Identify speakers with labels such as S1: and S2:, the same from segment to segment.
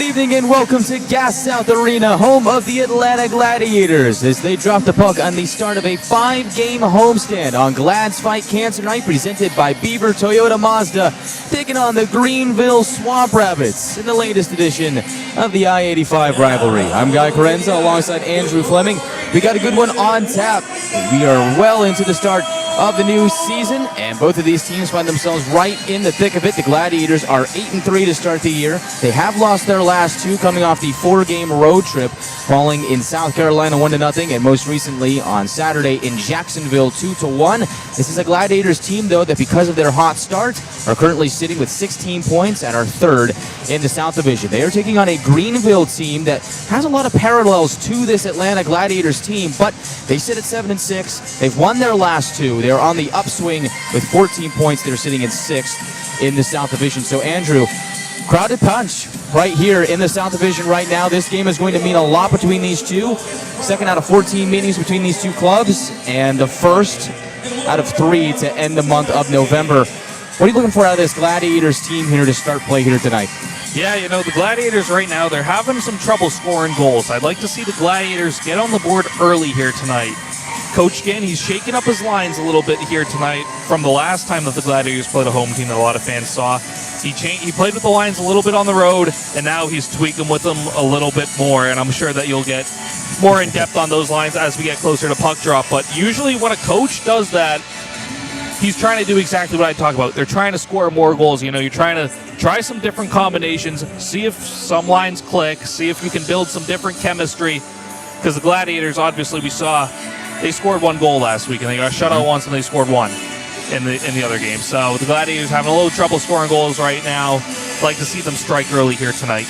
S1: Good evening and welcome to Gas South Arena, home of the Atlanta Gladiators, as they drop the puck on the start of a 5-game homestand on Glad's Fight Cancer Night, presented by Beaver Toyota Mazda, taking on the Greenville Swamp Rabbits in the latest edition of the I-85 rivalry. I'm Chiarenza alongside Andrew Fleming. We got a good one on tap. We are well into the start of the new season, and both of these teams find themselves right in the thick of it. The Gladiators are 8-3 to start the year. They have lost their last two, coming off the 4-game road trip, falling in South Carolina 1-0, and most recently on Saturday in Jacksonville 2-1. This is a Gladiators team, though, that because of their hot start are currently sitting with 16 points and are third in the South Division. They are taking on a Greenville team that has a lot of parallels to this Atlanta Gladiators team, but they sit at 7-6. They've won their last two. They're on the upswing with 14 points. They're sitting in 6th in the South Division. So, Andrew, crowded punch right here in the South Division right now. This game is going to mean a lot between these two. Second out of 14 meetings between these two clubs, and the first out of 3 to end the month of November. What are you looking for out of this Gladiators team here to start play here tonight?
S2: Yeah, you know, the Gladiators right now, they're having some trouble scoring goals. I'd like to see the Gladiators get on the board early here tonight. Coach Ginn, he's shaking up his lines a little bit here tonight from the last time that the Gladiators played a home team that a lot of fans saw. He played with the lines a little bit on the road, and now he's tweaking with them a little bit more, and I'm sure that you'll get more in depth on those lines as we get closer to puck drop. But usually when a coach does that, he's trying to do exactly what I talk about. They're trying to score more goals. You know, you're trying to try some different combinations, see if some lines click, see if you can build some different chemistry, because the Gladiators, obviously, we saw they scored 1 goal last week, and they got shut out once, and they scored 1 in the other game. So the Gladiators having a little trouble scoring goals right now. I'd like to see them strike early here tonight.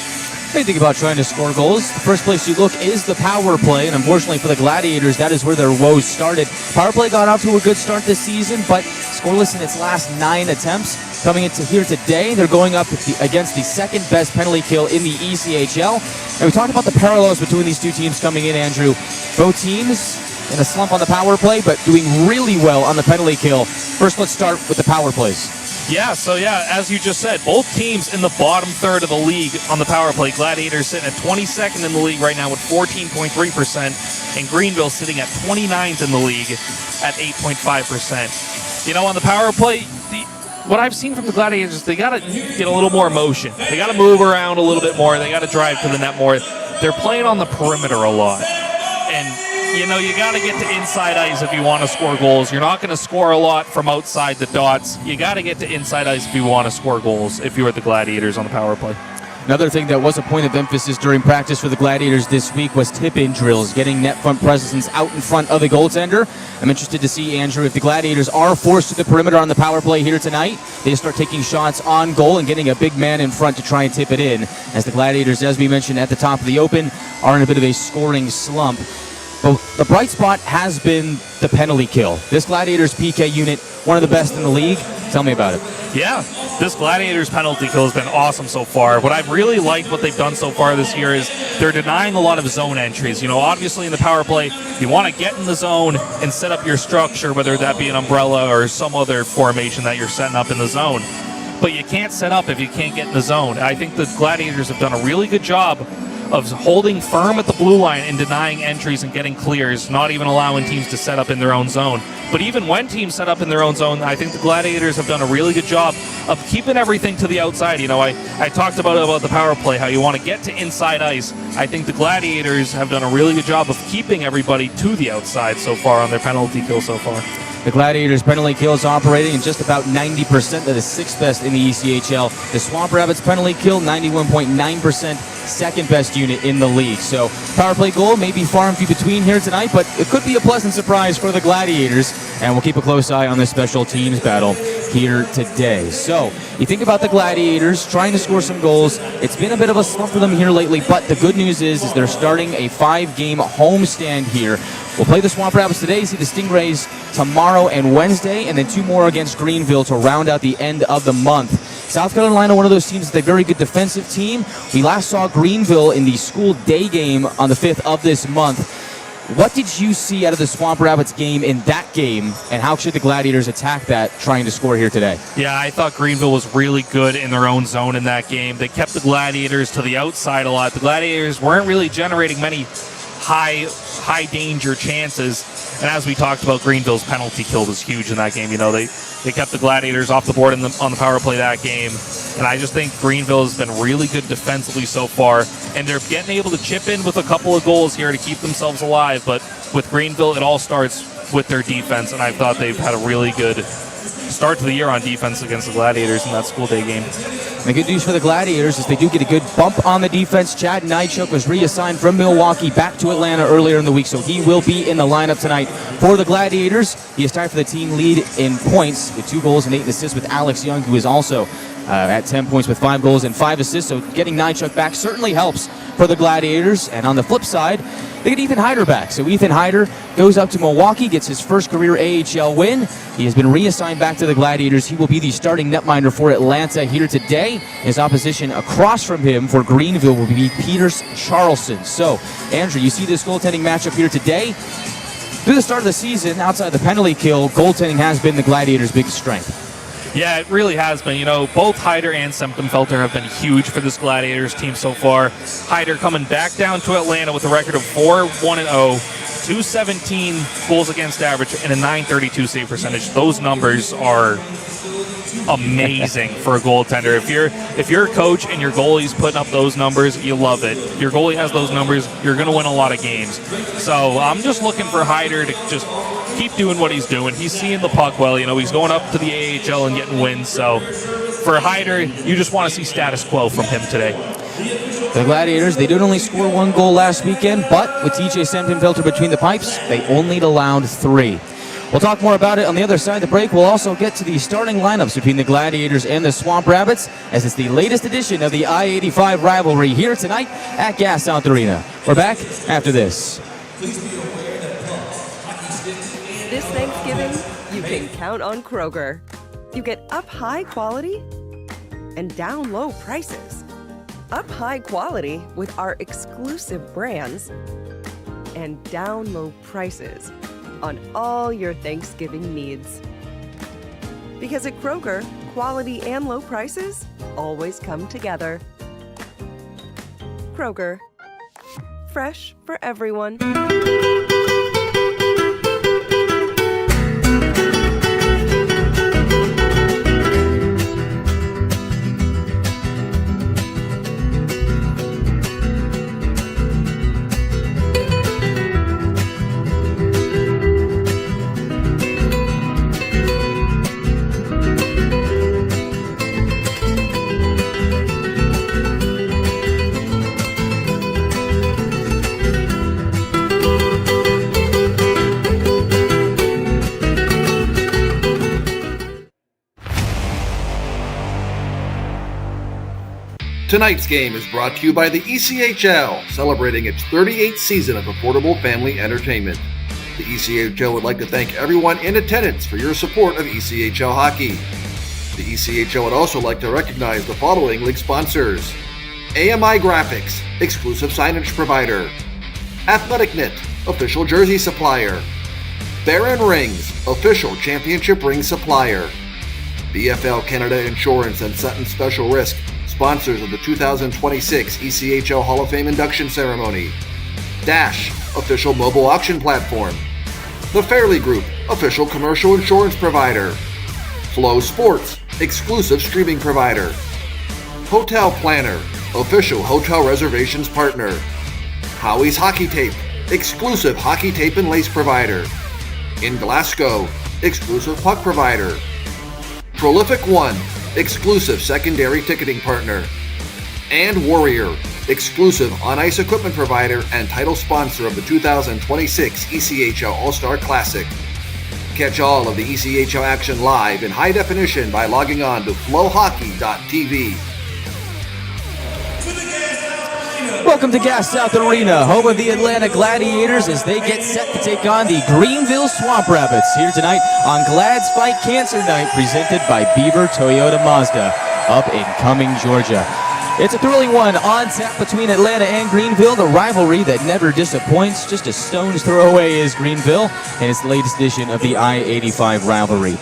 S1: When you think about trying to score goals, the first place you look is the power play, and unfortunately for the Gladiators, that is where their woes started. Power play got off to a good start this season, but scoreless in its last 9 attempts. Coming into here today, they're going up against the second best penalty kill in the ECHL. And we talked about the parallels between these two teams coming in, Andrew. Both teams in a slump on the power play, but doing really well on the penalty kill. First, let's start with the power plays.
S2: Yeah, as you just said, both teams in the bottom third of the league on the power play. Gladiators sitting at 22nd in the league right now with 14.3%, and Greenville sitting at 29th in the league at 8.5%. You know, on the power play, what I've seen from the Gladiators, they got to get a little more motion. They got to move around a little bit more. They got to drive to the net more. They're playing on the perimeter a lot. And you know, you got to get to inside ice if you want to score goals. You're not going to score a lot from outside the dots. You got to get to inside ice if you want to score goals if you were the Gladiators on the power play.
S1: Another thing that was a point of emphasis during practice for the Gladiators this week was tip-in drills, getting net front presence out in front of the goaltender. I'm interested to see, Andrew, if the Gladiators are forced to the perimeter on the power play here tonight, they start taking shots on goal and getting a big man in front to try and tip it in, as the Gladiators, as we mentioned at the top of the open, are in a bit of a scoring slump. But the bright spot has been the penalty kill. This Gladiators PK unit, one of the best in the league. Tell me about it. Yeah,
S2: this Gladiators penalty kill has been awesome so far. What I've really liked what they've done so far this year is they're denying a lot of zone entries. You know, obviously in the power play, you want to get in the zone and set up your structure, whether that be an umbrella or some other formation that you're setting up in the zone. But you can't set up if you can't get in the zone. I think the Gladiators have done a really good job of holding firm at the blue line and denying entries and getting clears, not even allowing teams to set up in their own zone. But even when teams set up in their own zone, I think the Gladiators have done a really good job of keeping everything to the outside. You know, I talked about the power play, how you want to get to inside ice. I think the Gladiators have done a really good job of keeping everybody to the outside so far on their penalty kill so far.
S1: The Gladiators' penalty kill is operating in just about 90%. That is 6th best in the ECHL. The Swamp Rabbits' penalty kill, 91.9%, second best unit in the league. So power play goal may be far and few between here tonight, but it could be a pleasant surprise for the Gladiators. And we'll keep a close eye on this special teams battle here today. So you think about the Gladiators trying to score some goals. It's been a bit of a slump for them here lately, but the good news is they're starting a 5-game homestand here. We'll play the Swamp Rabbits today, see the Stingrays tomorrow and Wednesday, and then 2 more against Greenville to round out the end of the month. South Carolina, one of those teams that's a very good defensive team. We last saw Greenville in the school day game on the 5th of this month. What did you see out of the Swamp Rabbits game in that game, and how should the Gladiators attack that, trying to score here today?
S2: Yeah, I thought Greenville was really good in their own zone in that game. They kept the Gladiators to the outside a lot. The Gladiators weren't really generating many high danger chances. And as we talked about, Greenville's penalty kill was huge in that game. You know, they kept the Gladiators off the board on the power play that game. And I just think Greenville has been really good defensively so far. And they're getting able to chip in with a couple of goals here to keep themselves alive. But with Greenville, it all starts with their defense. And I thought they've had a really good start to the year on defense against the Gladiators in that school day game.
S1: The good news for the Gladiators is they do get a good bump on the defense. Chad Nychuk was reassigned from Milwaukee back to Atlanta earlier in the week, so he will be in the lineup tonight for the Gladiators. He is tied for the team lead in points with 2 goals and 8 assists with Alex Young, who is also at 10 points with 5 goals and 5 assists, so getting Nychuk back certainly helps for the Gladiators. And on the flip side, they get Ethan Hyder back. So Ethan Hyder goes up to Milwaukee, gets his first career AHL win. He has been reassigned back to the Gladiators. He will be the starting netminder for Atlanta here today. His opposition across from him for Greenville will be Peters Charleston. So, Andrew, you see this goaltending matchup here today. Through the start of the season, outside the penalty kill, goaltending has been the Gladiators' biggest strength.
S2: Yeah, it really has been. You know, both Hyder and Sempenfelter have been huge for this Gladiators team so far. Hyder coming back down to Atlanta with a record of 4-1-0, 217 goals against average, and a .932 save percentage. Those numbers are amazing for a goaltender. If you're a coach and your goalie's putting up those numbers, you love it. Your goalie has those numbers, you're going to win a lot of games. So I'm just looking for Hyder to just keep doing what he's doing. He's seeing the puck well. You know, he's going up to the AHL and getting wins. So for Hyder, you just want to see status quo from him today.
S1: The Gladiators, they did only score 1 goal last weekend, but with TJ Sempenfelter between the pipes, they only allowed 3. We'll talk more about it on the other side of the break. We'll also get to the starting lineups between the Gladiators and the Swamp Rabbits, as it's the latest edition of the I-85 rivalry here tonight at Gas South Arena. We're back after this.
S3: This Thanksgiving, you can count on Kroger. You get up high quality and down low prices. Up high quality with our exclusive brands and down low prices on all your Thanksgiving needs. Because at Kroger, quality and low prices always come together. Kroger, fresh for everyone.
S4: Tonight's game is brought to you by the ECHL, celebrating its 38th season of affordable family entertainment. The ECHL would like to thank everyone in attendance for your support of ECHL hockey. The ECHL would also like to recognize the following league sponsors: AMI Graphics, exclusive signage provider; Athletic Knit, official jersey supplier; Baron Rings, official championship ring supplier; BFL Canada Insurance and Sutton Special Risk, sponsors of the 2026 ECHL Hall of Fame induction ceremony; Dash, official mobile auction platform; The Fairley Group, official commercial insurance provider; Flow Sports, exclusive streaming provider; Hotel Planner, official hotel reservations partner; Howie's Hockey Tape, exclusive hockey tape and lace provider; In Glasgow, exclusive puck provider; Prolific One, exclusive secondary ticketing partner; and Warrior, exclusive on-ice equipment provider and title sponsor of the 2026 ECHL All-Star Classic. Catch all of the ECHL action live in high definition by logging on to flowhockey.tv.
S1: Welcome to Gas South Arena, home of the Atlanta Gladiators, as they get set to take on the Greenville Swamp Rabbits here tonight on Glad's Fight Cancer Night, presented by Beaver Toyota Mazda up in Cumming, Georgia. It's a thrilling one on tap between Atlanta and Greenville, the rivalry that never disappoints. Just a stone's throw away is Greenville, and it's the latest edition of the I-85 rivalry.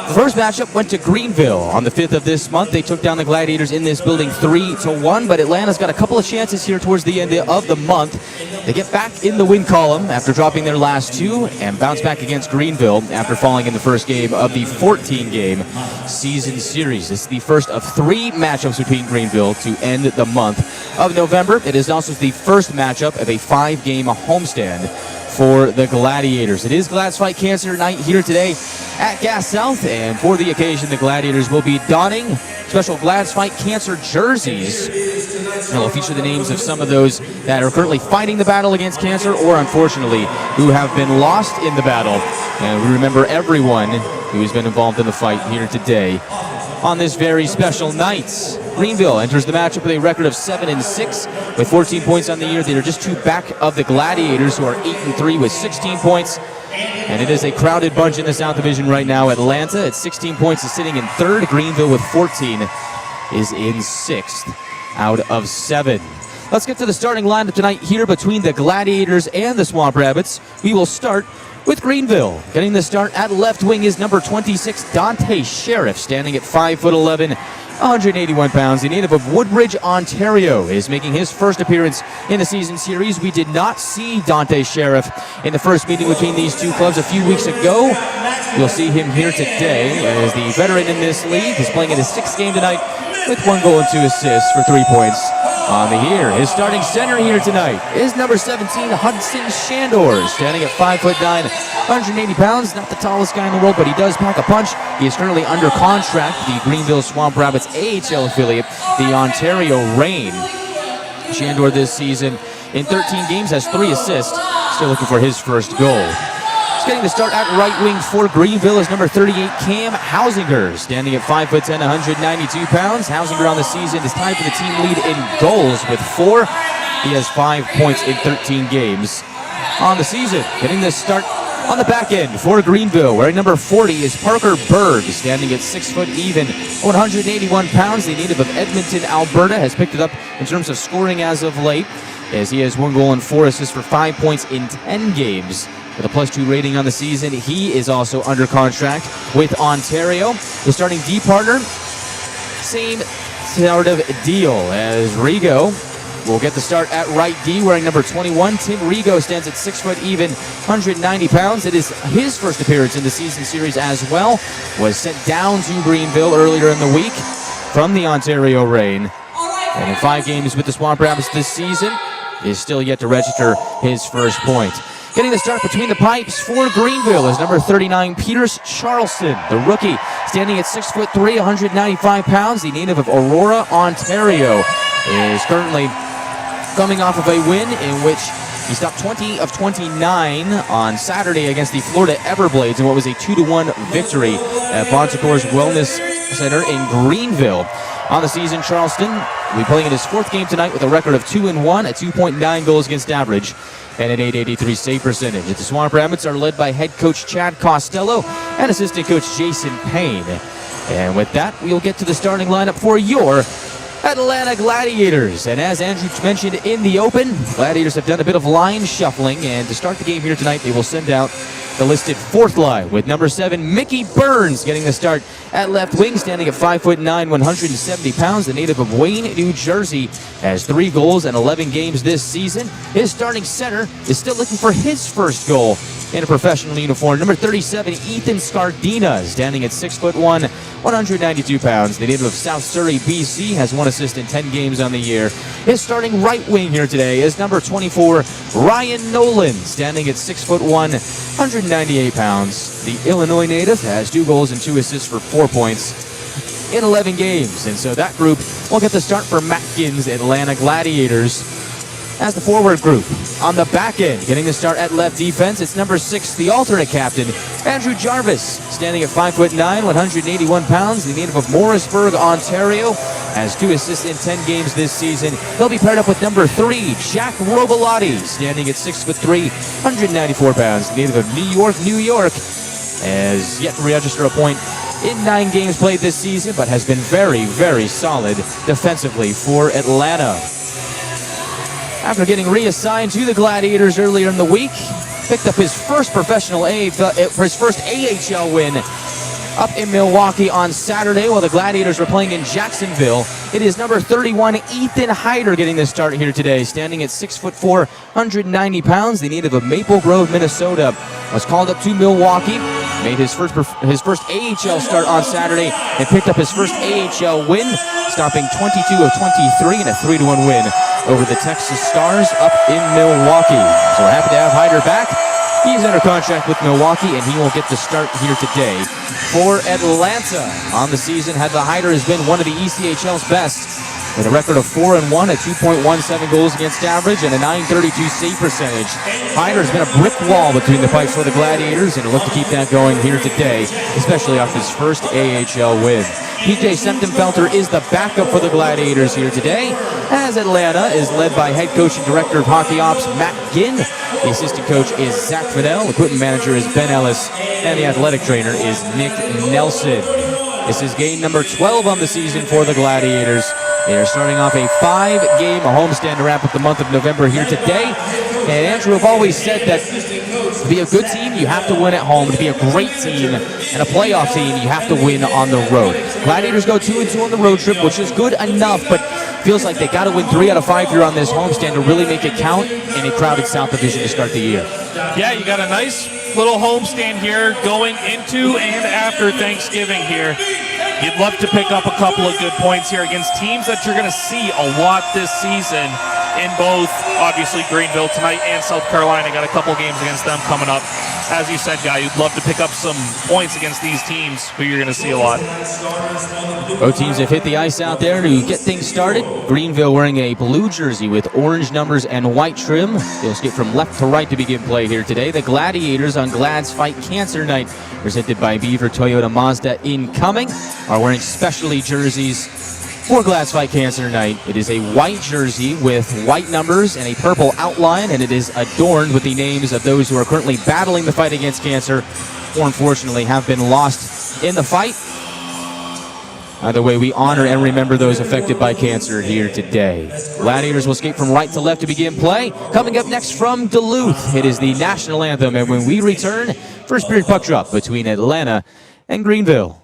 S1: The first matchup went to Greenville on the 5th of this month. They took down the Gladiators in this building 3-1, but Atlanta's got a couple of chances here towards the end of the month. They get back in the win column after dropping their last two and bounce back against Greenville after falling in the first game of the 14-game season series. It's the first of 3 matchups between Greenville to end the month of November. It is also the first matchup of a 5-game homestand for the Gladiators. It is Glad's Fight Cancer Night here today at Gas South, and for the occasion, the Gladiators will be donning special Glad's Fight Cancer jerseys. And will feature the names of some of those that are currently fighting the battle against cancer, or unfortunately, who have been lost in the battle. And we remember everyone who has been involved in the fight here today on this very special night. Greenville enters the matchup with a record of 7-6 with 14 points on the year. They are just 2 back of the Gladiators, who are 8-3 with 16 points. And it is a crowded bunch in the South Division right now. Atlanta at 16 points is sitting in 3rd. Greenville with 14 is in 6th out of 7. Let's get to the starting lineup tonight here between the Gladiators and the Swamp Rabbits. We will start with Greenville. Getting the start at left wing is number 26, Dante Sheriff, standing at 5'11", 181 pounds. The native of Woodbridge, Ontario, is making his first appearance in the season series. We did not see Dante Sheriff in the first meeting between these two clubs a few weeks ago. You'll see him here today as the veteran in this league. He's playing in his 6th game tonight with 1 goal and 2 assists for 3 points on the year. His starting center here tonight is number 17, Hudson Shandor, standing at 5'9", 180 pounds. Not the tallest guy in the world, but he does pack a punch. He is currently under contract, the Greenville Swamp Rabbits AHL affiliate, the Ontario Reign. Shandor this season in 13 games has 3 assists, still looking for his first goal. Getting the start at right wing for Greenville is number 38, Cam Hausinger, standing at 5'10", 192 pounds. Hausinger on the season is tied for the team lead in goals with 4. He has 5 points in 13 games on the season. Getting the start on the back end for Greenville, wearing number 40 is Parker Berg, standing at 6 foot even, 181 pounds. The native of Edmonton, Alberta, has picked it up in terms of scoring as of late, as he has 1 goal and 4 assists for 5 points in 10 games. With a +2 rating on the season, he is also under contract with Ontario. The starting D partner, same sort of deal as Rigo. Will get the start at right D, wearing number 21. Tim Rigo stands at 6 foot even, 190 pounds. It is his first appearance in the season series as well. Was sent down to Greenville earlier in the week from the Ontario Reign. And in 5 games with the Swamp Rabbits this season, is still yet to register his first point. Getting the start between the pipes for Greenville is number 39, Peters Charleston, the rookie, standing at 6'3", 195 pounds. The native of Aurora, Ontario, is currently coming off of a win in which he stopped 20 of 29 on Saturday against the Florida Everblades in what was a 2-1 victory at Bon Secours Wellness Center in Greenville. On the season, Charleston will be playing in his 4th game tonight with a record of 2-1 at 2.9 goals against average and an .883 save percentage. The Swamp Rabbits are led by head coach Chad Costello and assistant coach Jason Payne. And with that, we'll get to the starting lineup for your Atlanta Gladiators. And as Andrew mentioned in the open, Gladiators have done a bit of line shuffling, and to start the game here tonight, they will send out the listed 4th line with number 7, Mickey Burns, getting the start at left wing, standing at 5'9", 170 pounds. The native of Wayne, New Jersey, has 3 goals and 11 games this season. His starting center is still looking for his first goal in a professional uniform. Number 37, Ethan Scardina, standing at 6'1", 192 pounds. The native of South Surrey, BC, has 1 assist in 10 games on the year. His starting right wing here today is number 24, Ryan Nolan, standing at 6'1", 198 pounds. The Illinois native has 2 goals and 2 assists for 4 points in 11 games. And so that group will get the start for Matt Ginn's Atlanta Gladiators as the forward group. On the back end, getting the start at left defense, it's number 6, the alternate captain, Andrew Jarvis, standing at 5'9", 181 pounds. The native of Morrisburg, Ontario, has 2 assists in 10 games this season. He'll be paired up with number 3, Jack Robolotti, standing at 6'3", 194 pounds. The native of New York, has yet to register a point in 9 games played this season, but has been very, very solid defensively for Atlanta. After getting reassigned to the Gladiators earlier in the week, picked up his first professional his first AHL win up in Milwaukee on Saturday while the Gladiators were playing in Jacksonville. It is number 31, Ethan Hyder, getting the start here today, standing at 6'4", 190 pounds. The native of Maple Grove, Minnesota, was called up to Milwaukee, made his first AHL start on Saturday, and picked up his first AHL win, stopping 22 of 23 in a 3-1 win over the Texas Stars up in Milwaukee. So we're happy to have Hyder back. He's under contract with Milwaukee, and he will get the start here today for Atlanta. On the season, Hyder has been one of the ECHL's best, with a record of 4-1, a 2.17 goals against average, and a .932 save percentage. Hyder has been a brick wall between the pipes for the Gladiators, and will look to keep that going here today, especially off his first AHL win. PJ Septemfelter is the backup for the Gladiators here today, as Atlanta is led by head coach and director of hockey ops Matt Ginn. The assistant coach is Zach Fidel, equipment manager is Ben Ellis, and the athletic trainer is Nick Nelson. This is game number 12 on the season for the Gladiators. They are starting off a 5-game homestand to wrap up the month of November here today. And Andrew, have always said that to be a good team, you have to win at home. To be a great team and a playoff team, you have to win on the road. Gladiators go 2-2 on the road trip, which is good enough, but feels like they got to win 3 out of 5 here on this homestand to really make it count in a crowded South Division to start the year.
S2: Yeah, you got a nice little homestand here going into and after Thanksgiving here. You'd love to pick up a couple of good points here against teams that you're going to see a lot this season in both, obviously, Greenville tonight and South Carolina. Got a couple games against them coming up. As you said, Guy, you'd love to pick up some points against these teams who you're going to see a lot.
S1: Both teams have hit the ice out there to get things started. Greenville wearing a blue jersey with orange numbers and white trim. They'll skip from left to right to begin play here today. The Gladiators on Glad's Fight Cancer Night, presented by Beaver Toyota Mazda Incoming, are wearing specialty jerseys for Glad's Fight Cancer Night. It is a white jersey with white numbers and a purple outline, and it is adorned with the names of those who are currently battling the fight against cancer or unfortunately have been lost in the fight. Either way, we honor and remember those affected by cancer here today. Gladiators will skate from right to left to begin play. Coming up next from Duluth, it is the national anthem, and when we return, first period puck drop between Atlanta and Greenville.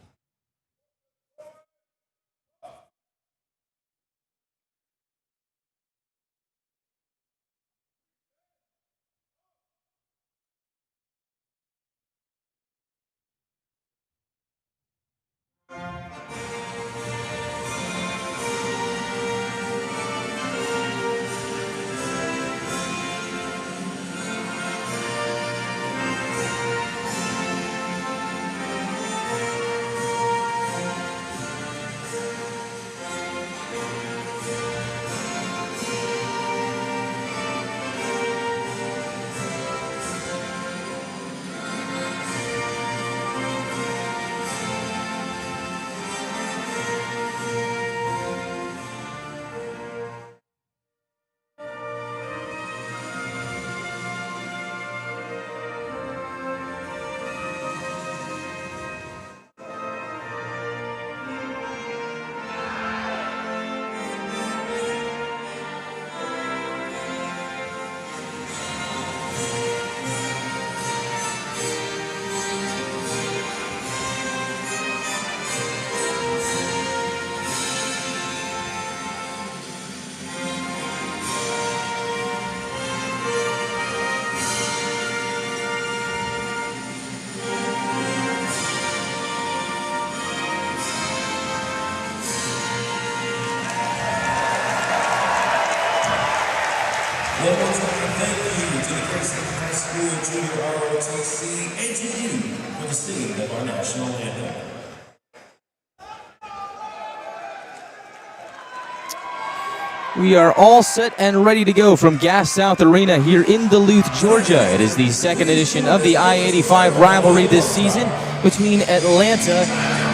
S1: We are all set and ready to go from Gas South Arena here in Duluth, Georgia. It is the second edition of the I-85 rivalry this season between Atlanta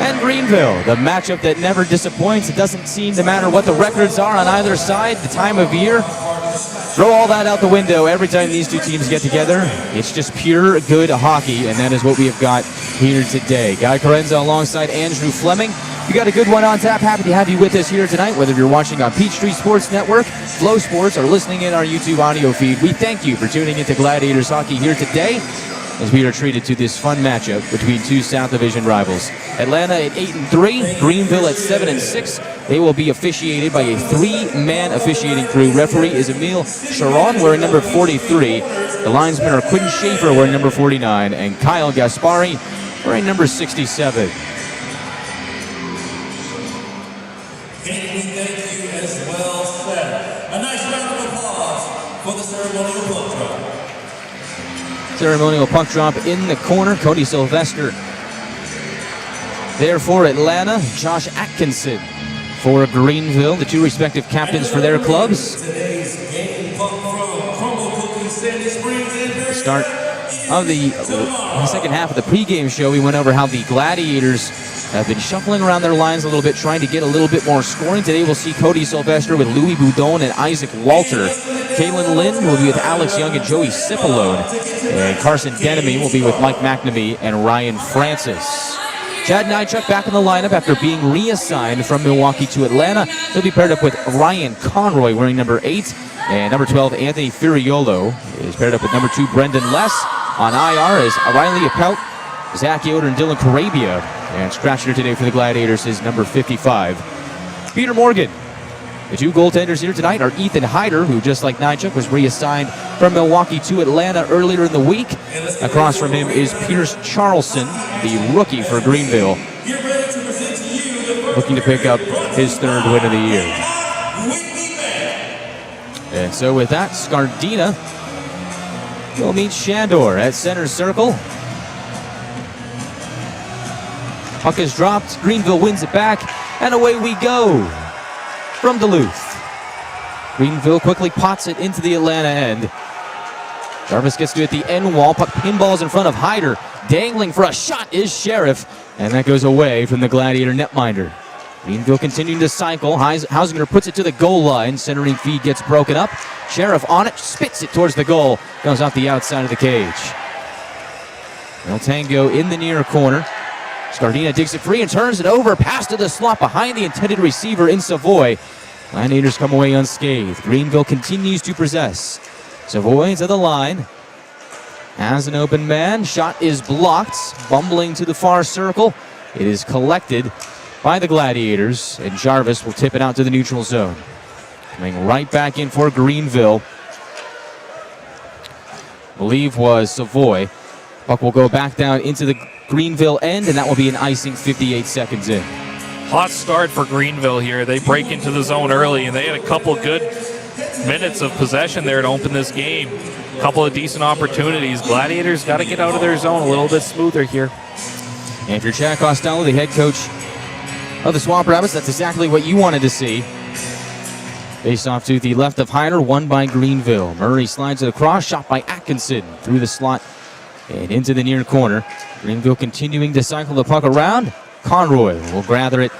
S1: and Greenville. The matchup that never disappoints. It doesn't seem to matter what the records are on either side, the time of year. Throw all that out the window every time these two teams get together. It's just pure good hockey, and that is what we have got here today. Guy Chiarenza alongside Andrew Fleming. You got a good one on tap. Happy to have you with us here tonight, whether you're watching on Peachtree Sports Network, Flow Sports, or listening in our YouTube audio feed. We thank you for tuning into Gladiators hockey here today as we are treated to this fun matchup between two South Division rivals. Atlanta at 8-3, Greenville at 7-6. They will be officiated by a three-man officiating crew. Referee is Emil Sharon, wearing number 43. The linesmen are Quinn Schaefer, wearing number 49, and Kyle Gaspari, wearing number 67. Ceremonial puck drop in the corner. Cody Sylvester there for Atlanta. Josh Atkinson for Greenville, the two respective captains for their clubs. The start of the second half of the pregame show, we went over how the Gladiators have been shuffling around their lines a little bit, trying to get a little bit more scoring. Today we'll see Cody Sylvester with Louis Boudon and Isaac Walter. Kaylin Lynn will be with Alex Young and Joey Cipollone. And Carson Denemy will be with Mike McNamee and Ryan Francis. Chad Nychuk back in the lineup after being reassigned from Milwaukee to Atlanta. He'll be paired up with Ryan Conroy, wearing number 8. And number 12, Anthony Furiolo, is paired up with number 2, Brendan Less. On IR is Riley Appelt, Zach Yoder, and Dylan Carabia. And scratcher today for the Gladiators is number 55, Peter Morgan. The two goaltenders here tonight are Ethan Hyder, who just like Nychuk was reassigned from Milwaukee to Atlanta earlier in the week. Across from him is Pierce Charlson, the rookie for Greenville, looking to pick up his third win of the year. And so with that, Scardina will meet Shandor at center circle. Puck is dropped, Greenville wins it back, and away we go from Duluth. Greenville quickly pots it into the Atlanta end. Jarvis gets to it at the end wall, puck pinballs in front of Hyder. Dangling for a shot is Sheriff, and that goes away from the Gladiator netminder. Greenville continuing to cycle. Hausinger puts it to the goal line. Centering feed gets broken up. Sheriff on it, spits it towards the goal. Goes off the outside of the cage. El Tango in the near corner. Scardina digs it free and turns it over. Pass to the slot behind the intended receiver in Savoy. Gladiators come away unscathed. Greenville continues to possess. Savoy to the line. Has an open man. Shot is blocked. Bumbling to the far circle. It is collected by the Gladiators, and Jarvis will tip it out to the neutral zone. Coming right back in for Greenville, I believe was Savoy. Puck will go back down into the Greenville end, and that will be an icing 58 seconds in.
S2: Hot start for Greenville here. They break into the zone early, and they had a couple good minutes of possession there to open this game. A couple of decent opportunities. Gladiators got to get out of their zone a little bit smoother here.
S1: And if you're Chad Costello, the head coach of the Swamp Rabbits, that's exactly what you wanted to see. Face off to the left of Hyder, won by Greenville. Murray slides it across, shot by Atkinson through the slot and into the near corner. Greenville continuing to cycle the puck around. Conroy will gather it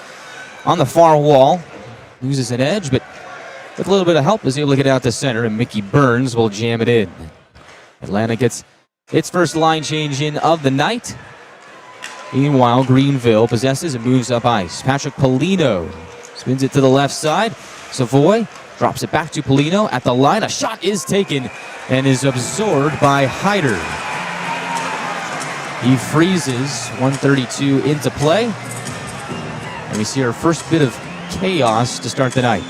S1: on the far wall. Loses an edge, but with a little bit of help is able to get it out to center, and Mickey Burns will jam it in. Atlanta gets its first line change in of the night. Meanwhile, Greenville possesses and moves up ice. Patrick Polino spins it to the left side. Savoy drops it back to Polino at the line. A shot is taken and is absorbed by Hyder. He freezes 1:32 into play. And we see our first bit of chaos to start the night.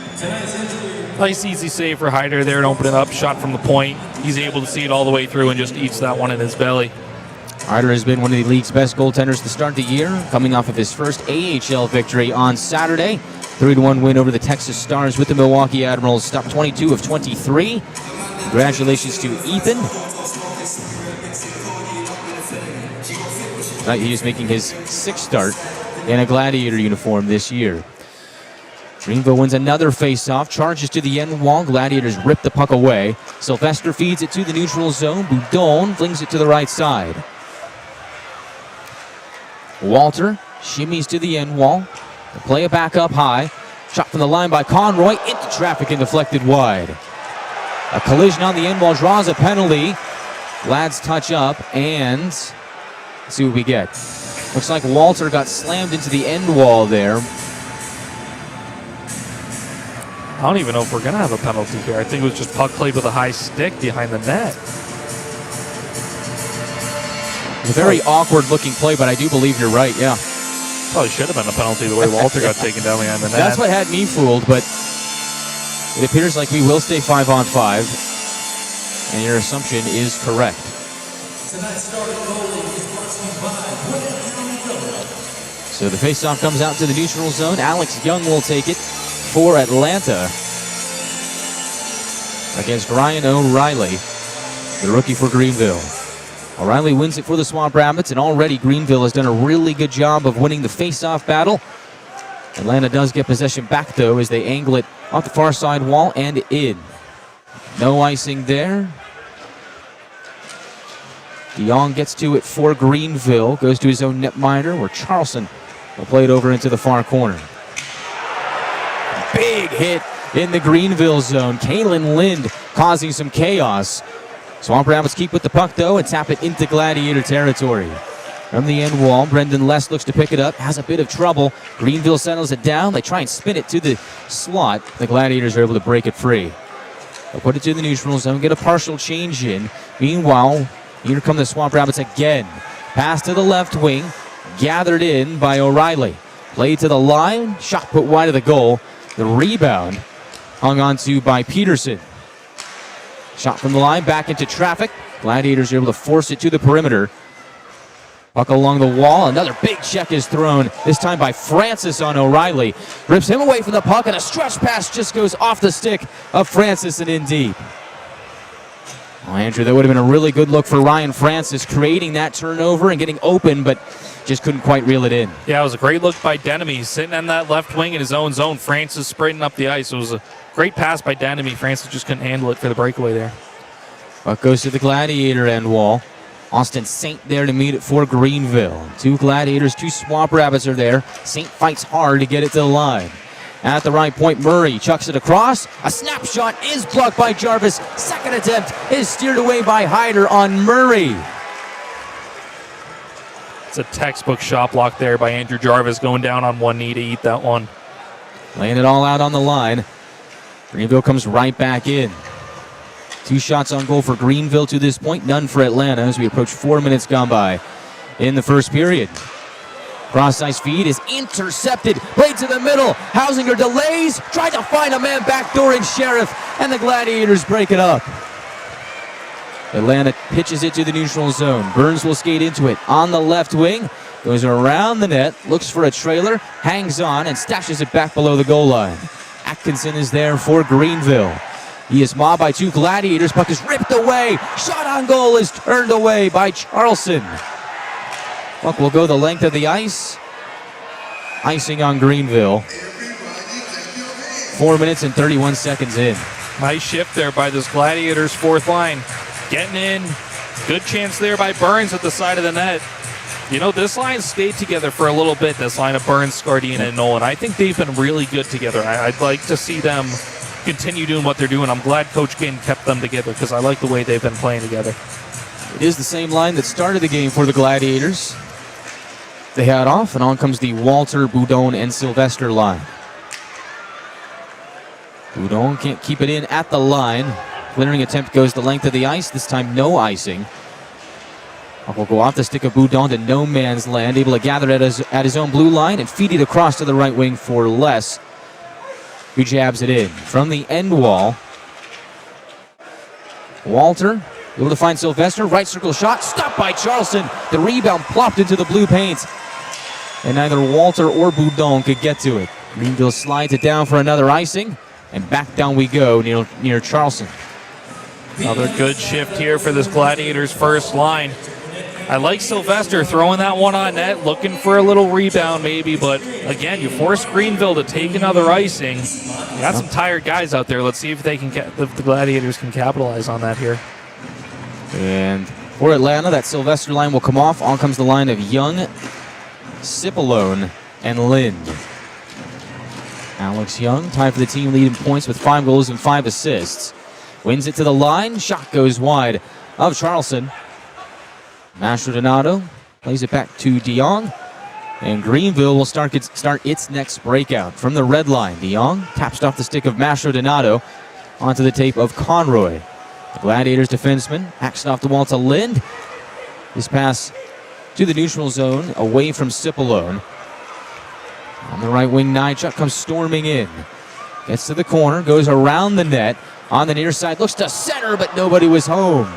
S2: Nice easy save for Hyder there and open it up. Shot from the point. He's able to see it all the way through and just eats that one in his belly.
S1: Hyder has been one of the league's best goaltenders to start the year, coming off of his first AHL victory on Saturday. 3-1 win over the Texas Stars with the Milwaukee Admirals. Stopped 22 of 23. Congratulations to Ethan. Tonight he is making his sixth start in a Gladiator uniform this year. Greenville wins another face-off, charges to the end wall. Gladiators rip the puck away. Sylvester feeds it to the neutral zone. Boudon flings it to the right side. Walter shimmies to the end wall. They play it back up high. Shot from the line by Conroy. Into traffic and deflected wide. A collision on the end wall draws a penalty. Lads touch up, and let's see what we get. Looks like Walter got slammed into the end wall there.
S2: I don't even know if we're going to have a penalty here. I think it was just puck played with a high stick behind the net.
S1: It was a very awkward-looking play, but I do believe you're right, yeah.
S2: Probably should have been a penalty the way Walter got taken down behind the net.
S1: That's what had me fooled, but it appears like we will stay 5-on-5, and your assumption is correct. So the faceoff comes out to the neutral zone. Alex Young will take it for Atlanta against Ryan O'Reilly, the rookie for Greenville. O'Reilly wins it for the Swamp Rabbits, and already Greenville has done a really good job of winning the faceoff battle. Atlanta does get possession back, though, as they angle it off the far side wall and in. No icing there. DeYoung gets to it for Greenville, goes to his own netminder, where Charleston will play it over into the far corner. Big hit in the Greenville zone. Kalen Lind causing some chaos. Swamp Rabbits keep with the puck, though, and tap it into Gladiator territory. From the end wall, Brendan Less looks to pick it up, has a bit of trouble. Greenville settles it down. They try and spin it to the slot. The Gladiators are able to break it free. They'll put it to the neutral zone, get a partial change in. Meanwhile, here come the Swamp Rabbits again. Pass to the left wing, gathered in by O'Reilly. Play to the line, shot put wide of the goal. The rebound hung on to by Peterson. Shot from the line, back into traffic. Gladiators are able to force it to the perimeter. Puck along the wall, another big check is thrown, this time by Francis on O'Reilly. Rips him away from the puck, and a stretch pass just goes off the stick of Francis and in deep. Well, Andrew, that would have been a really good look for Ryan Francis, creating that turnover and getting open, but just couldn't quite reel it in.
S2: Yeah, it was a great look by Denemy. He's sitting on that left wing in his own zone. Francis sprinting up the ice. It was a great pass by Denemy. Francis just couldn't handle it for the breakaway there.
S1: Puck goes to the Gladiator end wall. Austin Saint there to meet it for Greenville. Two Gladiators, two Swamp Rabbits are there. Saint fights hard to get it to the line. At the right point, Murray chucks it across. A snapshot is blocked by Jarvis. Second attempt is steered away by Hyder on Murray.
S2: It's a textbook shot block there by Andrew Jarvis, going down on one knee to eat that one.
S1: Laying it all out on the line. Greenville comes right back in. 2 shots on goal for Greenville to this point, none for Atlanta as we approach 4 minutes gone by in the first period. Cross-ice feed is intercepted, played to the middle. Hausinger delays, tried to find a man backdoor in Sheriff, and the Gladiators break it up. Atlanta pitches it to the neutral zone. Burns will skate into it on the left wing, goes around the net, looks for a trailer, hangs on, and stashes it back below the goal line. Atkinson is there for Greenville. He is mobbed by 2 Gladiators. Puck is ripped away. Shot on goal is turned away by Charleston. Puck will go the length of the ice. Icing on Greenville. 4 minutes and 31 seconds in.
S2: Nice shift there by this Gladiators fourth line. Getting in. Good chance there by Burns at the side of the net. You know, this line stayed together for a little bit, this line of Burns, Scardina, and Nolan. I think they've been really good together. I'd like to see them continue doing what they're doing. I'm glad Coach Ginn kept them together because I like the way they've been playing together.
S1: It is the same line that started the game for the Gladiators. They head off, and on comes the Walter, Boudon, and Sylvester line. Boudon can't keep it in at the line. Clearing attempt goes the length of the ice. This time no icing. Will go off the stick of Boudon to no man's land, able to gather at his own blue line and feed it across to the right wing for Less, who jabs it in. From the end wall, Walter able to find Sylvester, right circle shot, stopped by Charleston. The rebound plopped into the blue paint, and neither Walter or Boudon could get to it. Greenville slides it down for another icing, and back down we go near Charleston.
S2: Another good shift here for this Gladiators first line. I like Sylvester throwing that one on net, looking for a little rebound maybe, but again, you force Greenville to take another icing. You got some tired guys out there. Let's see if they can the Gladiators can capitalize on that here.
S1: And for Atlanta, that Sylvester line will come off. On comes the line of Young, Cipollone, and Lind. Alex Young tied for the team lead in points with 5 goals and 5 assists. Wins it to the line. Shot goes wide of Charleston. Mastrodonato plays it back to DeYoung. And Greenville will start its next breakout from the red line. DeYoung taps off the stick of Mastrodonato onto the tape of Conroy. The Gladiators defenseman hacks it off the wall to Lind. This pass to the neutral zone away from Cipollone. On the right wing, Nychuk comes storming in. Gets to the corner, goes around the net. On the near side, looks to center, but nobody was home.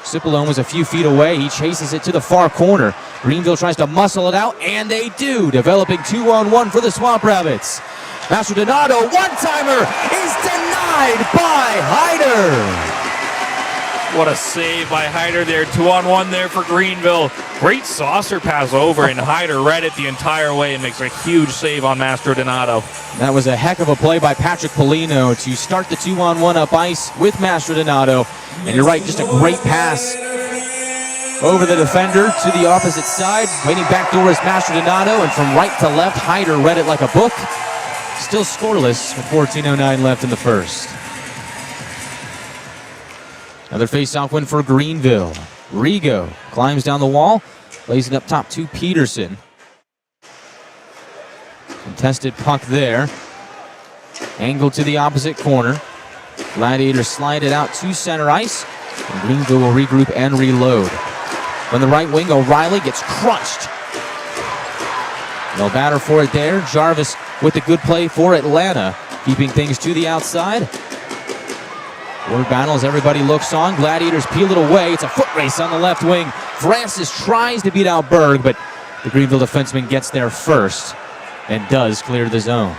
S1: Cipollone was a few feet away. He chases it to the far corner. Greenville tries to muscle it out, and they do, developing 2-on-1 for the Swamp Rabbits. Mastrodonato, one-timer, is denied by Hyder.
S2: What a save by Hyder there. 2-on-1 there for Greenville. Great saucer pass over, and Hyder read it the entire way and makes a huge save on Mastrodonato.
S1: That was a heck of a play by Patrick Polino to start the 2-on-1 up ice with Mastrodonato. And you're right, just a great pass over the defender to the opposite side. Waiting back door is Mastrodonato, and from right to left, Hyder read it like a book. Still scoreless with 14:09 left in the first. Another face-off win for Greenville. Rigo climbs down the wall, lays it up top to Peterson. Contested puck there. Angled to the opposite corner. Gladiators slide it out to center ice. And Greenville will regroup and reload. On the right wing, O'Reilly gets crunched. No batter for it there. Jarvis with a good play for Atlanta, keeping things to the outside. Word battle as everybody looks on. Gladiators peel it away. It's a foot race on the left wing. Francis tries to beat out Berg, but the Greenville defenseman gets there first and does clear the zone.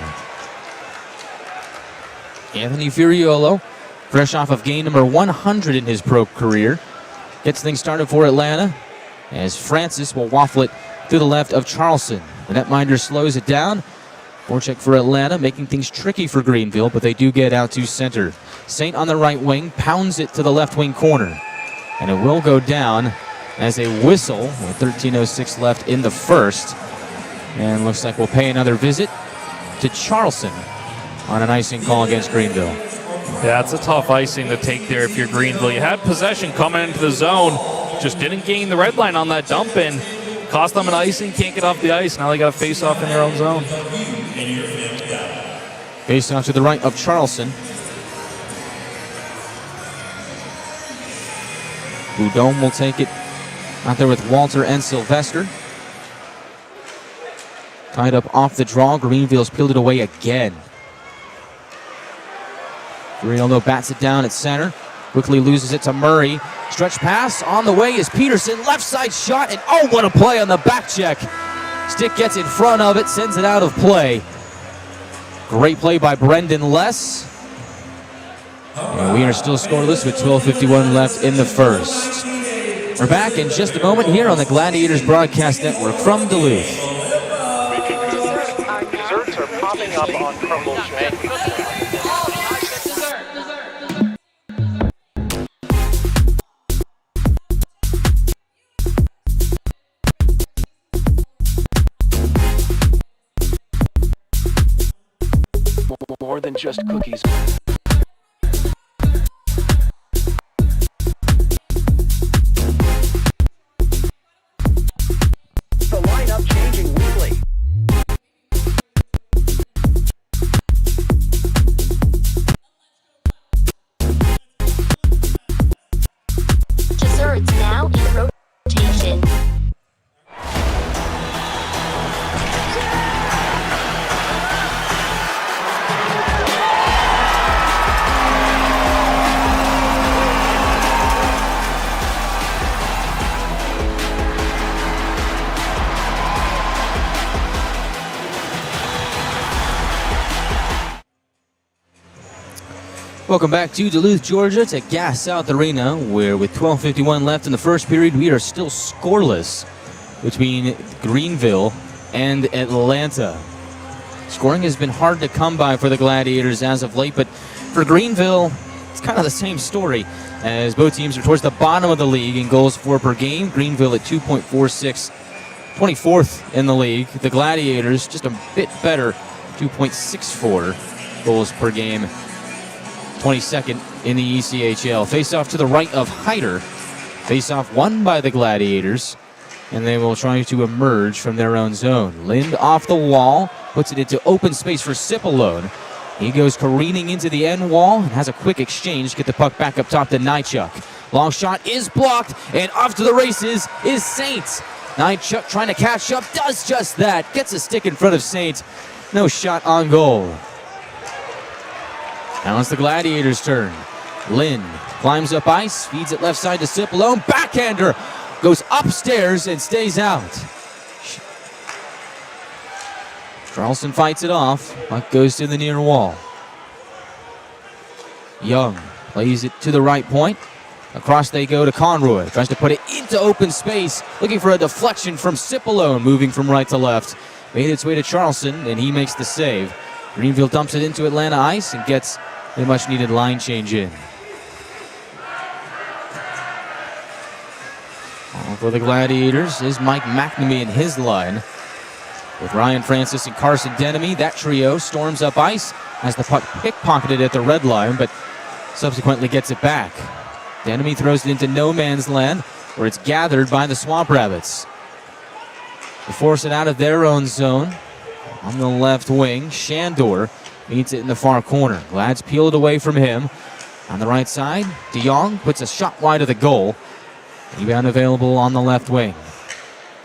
S1: Anthony Furiolo, fresh off of game number 100 in his pro career, gets things started for Atlanta as Francis will waffle it to the left of Charleston. The netminder slows it down. Forecheck for Atlanta, making things tricky for Greenville, but they do get out to center. Saint on the right wing pounds it to the left wing corner, and it will go down as a whistle with 13:06 left in the first. And looks like we'll pay another visit to Charleston on an icing call against Greenville.
S2: Yeah, it's a tough icing to take there if you're Greenville. You had possession coming into the zone, just didn't gain the red line on that dump in. Cost them an icing, can't get off the ice. Now they got to face off in their own zone.
S1: Face off to the right of Charleston. Boudon will take it out there with Walter and Sylvester. Tied up off the draw. Greenville's peeled it away again. Furiolo bats it down at center. Quickly loses it to Murray. Stretch pass on the way is Peterson. Left side shot, and oh, what a play on the back check. Stick gets in front of it, sends it out of play. Great play by Brendan Less. And we are still scoreless with 12:51 left in the first. We're back in just a moment here on the Gladiators Broadcast Network from Duluth.
S5: Desserts are popping up on Crumble's menu. More than just cookies. The lineup changing weekly.
S6: Desserts now in rotation.
S1: Welcome back to Duluth, Georgia, to Gas South Arena, where with 12:51 left in the first period, we are still scoreless between Greenville and Atlanta. Scoring has been hard to come by for the Gladiators as of late, but for Greenville, it's kind of the same story, as both teams are towards the bottom of the league in goals for per game. Greenville at 2.46, 24th in the league. The Gladiators just a bit better, 2.64 goals per game, 22nd in the ECHL. Face-off to the right of Hyder. Face-off won by the Gladiators, and they will try to emerge from their own zone. Lind off the wall, puts it into open space for Cipolone. He goes careening into the end wall and has a quick exchange, get the puck back up top to Nychuk. Long shot is blocked, and off to the races is Saints. Nychuk trying to catch up, does just that. Gets a stick in front of Saints. No shot on goal. Now it's the Gladiators' turn. Lind climbs up ice, feeds it left side to Cipolone. Backhander goes upstairs and stays out. Charleston fights it off. Puck goes to the near wall. Young plays it to the right point. Across they go to Conroy. Tries to put it into open space. Looking for a deflection from Cipolone, moving from right to left. Made its way to Charleston, and he makes the save. Greenville dumps it into Atlanta ice and gets a much-needed line change in. All for the Gladiators is Mike McNamee in his line. With Ryan Francis and Carson Denemy, that trio storms up ice as the puck pickpocketed at the red line, but subsequently gets it back. Denemy throws it into no man's land, where it's gathered by the Swamp Rabbits. To force it out of their own zone, on the left wing, Shandor meets it in the far corner. Glads peel it away from him. On the right side, DeYoung puts a shot wide of the goal. Rebound available on the left wing.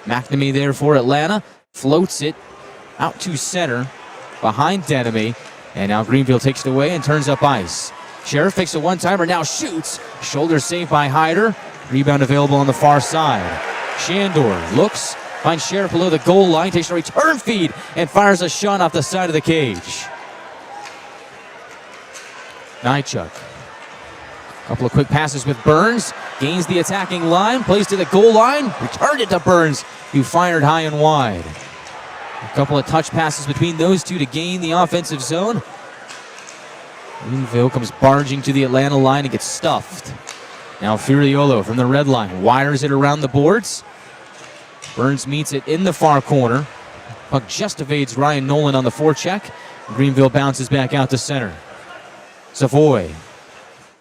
S1: McNamee there for Atlanta. Floats it out to center behind Denemy. And now Greenville takes it away and turns up ice. Sheriff fakes a one-timer, now shoots. Shoulder saved by Hyder. Rebound available on the far side. Shandor looks, finds Sheriff below the goal line, takes a return feed, and fires a shot off the side of the cage. Nychuk. Couple of quick passes with Burns. Gains the attacking line, plays to the goal line, returned it to Burns, who fired high and wide. A couple of touch passes between those two to gain the offensive zone. Greenville comes barging to the Atlanta line and gets stuffed. Now Furiolo from the red line wires it around the boards. Burns meets it in the far corner. Puck just evades Ryan Nolan on the forecheck. Greenville bounces back out to center. Savoy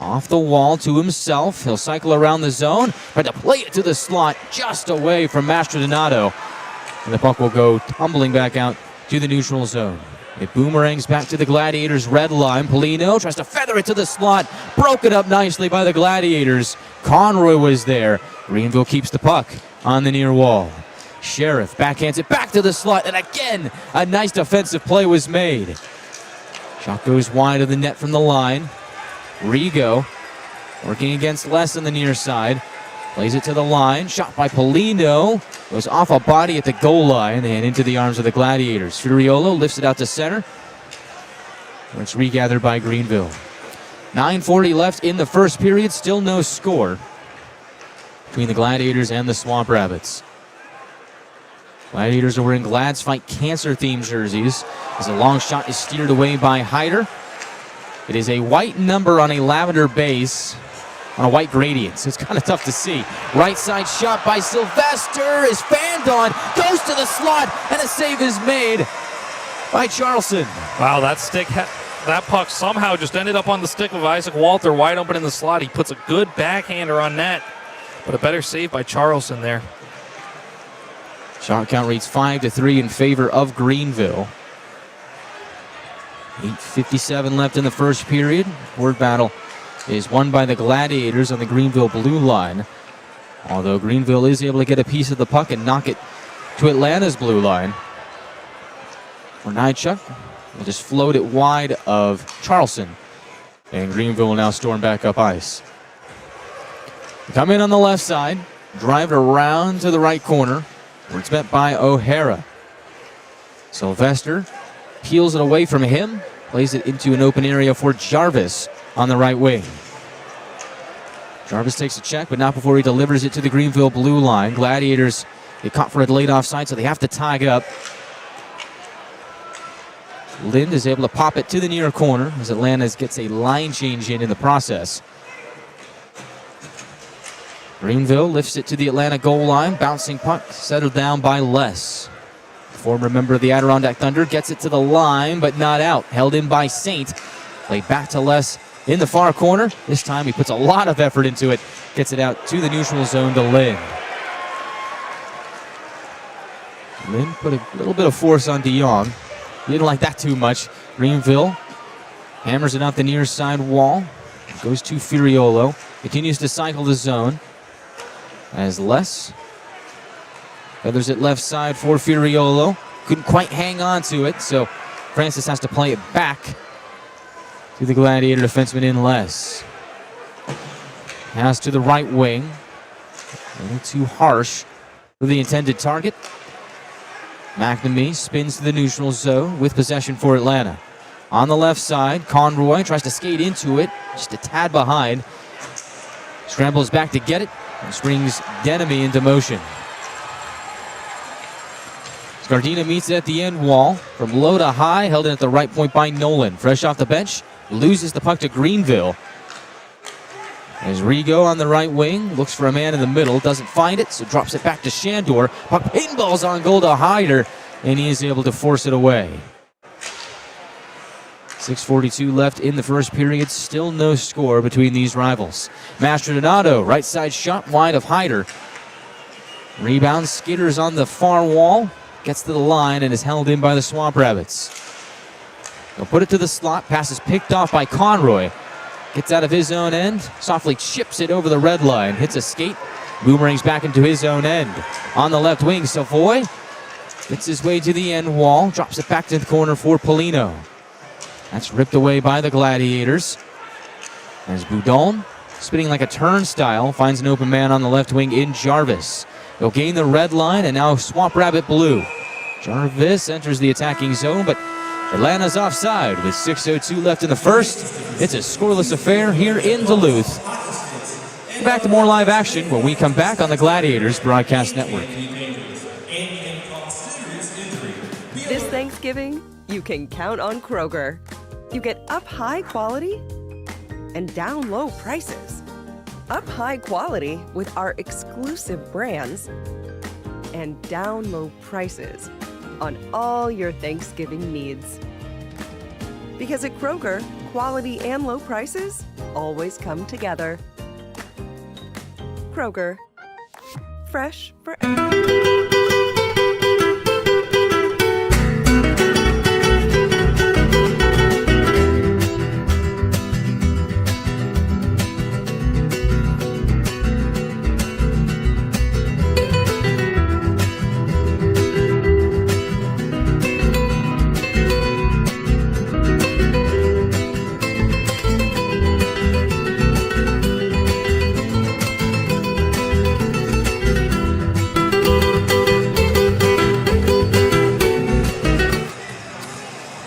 S1: off the wall to himself. He'll cycle around the zone, try to play it to the slot just away from Mastrodonato. And the puck will go tumbling back out to the neutral zone. It boomerangs back to the Gladiators' red line. Polino tries to feather it to the slot. Broken up nicely by the Gladiators. Conroy was there. Greenville keeps the puck on the near wall. Sheriff backhands it back to the slot, and again, a nice defensive play was made. Shot goes wide of the net from the line. Rigo working against Les on the near side. Plays it to the line. Shot by Polino. Goes off a body at the goal line and into the arms of the Gladiators. Furiolo lifts it out to center, where it's regathered by Greenville. 9:40 left in the first period. Still no score between the Gladiators and the Swamp Rabbits. Gladiators are wearing Glad's Fight Cancer-themed jerseys as a long shot is steered away by Hyder. It is a white number on a lavender base on a white gradient, so it's kind of tough to see. Right side shot by Sylvester is fanned on, goes to the slot, and a save is made by Charleston.
S2: Wow, that puck somehow just ended up on the stick of Isaac Walter, wide open in the slot. He puts a good backhander on net, but a better save by Charleston there.
S1: Shot count reads 5-3 in favor of Greenville. 8:57 left in the first period. Word battle is won by the Gladiators on the Greenville blue line. Although Greenville is able to get a piece of the puck and knock it to Atlanta's blue line. For Nychuk, will just float it wide of Charleston. And Greenville will now storm back up ice. Come in on the left side, drive it around to the right corner, where it's met by O'Hara. Sylvester peels it away from him, plays it into an open area for Jarvis on the right wing. Jarvis takes a check, but not before he delivers it to the Greenville blue line. Gladiators get caught for a delayed offside, so they have to tie up. Lind is able to pop it to the near corner as Atlanta gets a line change in the process. Greenville lifts it to the Atlanta goal line. Bouncing puck settled down by Les. Former member of the Adirondack Thunder gets it to the line, but not out. Held in by Saint. Played back to Les in the far corner. This time he puts a lot of effort into it. Gets it out to the neutral zone to Lynn. Lynn put a little bit of force on DeYoung. He didn't like that too much. Greenville hammers it out the near side wall. Goes to Furiolo. Continues to cycle the zone. As Les feathers it left side for Furiolo. Couldn't quite hang on to it, so Francis has to play it back to the Gladiator defenseman in Les. Pass to the right wing. A little too harsh for the intended target. McNamee spins to the neutral zone with possession for Atlanta. On the left side, Conroy tries to skate into it, just a tad behind. Scrambles back to get it and springs Denemy into motion. Scardina meets it at the end wall. From low to high, held in at the right point by Nolan. Fresh off the bench, loses the puck to Greenville. As Rigo on the right wing, looks for a man in the middle, doesn't find it, so drops it back to Shandor. Puck pinballs on goal to Hyder, and he is able to force it away. 6:42 left in the first period, still no score between these rivals. Mastrodonato, right side shot wide of Hyder. Rebound, skitters on the far wall, gets to the line and is held in by the Swamp Rabbits. They'll put it to the slot, pass is picked off by Conroy. Gets out of his own end, softly chips it over the red line, hits a skate, boomerangs back into his own end. On the left wing, Savoy gets his way to the end wall, drops it back to the corner for Polino. That's ripped away by the Gladiators. As Boudon, spinning like a turnstile, finds an open man on the left wing in Jarvis. They'll gain the red line, and now Swamp Rabbit blue. Jarvis enters the attacking zone, but Atlanta's offside with 6:02 left in the first. It's a scoreless affair here in Duluth. Back to more live action when we come back on the Gladiators Broadcast Network.
S3: This Thanksgiving, you can count on Kroger. You get up high quality and down low prices. Up high quality with our exclusive brands and down low prices on all your Thanksgiving needs. Because at Kroger, quality and low prices always come together. Kroger, fresh for everyone.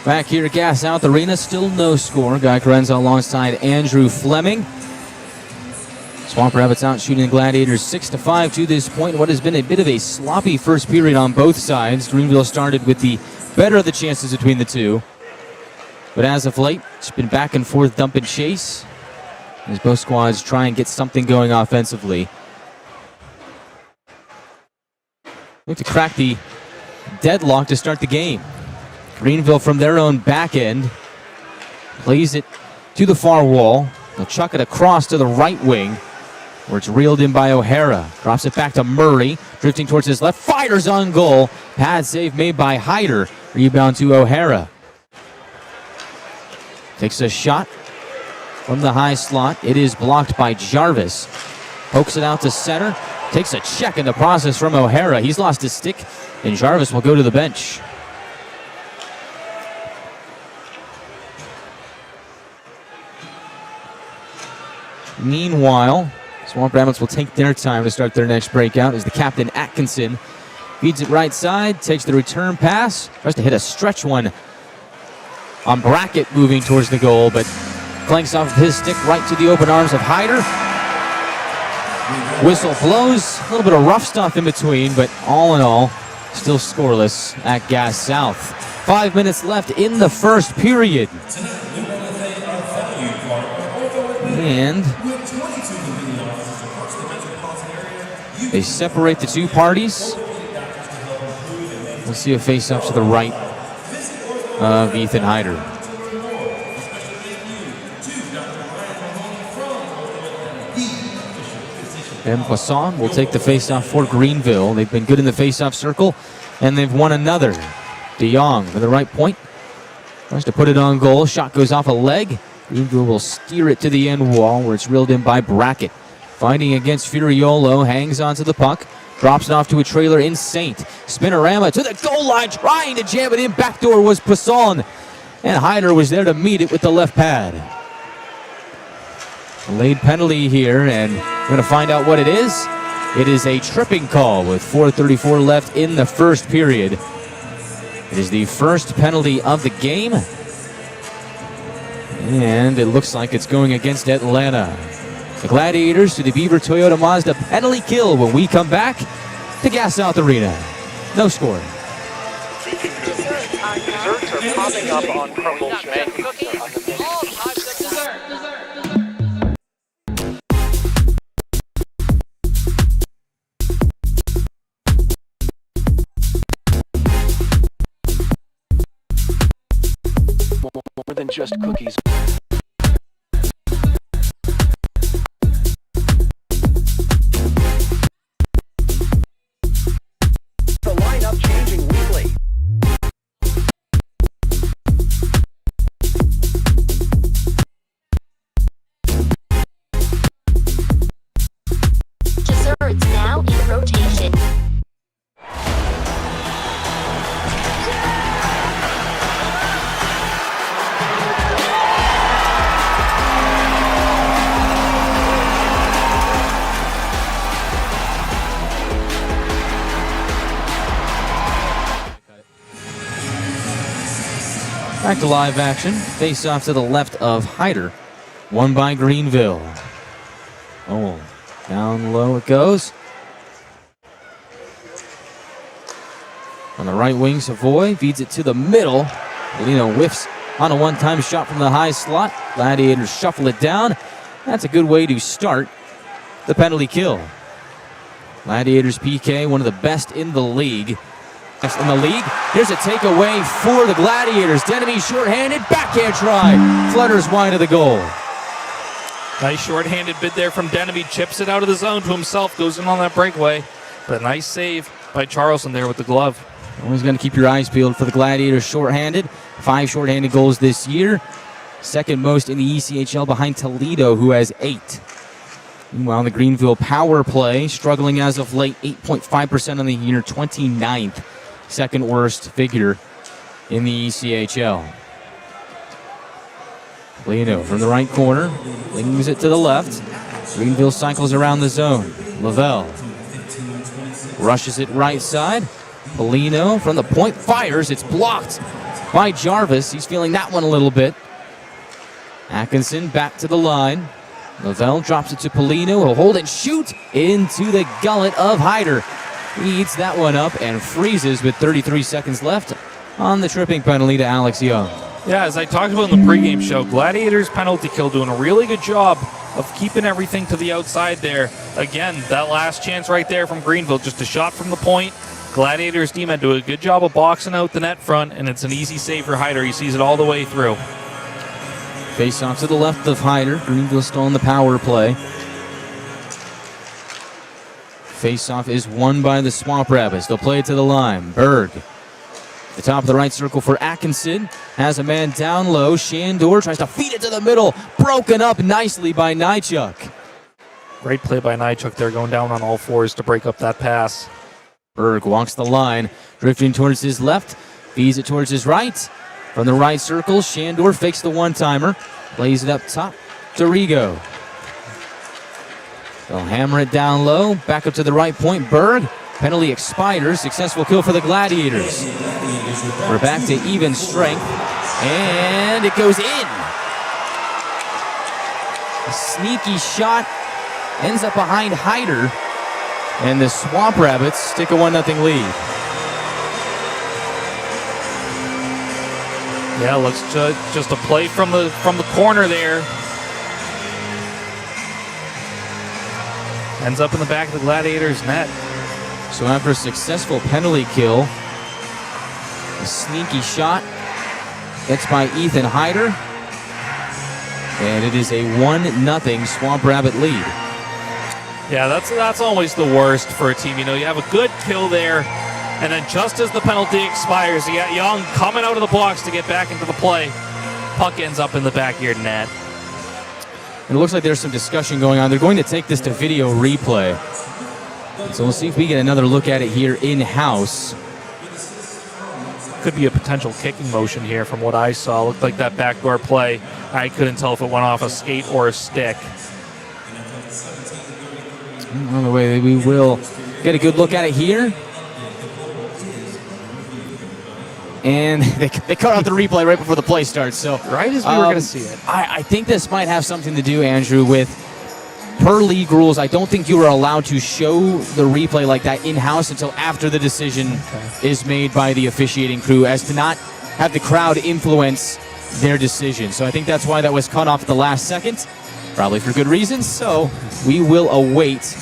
S1: Back here at Gas South Arena, still no score. Guy Chiarenza alongside Andrew Fleming. Swamp Rabbits out shooting the Gladiators 6-5 to this point. What has been a bit of a sloppy first period on both sides. Greenville started with the better of the chances between the two. But as of late, it's been back and forth dump and chase as both squads try and get something going offensively. Look to crack the deadlock to start the game. Greenville from their own back end plays it to the far wall. They'll chuck it across to the right wing where it's reeled in by O'Hara. Drops it back to Murray, drifting towards his left, fires on goal. Pad save made by Hyder. Rebound to O'Hara. Takes a shot from the high slot. It is blocked by Jarvis. Pokes it out to center. Takes a check in the process from O'Hara. He's lost his stick, and Jarvis will go to the bench. Meanwhile, Swamp Rabbits will take their time to start their next breakout as the captain Atkinson feeds it right side, takes the return pass, tries to hit a stretch one on Brackett moving towards the goal, but clanks off his stick right to the open arms of Hyder. Whistle blows, a little bit of rough stuff in between, but all in all, still scoreless at Gas South. 5 minutes left in the first period. And they separate the two parties. We'll see a face-off to the right of Ethan Hyder. Ben Poisson will take the faceoff for Greenville. They've been good in the faceoff circle, and they've won another. De Jong for the right point. Tries to put it on goal. Shot goes off a leg. Greenville will steer it to the end wall where it's reeled in by Brackett. Fighting against Furiolo. Hangs onto the puck. Drops it off to a trailer in Saint. Spinorama to the goal line. Trying to jam it in. Backdoor was Poisson. And Hyder was there to meet it with the left pad. Late penalty here, and we're going to find out what it is. It is a tripping call with 4:34 left in the first period. It is the first penalty of the game. And it looks like it's going against Atlanta. The Gladiators to the Beaver Toyota Mazda penalty kill when we come back to Gas South Arena. No score.
S5: Desserts are popping up on Crumble's menu. More than just cookies. The lineup changing weekly.
S6: Desserts now in rotation.
S1: Back to live action. Face off to the left of Hyder. Won by Greenville. Oh, down low it goes. On the right wing, Savoy feeds it to the middle. Polino whiffs on a one-time shot from the high slot. Gladiators shuffle it down. That's a good way to start the penalty kill. Gladiators PK, one of the best in the league. Here's a takeaway for the Gladiators. Denemy shorthanded, backhand try. Flutters wide of the goal.
S2: Nice shorthanded bid there from Denemy. Chips it out of the zone to himself. Goes in on that breakaway. But a nice save by Charleston there with the glove.
S1: Always going to keep your eyes peeled for the Gladiators shorthanded. 5 shorthanded goals this year. Second most in the ECHL behind Toledo, who has 8. Meanwhile, the Greenville power play, struggling as of late, 8.5% on the year, 29th. Second worst figure in the ECHL. Leno from the right corner, flings it to the left. Greenville cycles around the zone. Lavelle rushes it right side. Polino from the point fires. It's blocked by Jarvis. He's feeling that one a little bit. Atkinson back to the line. Lavelle drops it to Polino. He'll hold and shoot into the gullet of Hyder. He eats that one up and freezes with 33 seconds left on the tripping penalty to Alex Young.
S2: Yeah, as I talked about in the pregame show, Gladiators penalty kill doing a really good job of keeping everything to the outside there. Again, that last chance right there from Greenville, just a shot from the point. Gladiators D-men do a good job of boxing out the net front, and it's an easy save for Hyder. He sees it all the way through.
S1: Face off to the left of Hyder. Greenville still on the power play. Face-off is won by the Swamp Rabbits. They'll play it to the line. Berg. The top of the right circle for Atkinson. Has a man down low. Shandor tries to feed it to the middle. Broken up nicely by Nychuk.
S2: Great play by Nychuk there, going down on all fours to break up that pass.
S1: Berg walks the line. Drifting towards his left. Feeds it towards his right. From the right circle, Shandor fakes the one-timer. Plays it up top to Rigo. They'll hammer it down low. Back up to the right point. Berg. Penalty expires. Successful kill for the Gladiators. We're back to even strength. And it goes in. A sneaky shot. Ends up behind Hyder. And the Swamp Rabbits take a 1-0 lead.
S2: Yeah, looks just a play from the corner there. Ends up in the back of the Gladiators' net.
S1: So after a successful penalty kill, a sneaky shot gets by Ethan Hyder. And it is a 1-0 Swamp Rabbit lead.
S2: Yeah, that's always the worst for a team. You know, you have a good kill there, and then just as the penalty expires, you got Young coming out of the box to get back into the play. Puck ends up in the backyard net.
S1: And it looks like there's some discussion going on. They're going to take this to video replay. So we'll see if we get another look at it here in-house.
S2: Could be a potential kicking motion here from what I saw. Looked like that backdoor play. I couldn't tell if it went off a skate or a stick.
S1: On the way, we will get a good look at it here. And they cut out the replay right before the play starts. So
S2: Right as we were going to see it.
S1: I think this might have something to do, Andrew, with per league rules. I don't think you are allowed to show the replay like that in-house until after the decision is made by the officiating crew, as to not have the crowd influence their decision. So I think that's why that was cut off at the last second, probably for good reasons. So we will await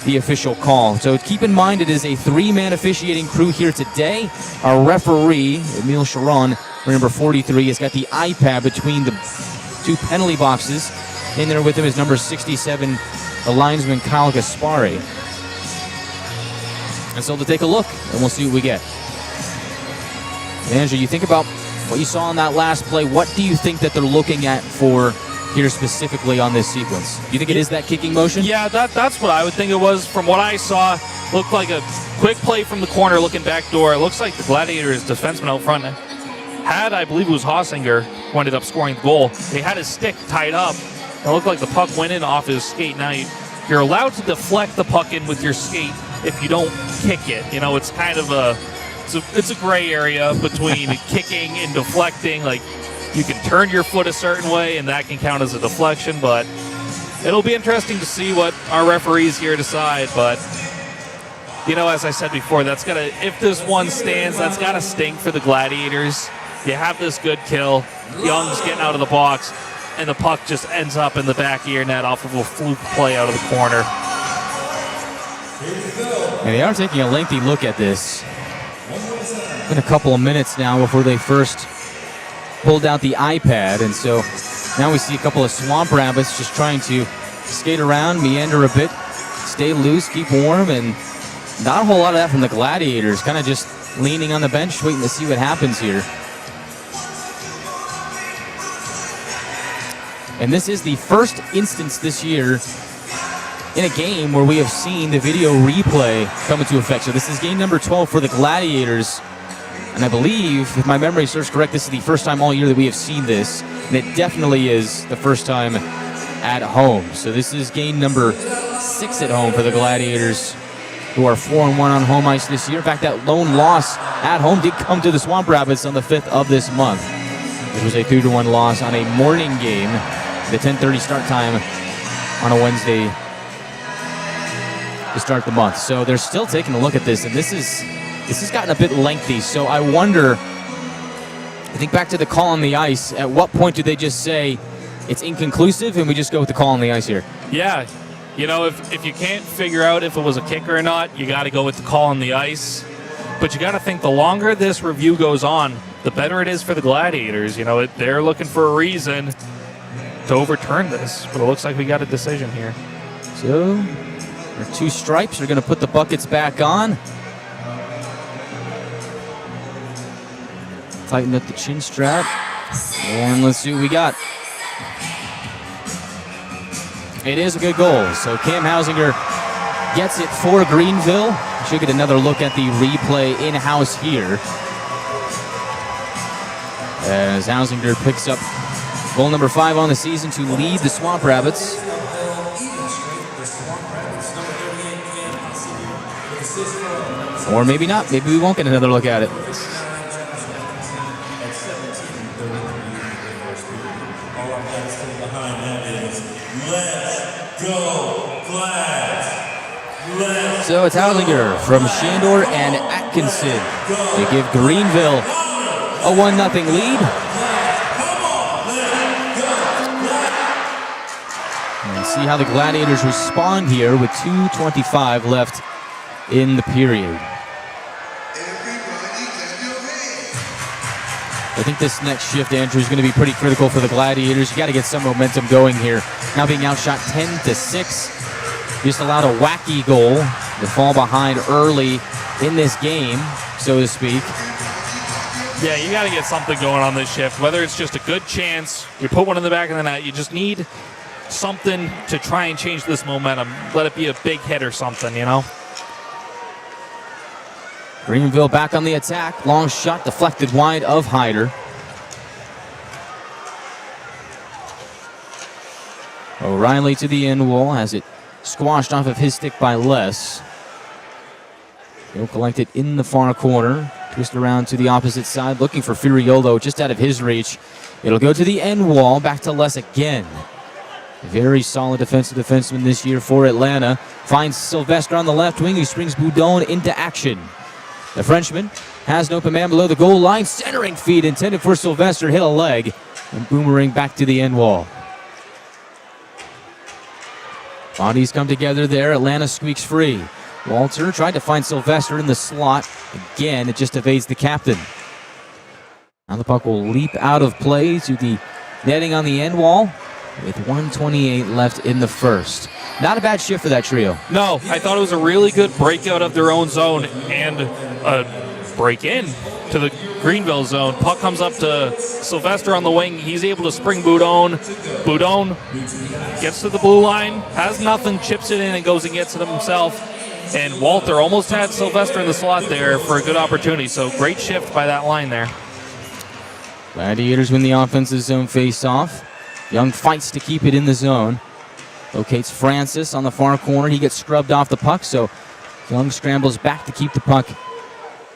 S1: the official call. So keep in mind, it is a 3-man officiating crew here today. Our referee, Emile Sharon, number 43, has got the iPad between the 2 penalty boxes. In there with him is number 67, the linesman Kyle Gaspari. And so to take a look, and we'll see what we get. Andrew, you think about what you saw on that last play. What do you think that they're looking at for here specifically on this sequence? Do you think it is that kicking motion?
S2: Yeah, that's what I would think it was. From what I saw, looked like a quick play from the corner looking back door. It looks like the Gladiators defenseman out front had, I believe it was Hossinger, who ended up scoring the goal. They had his stick tied up. It looked like the puck went in off his skate. Now you're allowed to deflect the puck in with your skate if you don't kick it. You know, it's kind of it's a gray area between kicking and deflecting. Like, you can turn your foot a certain way, and that can count as a deflection, but it'll be interesting to see what our referees here decide. But, you know, as I said before, if this one stands, that's got to stink for the Gladiators. You have this good kill. Young's getting out of the box, and the puck just ends up in the back of your net off of a fluke play out of the corner.
S1: And they are taking a lengthy look at this. It's been a couple of minutes now before they first pulled out the iPad, and so now we see a couple of Swamp Rabbits just trying to skate around, meander a bit, stay loose, keep warm, and not a whole lot of that from the Gladiators, kind of just leaning on the bench, waiting to see what happens here. And this is the first instance this year in a game where we have seen the video replay come into effect. So this is game number 12 for the Gladiators. And I believe, if my memory serves correct, this is the first time all year that we have seen this. And it definitely is the first time at home. So this is game number 6 at home for the Gladiators, who are 4-1 on home ice this year. In fact, that lone loss at home did come to the Swamp Rabbits on the 5th of this month. It was a 3-1 loss on a morning game, the 10:30 start time on a Wednesday to start the month. So they're still taking a look at this, and this has gotten a bit lengthy. So I wonder, I think back to the call on the ice, at what point do they just say it's inconclusive and we just go with the call on the ice here?
S2: Yeah, you know, if you can't figure out if it was a kick or not, you got to go with the call on the ice. But you got to think the longer this review goes on, the better it is for the Gladiators. You know, they're looking for a reason to overturn this, but it looks like we got a decision here.
S1: So our 2 stripes are going to put the buckets back on. Tighten up the chin strap, and let's see what we got. It is a good goal. So Cam Hausinger gets it for Greenville. Should get another look at the replay in-house here, as Hausinger picks up goal number 5 on the season to lead the Swamp Rabbits. Or maybe not. Maybe we won't get another look at it. So it's Hausinger from Shandor and Atkinson to give Greenville a 1-0 lead. And see how the Gladiators respond here with 2:25 left in the period. I think this next shift, Andrew, is going to be pretty critical for the Gladiators. You got to get some momentum going here. Now being outshot 10-6. just allowed a wacky goal to fall behind early in this game, so to speak.
S2: Yeah, you got to get something going on this shift, whether it's just a good chance, you put one in the back of the net, you just need something to try and change this momentum. Let it be a big hit or something, you know?
S1: Greenville back on the attack. Long shot deflected wide of Hyder. O'Reilly to the end wall, has it squashed off of his stick by Les. He'll collect it in the far corner. Twist around to the opposite side, looking for Furiolo just out of his reach. It'll go to the end wall, back to Les again. Very solid defensive defenseman this year for Atlanta. Finds Sylvester on the left wing, who springs Boudon into action. The Frenchman has no command below the goal line. Centering feed intended for Sylvester, hit a leg, and boomerang back to the end wall. Bodies come together there. Atlanta squeaks free. Walter tried to find Sylvester in the slot. Again, it just evades the captain. Now the puck will leap out of play to the netting on the end wall with 1:28 left in the first. Not a bad shift for that trio.
S2: No, I thought it was a really good breakout of their own zone and a break in to the Greenville zone. Puck comes up to Sylvester on the wing. He's able to spring Boudon. Boudon gets to the blue line, has nothing, chips it in and goes and gets it himself. And Walter almost had Sylvester in the slot there for a good opportunity. So great shift by that line there.
S1: Gladiators win the offensive zone face-off. Young fights to keep it in the zone. Locates Francis on the far corner. He gets scrubbed off the puck, so Young scrambles back to keep the puck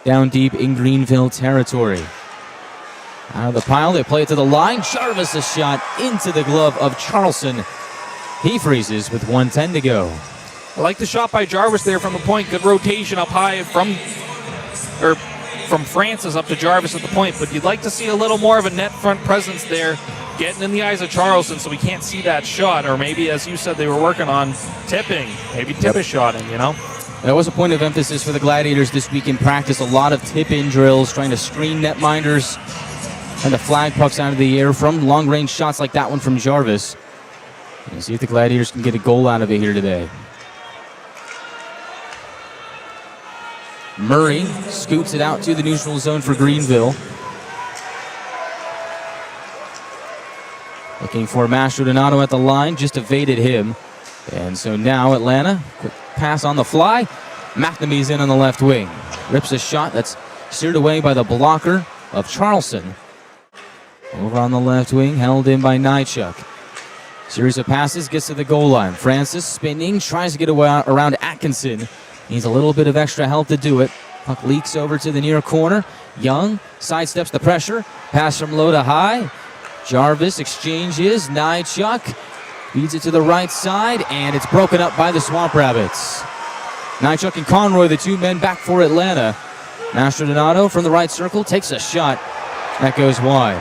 S1: down deep in Greenville territory. Out of the pile, they play it to the line. Jarvis a shot into the glove of Charlson. He freezes with 1:10 to go.
S2: I like the shot by Jarvis there from the point. Good rotation up high from Francis up to Jarvis at the point, but you'd like to see a little more of a net front presence there, getting in the eyes of Charlson so we can't see that shot, or maybe, as you said, they were working on tipping. Maybe tip a shot in, you know?
S1: That was a point of emphasis for the Gladiators this week in practice. A lot of tip-in drills, trying to screen netminders and to flag pucks out of the air from long-range shots like that one from Jarvis. And see if the Gladiators can get a goal out of it here today. Murray scoots it out to the neutral zone for Greenville. Looking for Mastro Donato at the line, just evaded him. And so now Atlanta, quick pass on the fly. McNamee's in on the left wing. Rips a shot that's steered away by the blocker of Charlson. Over on the left wing, held in by Nychuk. Series of passes, gets to the goal line. Francis spinning, tries to get away around Atkinson. Needs a little bit of extra help to do it. Puck leaks over to the near corner. Young sidesteps the pressure. Pass from low to high. Jarvis exchanges. Nychuk feeds it to the right side, and it's broken up by the Swamp Rabbits. Nychuk and Conroy, the two men back for Atlanta. Mastro Donato from the right circle takes a shot. That goes wide.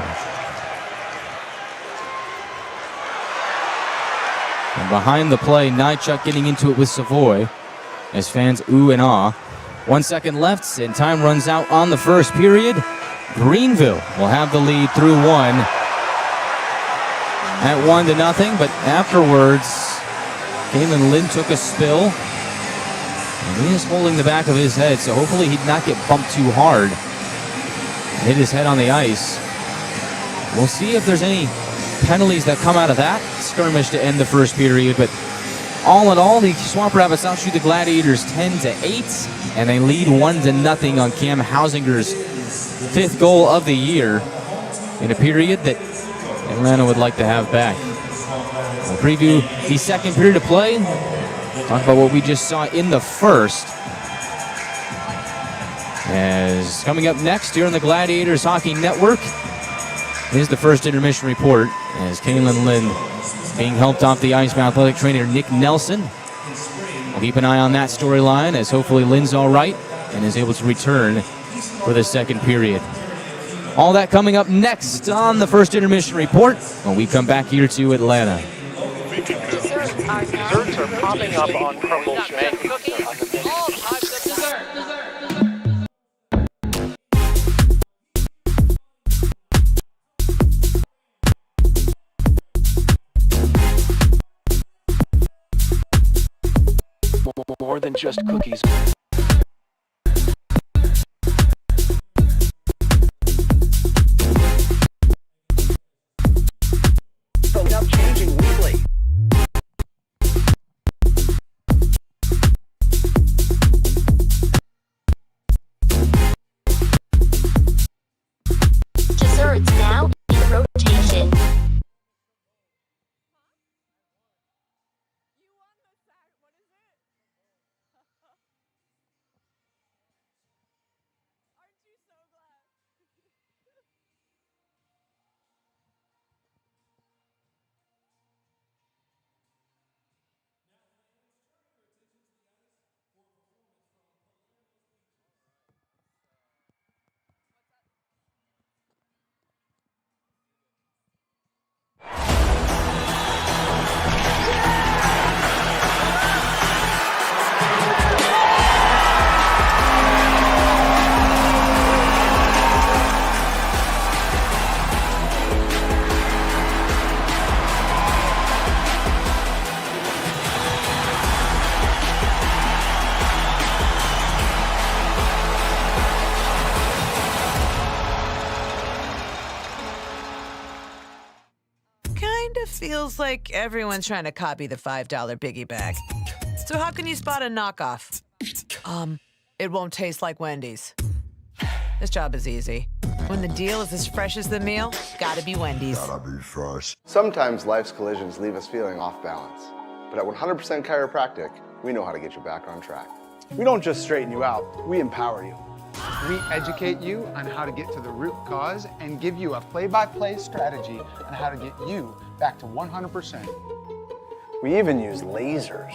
S1: And behind the play, Nychuk getting into it with Savoy as fans ooh and ah. 1 second left, and time runs out on the first period. Greenville will have the lead through one at 1-0, but afterwards, Kalen Lind took a spill, and he is holding the back of his head, so hopefully he'd not get bumped too hard and hit his head on the ice. We'll see if there's any penalties that come out of that skirmish to end the first period, but all in all, the Swamp Rabbits outshoot the Gladiators 10-8, and they lead 1-0 on Cam Hausinger's 5th goal of the year in a period that Atlanta would like to have back. We'll preview the second period of play, talk about what we just saw in the first. As coming up next here on the Gladiators Hockey Network is the first intermission report, as Kalen Lind being helped off the ice by athletic trainer Nick Nelson. We'll keep an eye on that storyline, as hopefully Lind's all right and is able to return for the second period. All that coming up next on the first intermission report when we come back here to Atlanta.
S5: Desserts are popping up on Crumble's menu.
S7: All types of dessert.
S8: than just cookies.
S3: Phone up changing weekly.
S6: Desserts now in rotation.
S9: Feels like everyone's trying to copy the $5 biggie bag. So how can you spot a knockoff? It won't taste like Wendy's. This job is easy. When the deal is as fresh as the meal, gotta be Wendy's.
S10: Gotta be fresh.
S11: Sometimes life's collisions leave us feeling off balance. But at 100% Chiropractic, we know how to get you back on track.
S12: We don't just straighten you out, we empower you. We educate you on how to get to the root cause and give you a play-by-play strategy on how to get you back to 100%.
S11: We even use lasers.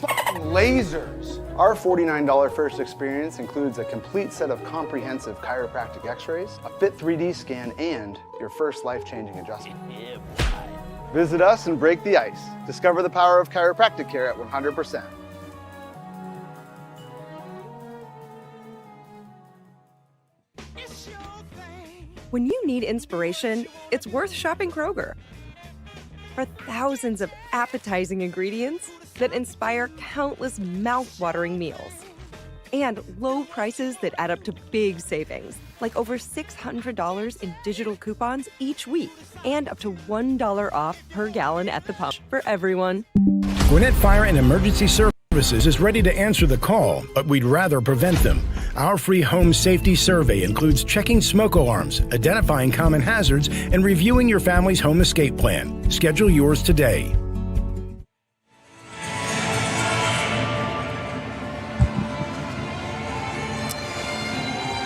S12: Fucking lasers!
S11: Our $49 first experience includes a complete set of comprehensive chiropractic x-rays, a fit 3D scan, and your first life-changing adjustment. Visit us and break the ice. Discover the power of chiropractic care at 100%.
S3: When you need inspiration, it's worth shopping Kroger. For thousands of appetizing ingredients that inspire countless mouth-watering meals. And low prices that add up to big savings, like over $600 in digital coupons each week, and up to $1 off per gallon at the pump for everyone.
S13: Gwinnett Fire and Emergency Services is ready to answer the call, but we'd rather prevent them. Our free home safety survey includes checking smoke alarms, identifying common hazards, and reviewing your family's home escape plan. Schedule yours today.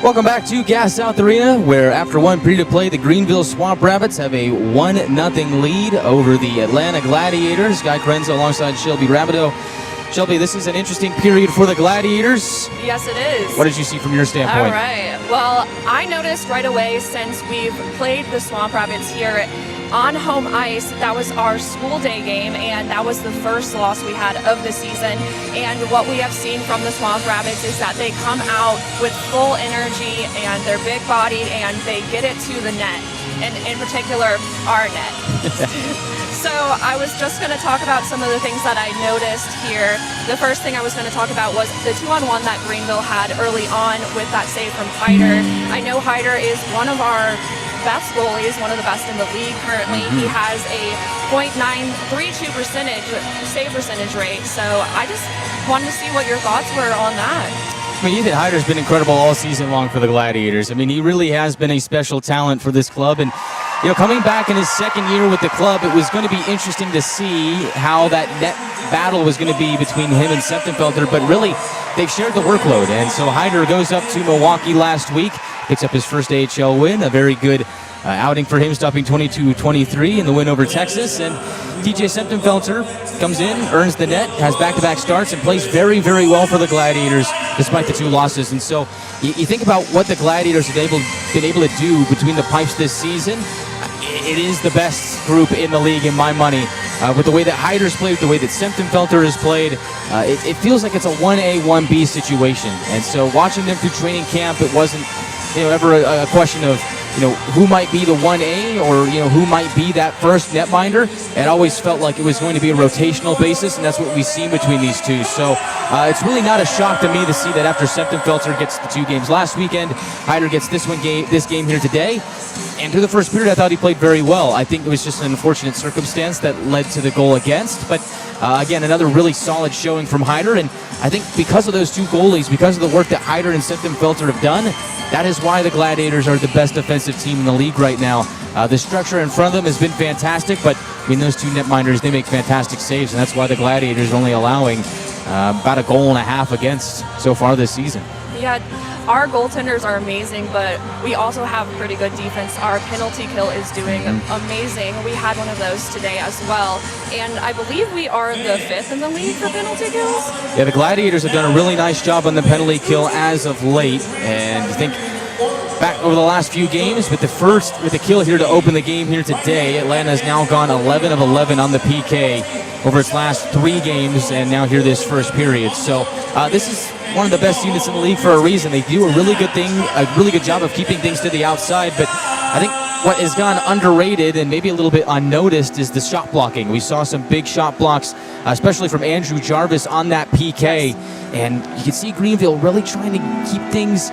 S1: Welcome back to Gas South Arena, where after one period of play, the Greenville Swamp Rabbits have a 1-0 lead over the Atlanta Gladiators. Guy Chiarenza alongside Shelby Rabideau. Shelby, this is an interesting period for the Gladiators.
S14: Yes, it is.
S1: What did you see from your standpoint?
S14: All right. Well, I noticed right away since we've played the Swamp Rabbits here on home ice, that was our school day game, and that was the first loss we had of the season. And what we have seen from the Swamp Rabbits is that they come out with full energy, and they're big-bodied, and they get it to the net, and in particular, our net. So I was just going to talk about some of the things that I noticed here. The first thing I was going to talk about was the 2-on-1 that Greenville had early on with that save from Hyder. I know Hyder is one of our best goalies, one of the best in the league currently. He has a .932 save percentage rate. So I just wanted to see what your thoughts were on that.
S1: I mean, Ethan Hyder's been incredible all season long for the Gladiators. I mean, he really has been a special talent for this club. And, you know, coming back in his second year with the club, it was going to be interesting to see how that net battle was going to be between him and Septenfelter. But really, they've shared the workload. And so Hyder goes up to Milwaukee last week, picks up his first AHL win, a very good outing for him, stopping 22-23 in the win over Texas. And TJ Septenfelter comes in, earns the net, has back-to-back starts, and plays very, very well for the Gladiators despite the two losses. And so you think about what the Gladiators have been able to do between the pipes this season. It is the best group in the league, in my money. With the way that Hyder's played, with the way that Septenfelter has played, it feels like it's a 1A, 1B situation. And so watching them through training camp, it wasn't ever a question of who might be the 1A or, who might be that first netminder. It always felt like it was going to be a rotational basis, and that's what we've seen between these two. So it's really not a shock to me to see that after Septemfelter gets the 2 games last weekend, Hyder gets this game here today. And through the first period, I thought he played very well. I think it was just an unfortunate circumstance that led to the goal against. But again, another really solid showing from Hyder. And I think because of those 2 goalies, because of the work that Hyder and Septemfelter have done, that is why the Gladiators are the best defensive team in the league right now. The structure in front of them has been fantastic, but those 2 netminders, they make fantastic saves, and that's why the Gladiators are only allowing about a goal and a half against so far this season.
S14: Yeah, our goaltenders are amazing, but we also have pretty good defense. Our penalty kill is doing amazing. We had one of those today as well, and I believe we are the 5th in the league for penalty kills.
S1: Yeah, the Gladiators have done a really nice job on the penalty kill as of late, and I think back over the last few games, with the kill here to open the game here today, Atlanta has now gone 11 of 11 on the PK over its last 3 games, and now here this first period. So this is one of the best units in the league for a reason. They do a really good job of keeping things to the outside, but I think what has gone underrated and maybe a little bit unnoticed is the shot blocking. We saw some big shot blocks, especially from Andrew Jarvis on that PK, and you can see Greenville really trying to keep things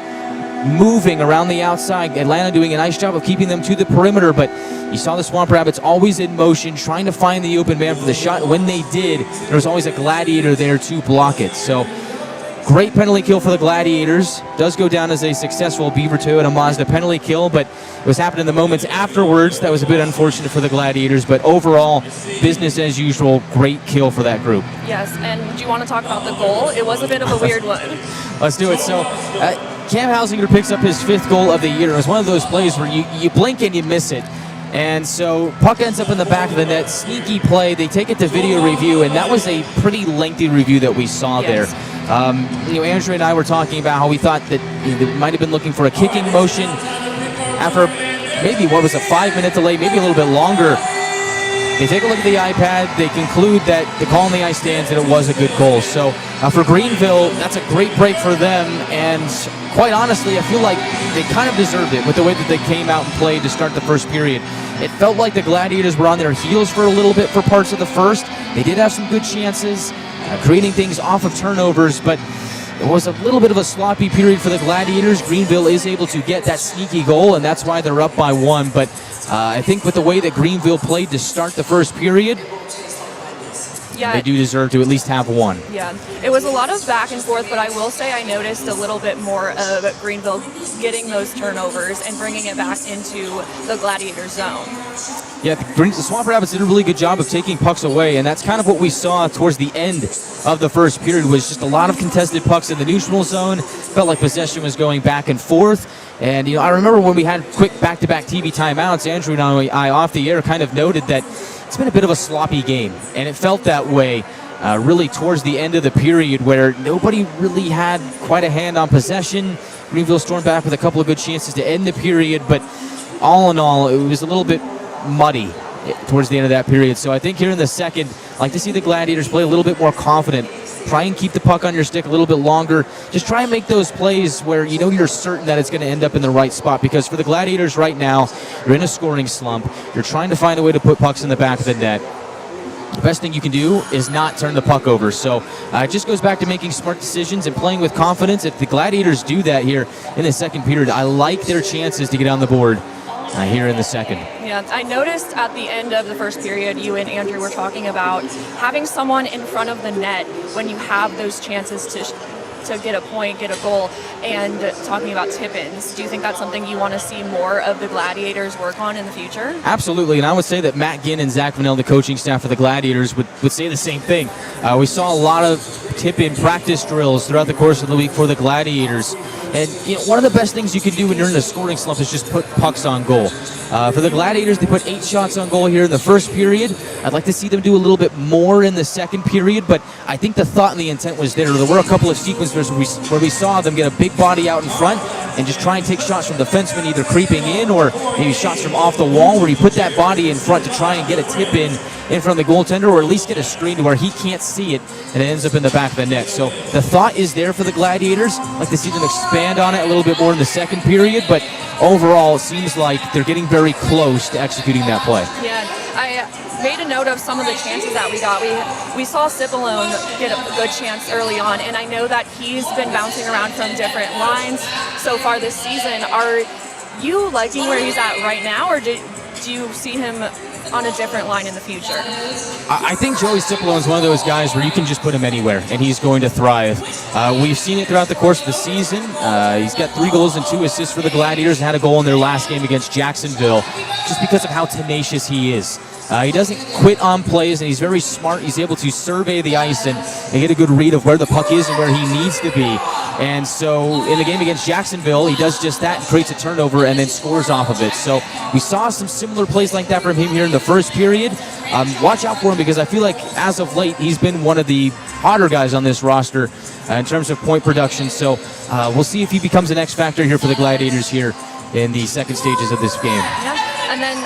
S1: moving around the outside. Atlanta doing a nice job of keeping them to the perimeter, but you saw the Swamp Rabbits always in motion, trying to find the open man for the shot. When they did, there was always a Gladiator there to block it. So great penalty kill for the Gladiators. Does go down as a successful Beaver Toyota Mazda penalty kill, but it was happening in the moments afterwards. That was a bit unfortunate for the Gladiators, but overall, business as usual. Great kill for that group.
S14: Yes, and do you want to talk about the goal? It was a bit of a weird one.
S1: Let's do it. So Cam Hausinger picks up his 5th goal of the year. It was one of those plays where you blink and you miss it. And so puck ends up in the back of the net. Sneaky play. They take it to video review, and that was a pretty lengthy review that we saw there. Andrew and I were talking about how we thought that they might have been looking for a kicking motion after maybe what was a 5-minute delay, maybe a little bit longer. They take a look at the iPad. They conclude that the call on the ice stands and it was a good goal. So for Greenville, that's a great break for them. And quite honestly, I feel like they kind of deserved it with the way that they came out and played to start the first period. It felt like the Gladiators were on their heels for a little bit for parts of the first. They did have some good chances, creating things off of turnovers, but it was a little bit of a sloppy period for the Gladiators. Greenville is able to get that sneaky goal, and that's why they're up by 1. But I think with the way that Greenville played to start the first period, they do deserve to at least have 1.
S14: Yeah, it was a lot of back and forth, but I will say I noticed a little bit more of Greenville getting those turnovers and bringing it back into the Gladiator zone.
S1: Yeah, the Swamp Rabbits did a really good job of taking pucks away, and that's kind of what we saw towards the end of the first period, was just a lot of contested pucks in the neutral zone. Felt like possession was going back and forth. And, I remember when we had quick back-to-back TV timeouts, Andrew and I off the air kind of noted that it's been a bit of a sloppy game, and it felt that way really towards the end of the period, where nobody really had quite a hand on possession. Greenville stormed back with a couple of good chances to end the period, but all in all, it was a little bit muddy towards the end of that period. So I think here in the second, I'd like to see the Gladiators play a little bit more confident. Try and keep the puck on your stick a little bit longer. Just try and make those plays where you're certain that it's going to end up in the right spot. Because for the Gladiators right now, you're in a scoring slump. You're trying to find a way to put pucks in the back of the net. The best thing you can do is not turn the puck over. So it just goes back to making smart decisions and playing with confidence. If the Gladiators do that here in the second period, I like their chances to get on the board here in the second.
S14: Yeah, I noticed at the end of the first period, you and Andrew were talking about having someone in front of the net when you have those chances to get a point, get a goal, and talking about tip-ins. Do you think that's something you want to see more of the Gladiators work on in the future?
S1: Absolutely, and I would say that Matt Ginn and Zach Vanell, the coaching staff for the Gladiators, would say the same thing. We saw a lot of tip-in practice drills throughout the course of the week for the Gladiators. And one of the best things you can do when you're in a scoring slump is just put pucks on goal. For the Gladiators, they put 8 shots on goal here in the first period. I'd like to see them do a little bit more in the second period, but I think the thought and the intent was there. There were a couple of sequences where we saw them get a big body out in front and just try and take shots from defensemen, either creeping in or maybe shots from off the wall, where you put that body in front to try and get a tip in in front of the goaltender, or at least get a screen to where he can't see it and it ends up in the back of the net. So the thought is there for the Gladiators. I'd like to see them expand on it a little bit more in the second period, but overall it seems like they're getting very close to executing that play.
S14: Yeah, I made a note of some of the chances that we got. We saw Cipollone get a good chance early on, and I know that he's been bouncing around from different lines so far this season. Are you liking where he's at right now, or do you see him on a different line in the future?
S1: I think Joey Cipollone is one of those guys where you can just put him anywhere and he's going to thrive. We've seen it throughout the course of the season. He's got 3 goals and 2 assists for the Gladiators and had a goal in their last game against Jacksonville just because of how tenacious he is. He doesn't quit on plays, and he's very smart. He's able to survey the ice and get a good read of where the puck is and where he needs to be. And so in the game against Jacksonville, he does just that and creates a turnover and then scores off of it. So we saw some similar plays like that from him here in the first period. Watch out for him, because I feel like as of late, he's been one of the hotter guys on this roster in terms of point production. So we'll see if he becomes an X factor here for the Gladiators here in the second stages of this game.
S14: Yeah, and then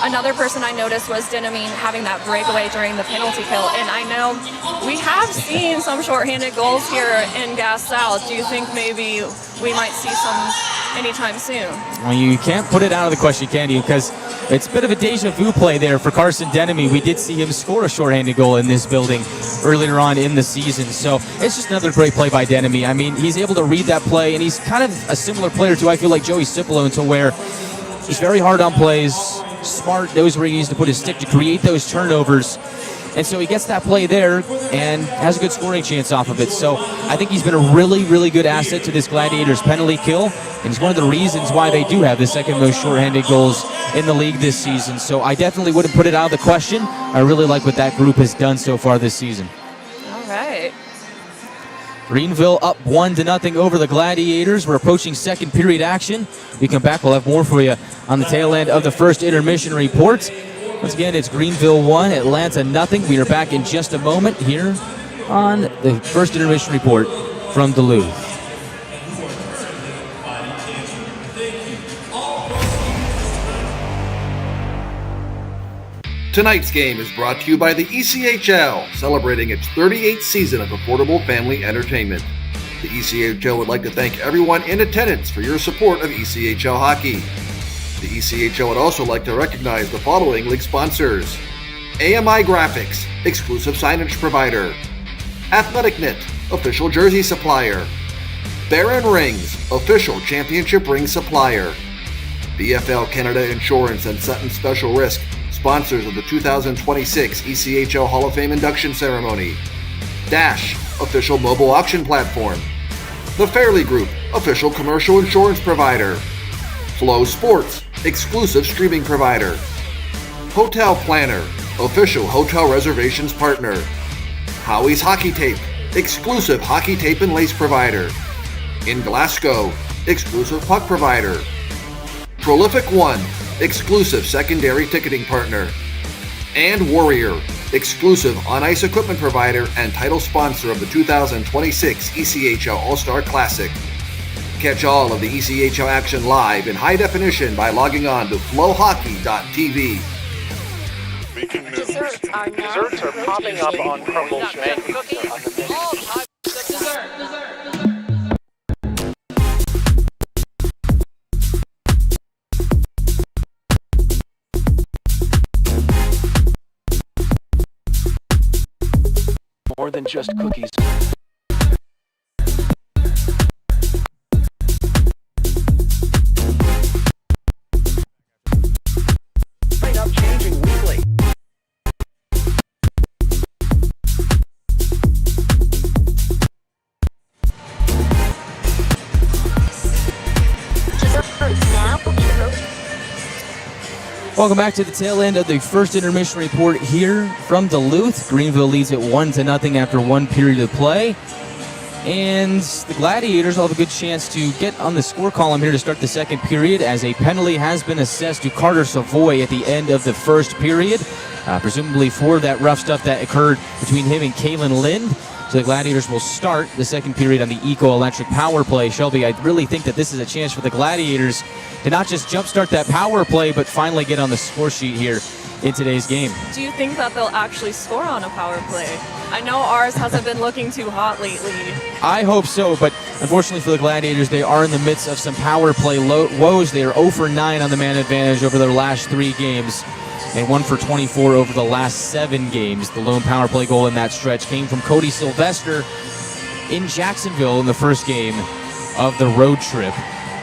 S14: another person I noticed was Dinamine having that breakaway during the penalty kill. And I know we have seen some shorthanded goals here in Gas South. Do you think maybe we might see some anytime soon?
S1: Well, you can't put it out of the question, can you? Because it's a bit of a deja vu play there for Carson Dinamine. We did see him score a shorthanded goal in this building earlier on in the season. So it's just another great play by Dinamine. I mean, he's able to read that play, and he's kind of a similar player to, I feel like, Joey Cipollone, to where he's very hard on plays, smart, knows where he needs to put his stick to create those turnovers. And so he gets that play there and has a good scoring chance off of it. So I think he's been a really, really good asset to this Gladiators penalty kill. And he's one of the reasons why they do have the second most shorthanded goals in the league this season. So I definitely wouldn't put it out of the question. I really like what that group has done so far this season.
S14: All right.
S1: Greenville up 1-0 over the Gladiators. We're approaching second period action. We come back, we'll have more for you on the tail end of the first intermission report. Once again, it's Greenville 1, Atlanta 0. We are back in just a moment here on the first intermission report from Duluth.
S4: Tonight's game is brought to you by the ECHL, celebrating its 38th season of affordable family entertainment. The ECHL would like to thank everyone in attendance for your support of ECHL hockey. The ECHL would also like to recognize the following league sponsors: AMI Graphics, exclusive signage provider; Athletic Knit, official jersey supplier; Baron Rings, official championship ring supplier; BFL Canada Insurance and Sutton Special Risk, sponsors of the 2026 ECHL Hall of Fame induction ceremony; Dash, official mobile auction platform; The Fairley Group, official commercial insurance provider; Flow Sports, exclusive streaming provider; Hotel Planner, official hotel reservations partner; Howie's Hockey Tape, exclusive hockey tape and lace provider; In Glasgow, exclusive puck provider; Prolific One, exclusive secondary ticketing partner; and Warrior, exclusive on-ice equipment provider and title sponsor of the 2026 ECHL All-Star Classic. Catch all of the ECHL action live in high definition by logging on to flowhockey.tv.
S5: Desserts are popping up on Crumble's menu.
S7: All types of dessert.
S8: More than just cookies.
S5: Lineup changing weekly.
S1: Welcome back to the tail end of the first intermission report here from Duluth. Greenville leads it 1-0 after one period of play. And the Gladiators will have a good chance to get on the score column here to start the second period, as a penalty has been assessed to Carter Savoy at the end of the first period, presumably for that rough stuff that occurred between him and Kalen Lind. So the Gladiators will start the second period on the eco-electric power play. Shelby, I really think that this is a chance for the Gladiators to not just jumpstart that power play, but finally get on the score sheet here in today's game.
S14: Do you think that they'll actually score on a power play? I know ours hasn't been looking too hot lately.
S1: I hope so, but unfortunately for the Gladiators, they are in the midst of some power play woes. They are 0 for 9 on the man advantage over their last 3 games. And 1 for 24 over the last 7 games. The lone power play goal in that stretch came from Cody Sylvester in Jacksonville in the first game of the road trip.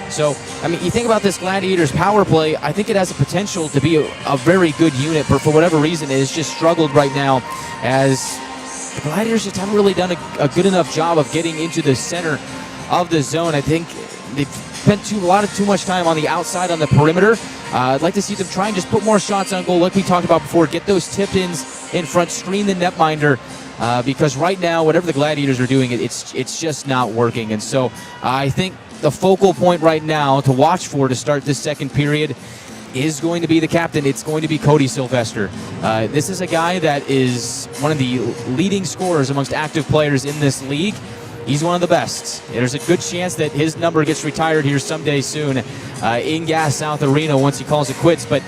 S1: So, I mean, you think about this Gladiators power play, I think it has a potential to be a very good unit, but for whatever reason, it has just struggled right now as the Gladiators just haven't really done a good enough job of getting into the center of the zone. I think they've spent too much time on the outside on the perimeter. I'd like to see them try and just put more shots on goal like we talked about before. Get those tip-ins in front, screen the netminder, because right now, whatever the Gladiators are doing, it's just not working. And so I think the focal point right now to watch for to start this second period is going to be the captain. It's going to be Cody Sylvester. This is a guy that is one of the leading scorers amongst active players in this league. He's one of the best. There's a good chance that his number gets retired here someday soon in Gas South Arena once he calls it quits. But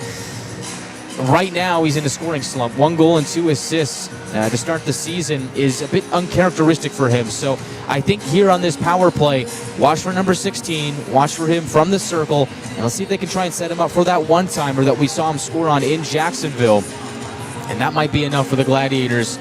S1: right now he's in a scoring slump. 1 goal and 2 assists to start the season is a bit uncharacteristic for him. So I think here on this power play, watch for number 16, watch for him from the circle, and let's see if they can try and set him up for that one-timer that we saw him score on in Jacksonville. And that might be enough for the Gladiators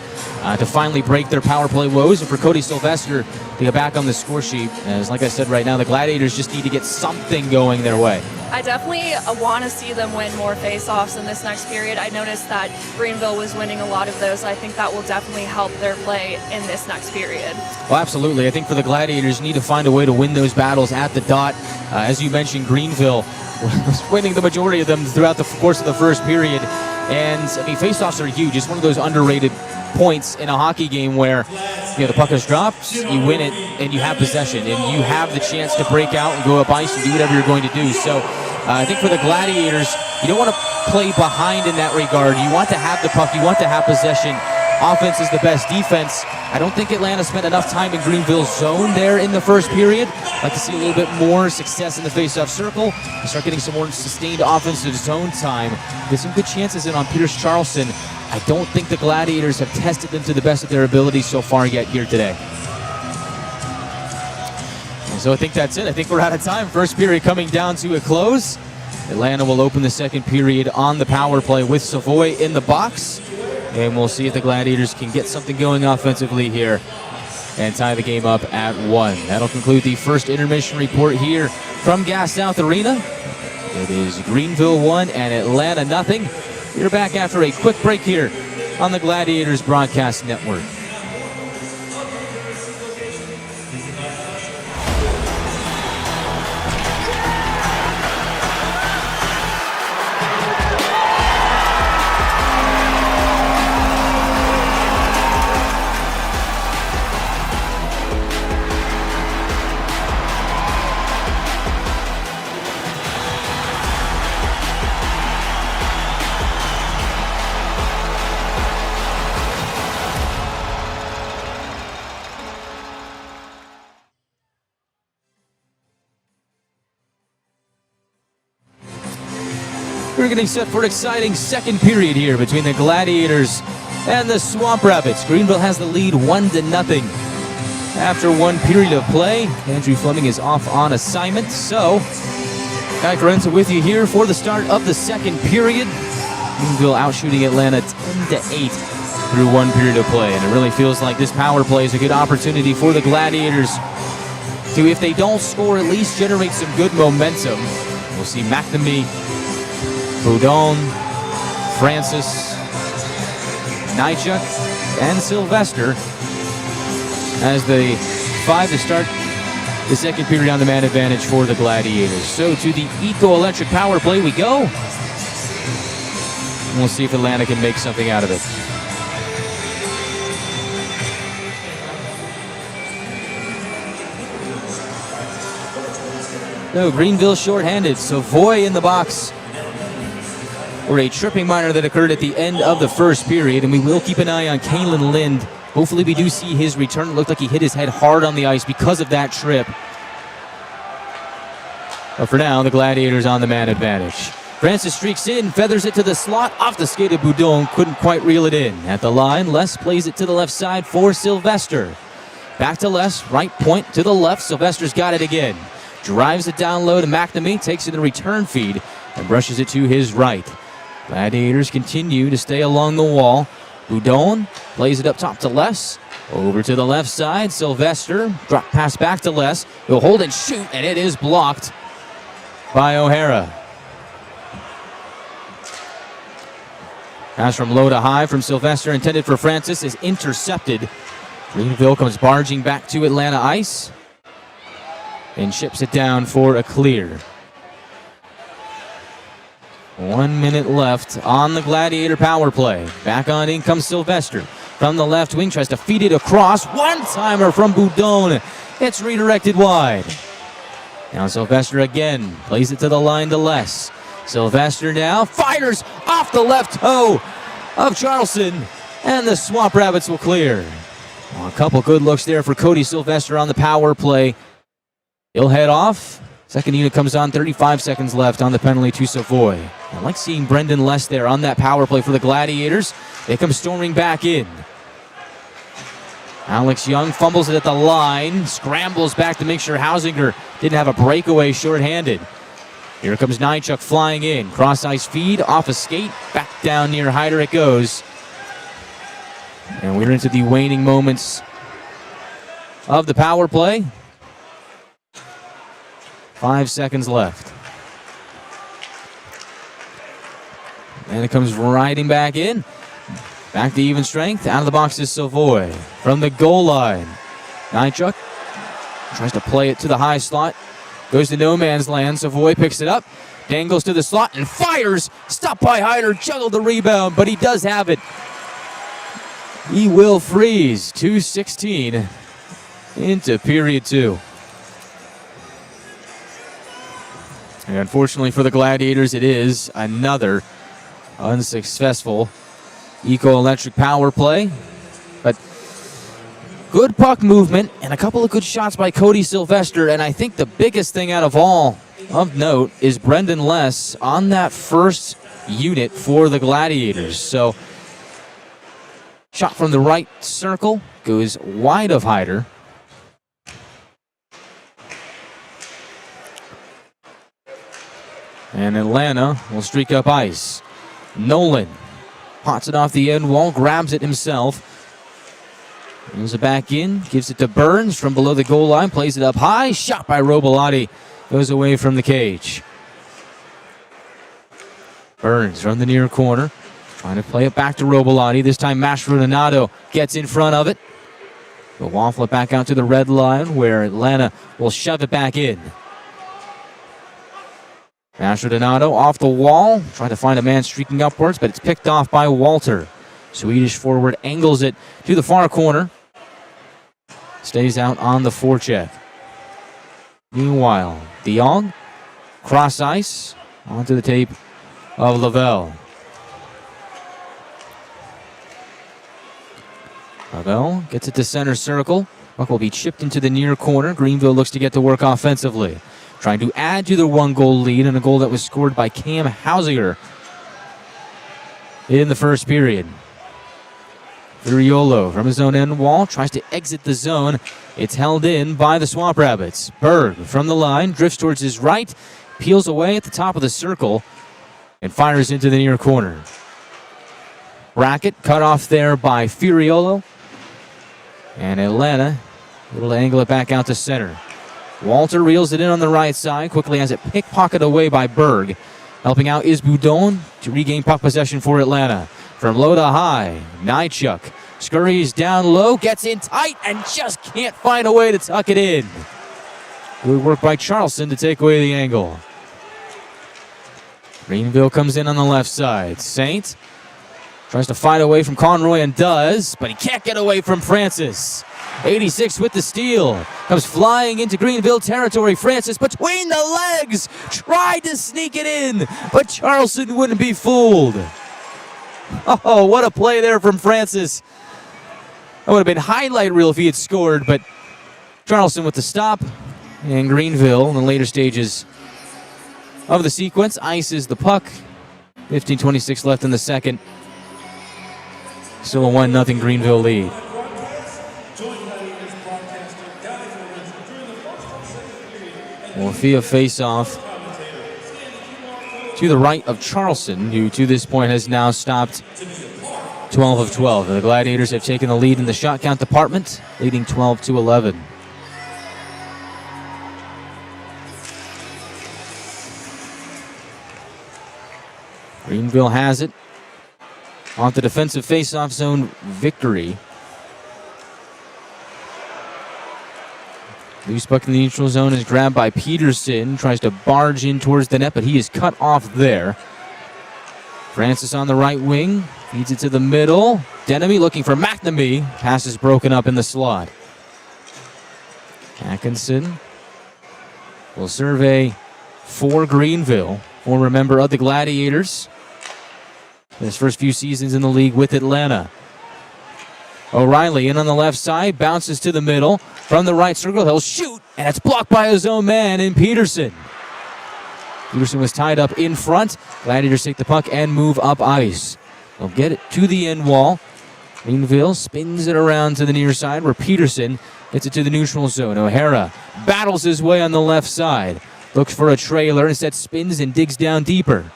S1: to finally break their power play woes and for Cody Sylvester to get back on the score sheet. As like I said right now, the Gladiators just need to get something going their way.
S14: I definitely want to see them win more face-offs in this next period. I noticed that Greenville was winning a lot of those. I think that will definitely help their play in this next period.
S1: Well, absolutely. I think for the Gladiators, you need to find a way to win those battles at the dot. As you mentioned, Greenville was winning the majority of them throughout the course of the first period. And, I mean, face-offs are huge. It's one of those underrated points in a hockey game where, you know, the puck is dropped, you win it, and you have possession, and you have the chance to break out and go up ice and do whatever you're going to do. So I think for the Gladiators, you don't want to play behind in that regard. You want to have the puck. You want to have possession. Offense is the best defense. I don't think Atlanta spent enough time in Greenville's zone there in the first period. I'd like to see a little bit more success in the face-off circle and start getting some more sustained offensive zone time. There's some good chances in on Pierce Charleston. I don't think the Gladiators have tested them to the best of their ability so far yet here today. And so I think that's it. I think we're out of time. First period coming down to a close. Atlanta will open the second period on the power play with Savoy in the box. And we'll see if the Gladiators can get something going offensively here and tie the game up at 1. That'll conclude the first intermission report here from Gas South Arena. It is Greenville 1 and Atlanta nothing. We're back after a quick break here on the Gladiators Broadcast Network. We're getting set for an exciting second period here between the Gladiators and the Swamp Rabbits. Greenville has the lead 1-0. After 1 period of play, Andrew Fleming is off on assignment. So, Chiarenza with you here for the start of the second period. Greenville outshooting Atlanta 10-8 through 1 period of play. And it really feels like this power play is a good opportunity for the Gladiators to, if they don't score, at least generate some good momentum. We'll see McNamee, Boudon, Francis, Nychuk, and Sylvester as the 5 to start the second period on the man advantage for the Gladiators. So to the eco-electric power play we go. And we'll see if Atlanta can make something out of it. No, Greenville shorthanded. Savoy in the box for a tripping minor that occurred at the end of the first period, and we will keep an eye on Kalen Lind Hopefully we do see his return. It looked like he hit his head hard on the ice because of that trip. But for now, the Gladiators on the man advantage. Francis streaks in, feathers it to the slot, off the skate of Boudon, couldn't quite reel it in. At the line, Les plays it to the left side for Sylvester. Back to Les, right point to the left, Sylvester's got it again. Drives it down low to McNamee, takes it in return feed, and brushes it to his right. Gladiators continue to stay along the wall. Boudon plays it up top to Les. Over to the left side, Sylvester, drop pass back to Les. He'll hold and shoot, and it is blocked by O'Hara. Pass from low to high from Sylvester, intended for Francis, is intercepted. Greenville comes barging back to Atlanta ice and ships it down for a clear. 1 minute left on the Gladiator power play. Back on in comes Sylvester. From the left wing, tries to feed it across. One-timer from Boudon. It's redirected wide. Now Sylvester again, plays it to the line to Les. Sylvester now fires off the left toe of Charleston, and the Swamp Rabbits will clear. Well, a couple good looks there for Cody Sylvester on the power play. He'll head off. Second unit comes on, 35 seconds left on the penalty to Savoy. I like seeing Brendan Les there on that power play for the Gladiators. They come storming back in. Alex Young fumbles it at the line, scrambles back to make sure Hausinger didn't have a breakaway shorthanded. Here comes Nychuk flying in. Cross-ice feed, off a skate, back down near Hyder it goes. And we're into the waning moments of the power play. 5 seconds left. And it comes riding back in. Back to even strength. Out of the box is Savoy. From the goal line, Nychuk tries to play it to the high slot. Goes to no man's land. Savoy picks it up. Dangles to the slot and fires. Stopped by Hyder. Juggled the rebound, but he does have it. He will freeze. 2:16 into period 2. And unfortunately for the Gladiators, it is another unsuccessful Eco-Electric power play. But good puck movement and a couple of good shots by Cody Sylvester. And I think the biggest thing out of all of note is Brendan Les on that first unit for the Gladiators. So, shot from the right circle goes wide of Hyder. And Atlanta will streak up ice. Nolan pots it off the end wall, grabs it himself. Moves it back in, gives it to Burns from below the goal line, plays it up high. Shot by Robolatti, goes away from the cage. Burns from the near corner, trying to play it back to Robolatti. This time Mastrodonato gets in front of it. He'll waffle it back out to the red line where Atlanta will shove it back in. Mastrodonato off the wall, trying to find a man streaking upwards, but it's picked off by Walter. Swedish forward angles it to the far corner. Stays out on the forecheck. Meanwhile, De Jong, cross ice, onto the tape of Lavelle. Lavelle gets it to center circle. Puck will be chipped into the near corner. Greenville looks to get to work offensively, trying to add to their one-goal lead, and a goal that was scored by Cam Hausinger in the first period. Furiolo from his own end wall tries to exit the zone. It's held in by the Swamp Rabbits. Berg from the line drifts towards his right, peels away at the top of the circle, and fires into the near corner. Brackett cut off there by Furiolo. And Atlanta able to angle it back out to center. Walter reels it in on the right side, quickly has it pickpocketed away by Berg. Helping out is Boudon to regain puck possession for Atlanta. From low to high, Nychuk scurries down low, gets in tight, and just can't find a way to tuck it in. Good work by Charleston to take away the angle. Greenville comes in on the left side. Saint tries to fight away from Conroy and does, but he can't get away from Francis. 86 with the steal. Comes flying into Greenville territory. Francis between the legs. Tried to sneak it in, but Charleston wouldn't be fooled. Oh, what a play there from Francis. would have been highlight reel if he had scored, but Charleston with the stop. And Greenville in the later stages of the sequence ices the puck. 15:26 left in the second. Still a 1-0 Greenville lead. Morphea face-off to the right of Charleston, who to this point has now stopped 12 of 12. The Gladiators have taken the lead in the shot count department, leading 12-11. Greenville has it off the defensive face-off zone victory. Loose puck in the neutral zone is grabbed by Peterson. Tries to barge in towards the net, but he is cut off there. Francis on the right wing. Feeds it to the middle. Denemy looking for McNamee. Pass is broken up in the slot. Atkinson will survey for Greenville. Former member of the Gladiators. His first few seasons in the league with Atlanta. O'Reilly in on the left side. Bounces to the middle. From the right circle, he'll shoot. And it's blocked by his own man in Peterson. Peterson was tied up in front. Gladiators take the puck and move up ice. They'll get it to the end wall. Greenville spins it around to the near side where Peterson gets it to the neutral zone. O'Hara battles his way on the left side. Looks for a trailer, instead spins and digs down deeper.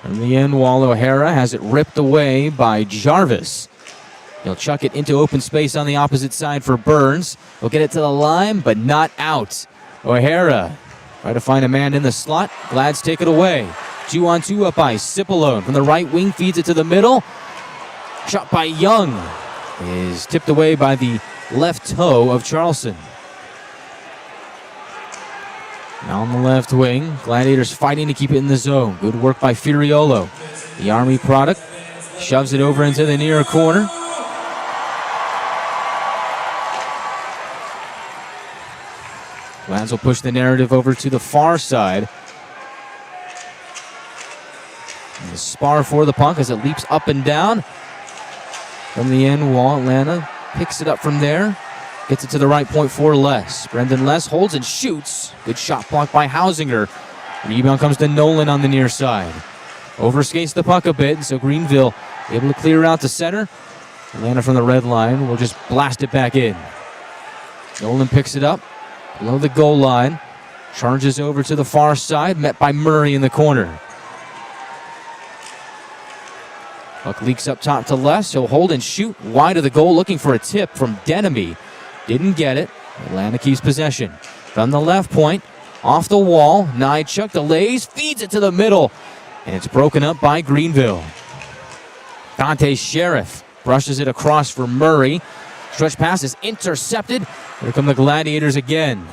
S1: From the end wall, O'Hara has it ripped away by Jarvis. He'll chuck it into open space on the opposite side for Burns. He'll get it to the line, but not out. O'Hara try to find a man in the slot. Glads take it away. 2-on-2 up ice. Cipollone from the right wing feeds it to the middle. Shot by Young is tipped away by the left toe of Charleston. Now on the left wing, Gladiators fighting to keep it in the zone. Good work by Furiolo. The Army product shoves it over into the near corner. Glads will push the narrative over to the far side. And the spar for the puck as it leaps up and down. From the end wall, Atlanta picks it up from there. Gets it to the right point for Les. Brendan Les holds and shoots. Good shot blocked by Hausinger. Rebound comes to Nolan on the near side. Overskates the puck a bit, so Greenville able to clear out to center. Atlanta from the red line will just blast it back in. Nolan picks it up below the goal line. Charges over to the far side, met by Murray in the corner. Puck leaks up top to Les. He'll hold and shoot wide of the goal, looking for a tip from Denemy. Didn't get it. Atlanta keeps possession. From the left point, off the wall, Nychuk delays, feeds it to the middle, and it's broken up by Greenville. Dante Sheriff brushes it across for Murray. Stretch pass is intercepted. Here come the Gladiators again.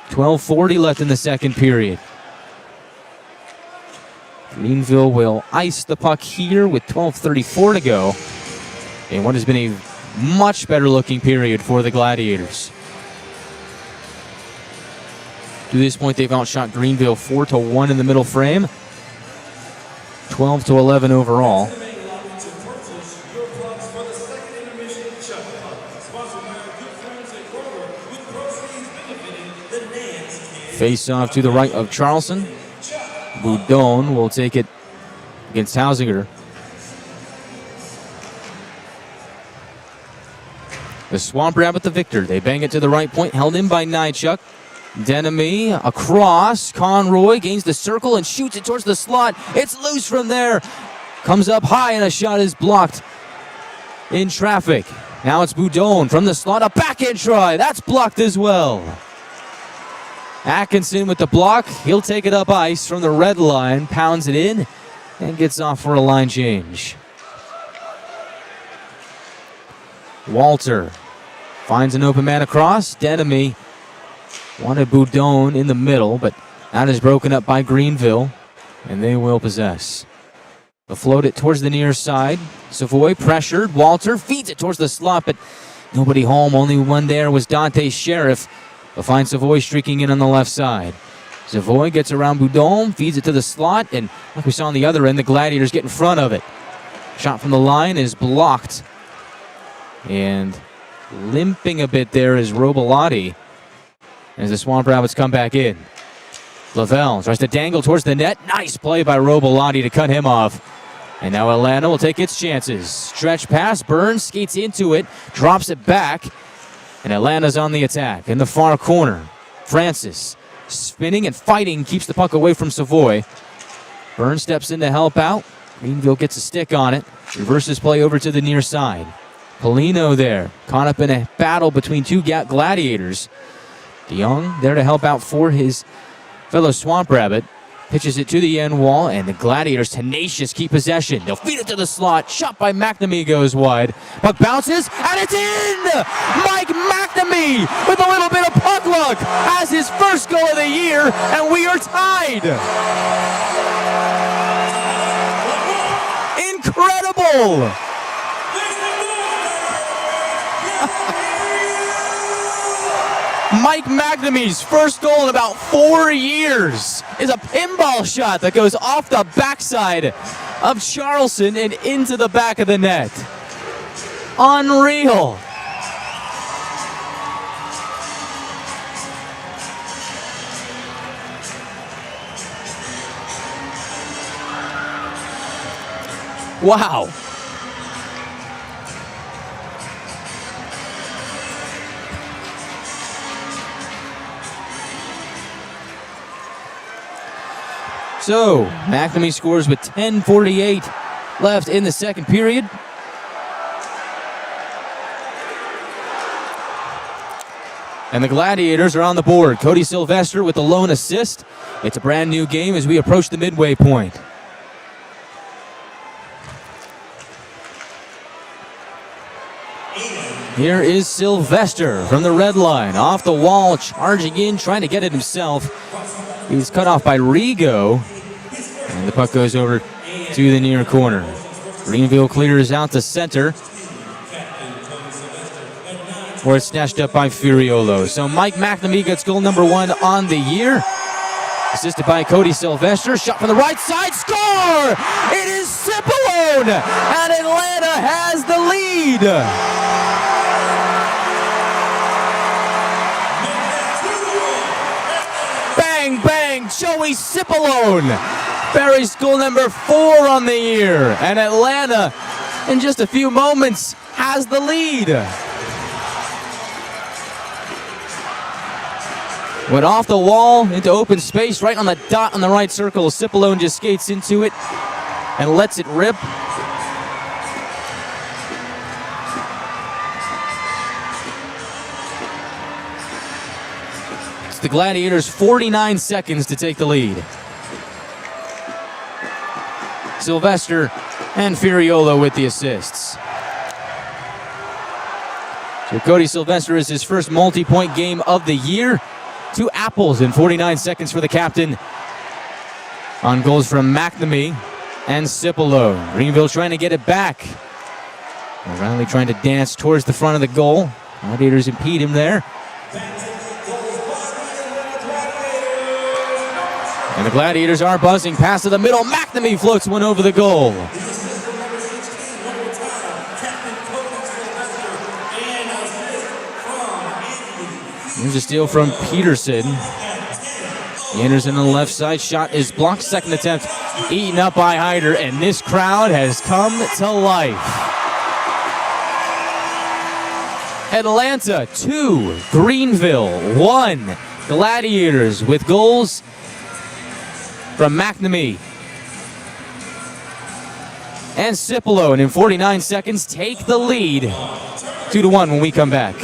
S1: 12:40 left in the second period. Greenville will ice the puck here with 12:34 to go in what has been a much better looking period for the Gladiators. To this point, they've outshot Greenville 4-1 in the middle frame, 12-11 overall. Face off to the right of Charleston. Boudon will take it against Hausinger. The Swamp Rabbit the victor. They bang it to the right point, held in by Nychuk. Denemy across. Conroy gains the circle and shoots it towards the slot. It's loose from there. Comes up high and a shot is blocked in traffic. Now it's Boudon from the slot. A backhand try. That's blocked as well. Atkinson with the block. He'll take it up ice from the red line. Pounds it in and gets off for a line change. Walter finds an open man across. Denemy wanted Boudon in the middle, but that is broken up by Greenville, and they will possess. They'll float it towards the near side. Savoy pressured. Walter feeds it towards the slot, but nobody home. Only one there was Dante Sheriff. They'll find Savoy streaking in on the left side. Savoy gets around Boudon, feeds it to the slot, and like we saw on the other end, the Gladiators get in front of it. Shot from the line is blocked And limping a bit there is Robilotti as the Swamp Rabbits come back in. Lavelle tries to dangle towards the net. Nice play by Robilotti to cut him off. And now Atlanta will take its chances. Stretch pass, Burns skates into it, drops it back, and Atlanta's on the attack. In the far corner, Francis spinning and fighting, keeps the puck away from Savoy. Burns steps in to help out. Greenville gets a stick on it. Reverses play over to the near side. Polino there, caught up in a battle between two Gladiators. DeYoung there to help out for his fellow Swamp Rabbit. Pitches it to the end wall, and the Gladiators tenacious keep possession. They'll feed it to the slot. Shot by McNamee goes wide. Puck bounces, and it's in! Mike McNamee with a little bit of puck luck has his first goal of the year, and we are tied. Incredible! Mike McNamee's first goal in about 4 years is a pinball shot that goes off the backside of Charleston and into the back of the net. Unreal. Wow. So, McNamee scores with 10:48 left in the second period. And the Gladiators are on the board. Cody Sylvester with the lone assist. It's a brand new game as we approach the midway point. Here is Sylvester from the red line. Off the wall, charging in, trying to get it himself. He's cut off by Rigo. And the puck goes over to the near corner. Greenville clears out to center. Where it's snatched up by Furiolo. So Mike McNamee gets goal number 1 on the year. Assisted by Cody Sylvester. Shot from the right side. Score! It is Cipollone! And Atlanta has the lead. Bang, bang, Joey Cipollone buries goal number 4 on the year. And Atlanta, in just a few moments, has the lead. Went off the wall into open space, right on the dot on the right circle. Cipollone just skates into it and lets it rip. It's the Gladiators 49 seconds to take the lead. Sylvester and Furiolo with the assists. So Cody Sylvester is his first multi-point game of the year. 2 apples in 49 seconds for the captain. On goals from McNamee and Cipollone. Greenville trying to get it back. Riley trying to dance towards the front of the goal. Gladiators impede him there. And the Gladiators are buzzing. Pass to the middle. McNamee floats one over the goal. Here's a steal from Peterson. He enters in the left side. Shot is blocked. Second attempt eaten up by Hyder. And this crowd has come to life. Atlanta 2, Greenville 1. Gladiators with goals from McNamee and Cipollone in 49 seconds take the lead 2-1 when we come back.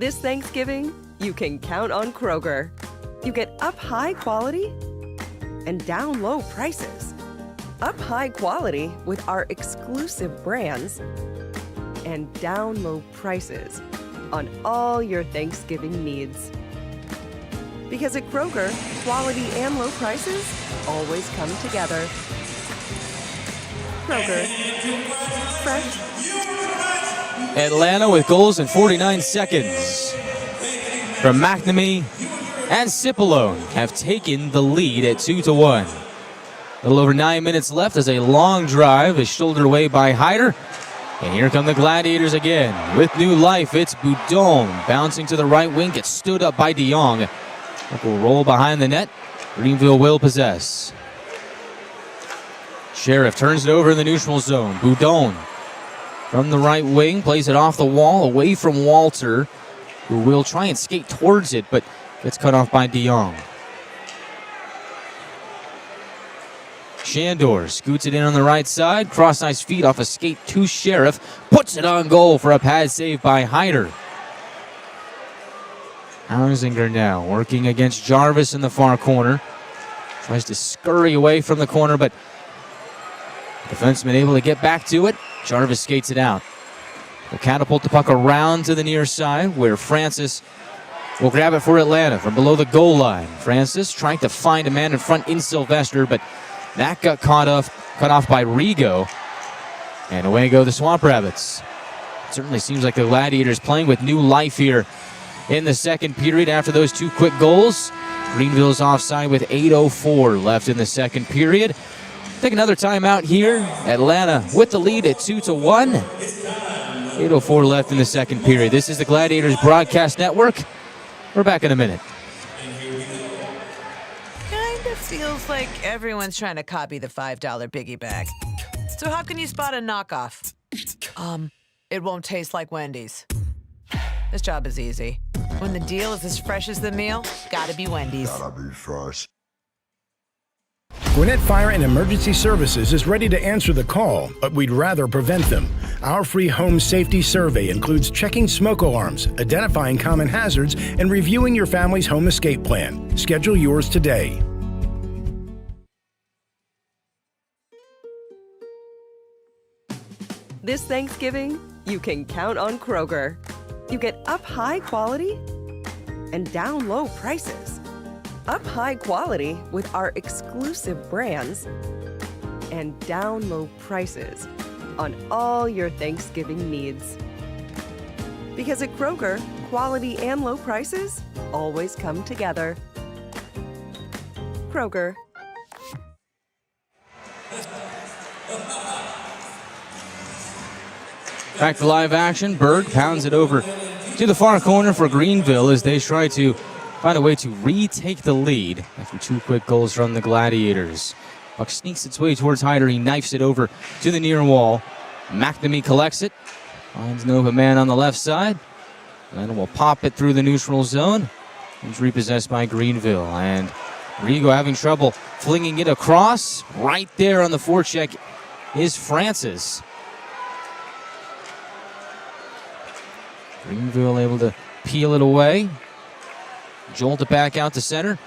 S3: This Thanksgiving, you can count on Kroger. You get up high quality and down low prices. Up high quality with our exclusive brands and down low prices on all your Thanksgiving needs. Because at Kroger, quality and low prices always come together. Kroger, fresh.
S1: Atlanta with goals in 49 seconds from McNamee and Cipollone have taken the lead at 2-1. A little over 9 minutes left as a long drive is shouldered away by Hyder. And here come the Gladiators again. With new life, it's Boudon bouncing to the right wing, gets stood up by De Jong. Will roll behind the net. Greenville will possess. Sheriff turns it over in the neutral zone. Boudon from the right wing plays it off the wall, away from Walter, who will try and skate towards it, but gets cut off by De Jong. Shandor scoots it in on the right side, cross-ice feed off a skate to Sheriff, puts it on goal for a pad save by Hyder. Hausinger now working against Jarvis in the far corner. Tries to scurry away from the corner, but the defenseman able to get back to it. Jarvis skates it out. Will catapult the puck around to the near side where Francis will grab it for Atlanta from below the goal line. Francis trying to find a man in front in Sylvester, but that got cut off by Rigo. And away go the Swamp Rabbits. Certainly seems like the Gladiators playing with new life here in the second period after those two quick goals. Greenville's offside with 8:04 left in the second period. Take another timeout here. Atlanta with the lead at 2-1. 8:04 left in the second period. This is the Gladiators Broadcast Network. We're back in a minute.
S9: Kind of feels like everyone's trying to copy the $5 biggie bag. So how can you spot a knockoff? It won't taste like Wendy's. This job is easy. When the deal is as fresh as the meal, gotta be Wendy's.
S8: Gotta be fresh.
S13: Gwinnett Fire and Emergency Services is ready to answer the call, but we'd rather prevent them. Our free home safety survey includes checking smoke alarms, identifying common hazards, and reviewing your family's home escape plan. Schedule yours today.
S3: This Thanksgiving, you can count on Kroger. You get up high quality and down low prices. Up high quality with our exclusive brands and down low prices on all your Thanksgiving needs. Because at Kroger, quality and low prices always come together. Kroger.
S1: Back to live action. Berg pounds it over to the far corner for Greenville as they try to find a way to retake the lead after two quick goals from the Gladiators. Puck sneaks its way towards Hyder. He knifes it over to the near wall. McNamee collects it. Finds an open man on the left side. And will pop it through the neutral zone. It's repossessed by Greenville. And Rigo having trouble flinging it across. Right there on the forecheck is Francis. Greenville able to peel it away. Jolt it back out to center.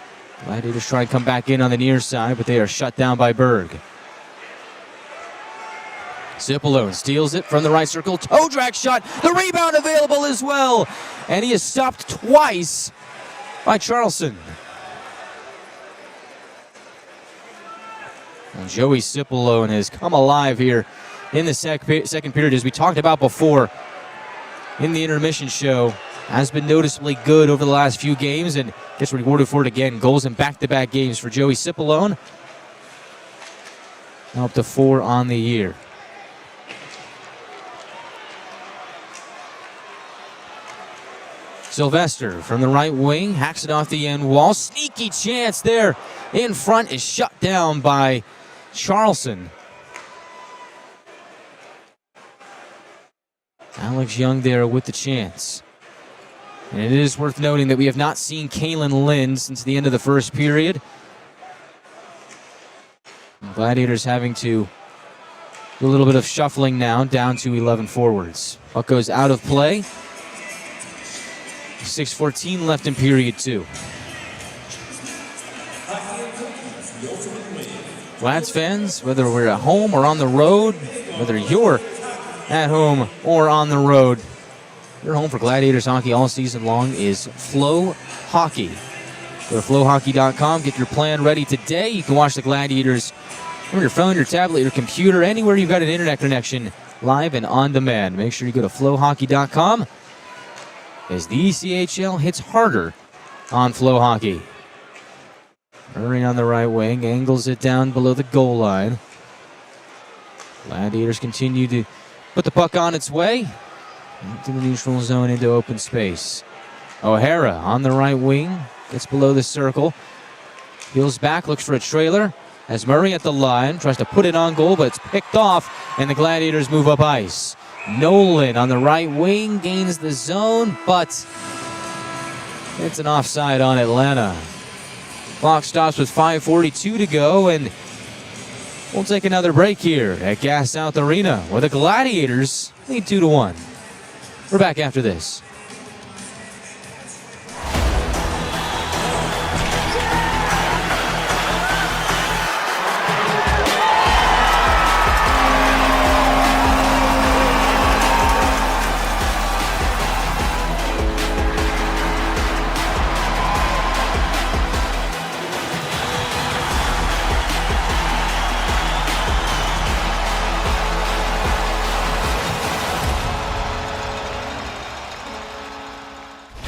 S1: Gladiators try to come back in on the near side, but they are shut down by Berg. Cipollone steals it from the right circle. Toe drag shot. The rebound available as well. And he is stopped twice by Charleston. And Joey Cipollone has come alive here in the second period, as we talked about before in the intermission show. Has been noticeably good over the last few games and gets rewarded for it again. Goals in back-to-back games for Joey Cipollone. Now up to 4 on the year. Sylvester from the right wing hacks it off the end wall. Sneaky chance there in front is shut down by Charleston. Alex Young there with the chance. And it is worth noting that we have not seen Kalen Lind since the end of the first period. Gladiators having to do a little bit of shuffling now, down to 11 forwards. Puck goes out of play. 6:14 left in period 2. Glads fans, whether we're at home or on the road, whether you're at home or on the road, your home for Gladiators hockey all season long is Flow Hockey. Go to flowhockey.com, get your plan ready today. You can watch the Gladiators from your phone, your tablet, your computer, anywhere you've got an internet connection, live and on demand. Make sure you go to flowhockey.com as the ECHL hits harder on Flow Hockey. Murray on the right wing, angles it down below the goal line. Gladiators continue to put the puck on its way into the neutral zone, into open space. O'Hara on the right wing, gets below the circle, peels back, looks for a trailer, as Murray at the line, tries to put it on goal, but it's picked off, and the Gladiators move up ice. Nolan on the right wing, gains the zone, but it's an offside on Atlanta. Clock stops with 5:42 to go, and we'll take another break here at Gas South Arena, where the Gladiators lead 2-1. We're back after this.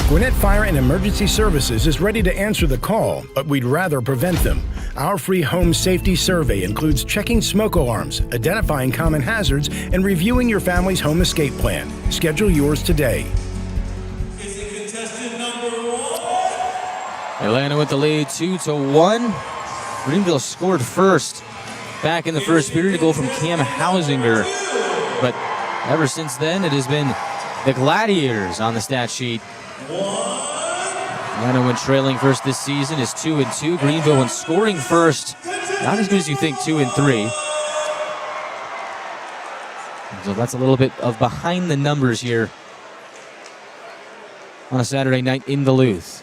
S13: Gwinnett Fire and Emergency Services is ready to answer the call, but we'd rather prevent them. Our free home safety survey includes checking smoke alarms, identifying common hazards, and reviewing your family's home escape plan. Schedule yours today.
S1: Atlanta with the lead 2-1. Greenville scored first back in the first period, a goal from Cam Hausinger. But ever since then, it has been the Gladiators on the stat sheet. Atlanta, when trailing first this season, is 2-2. Greenville, when scoring first, not as good as you think, 2-3. So that's a little bit of behind the numbers here on a Saturday night in Duluth.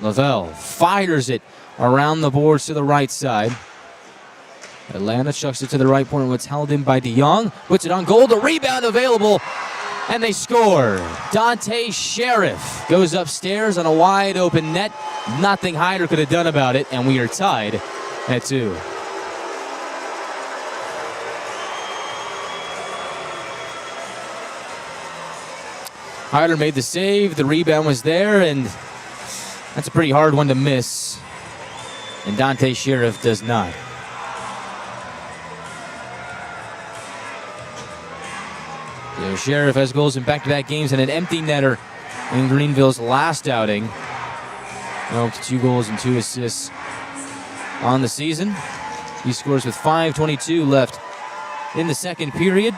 S1: Lavelle fires it around the boards to the right side. Atlanta chucks it to the right point, what's held in by DeYoung. Puts it on goal, the rebound available, and they score. Dante Sheriff goes upstairs on a wide open net. Nothing Hyder could have done about it, and we are tied at 2. Hyder made the save, the rebound was there, and that's a pretty hard one to miss. And Dante Sheriff does not. So Sheriff has goals in back-to-back games and an empty netter in Greenville's last outing. Now up to 2 goals and 2 assists on the season. He scores with 5:22 left in the second period.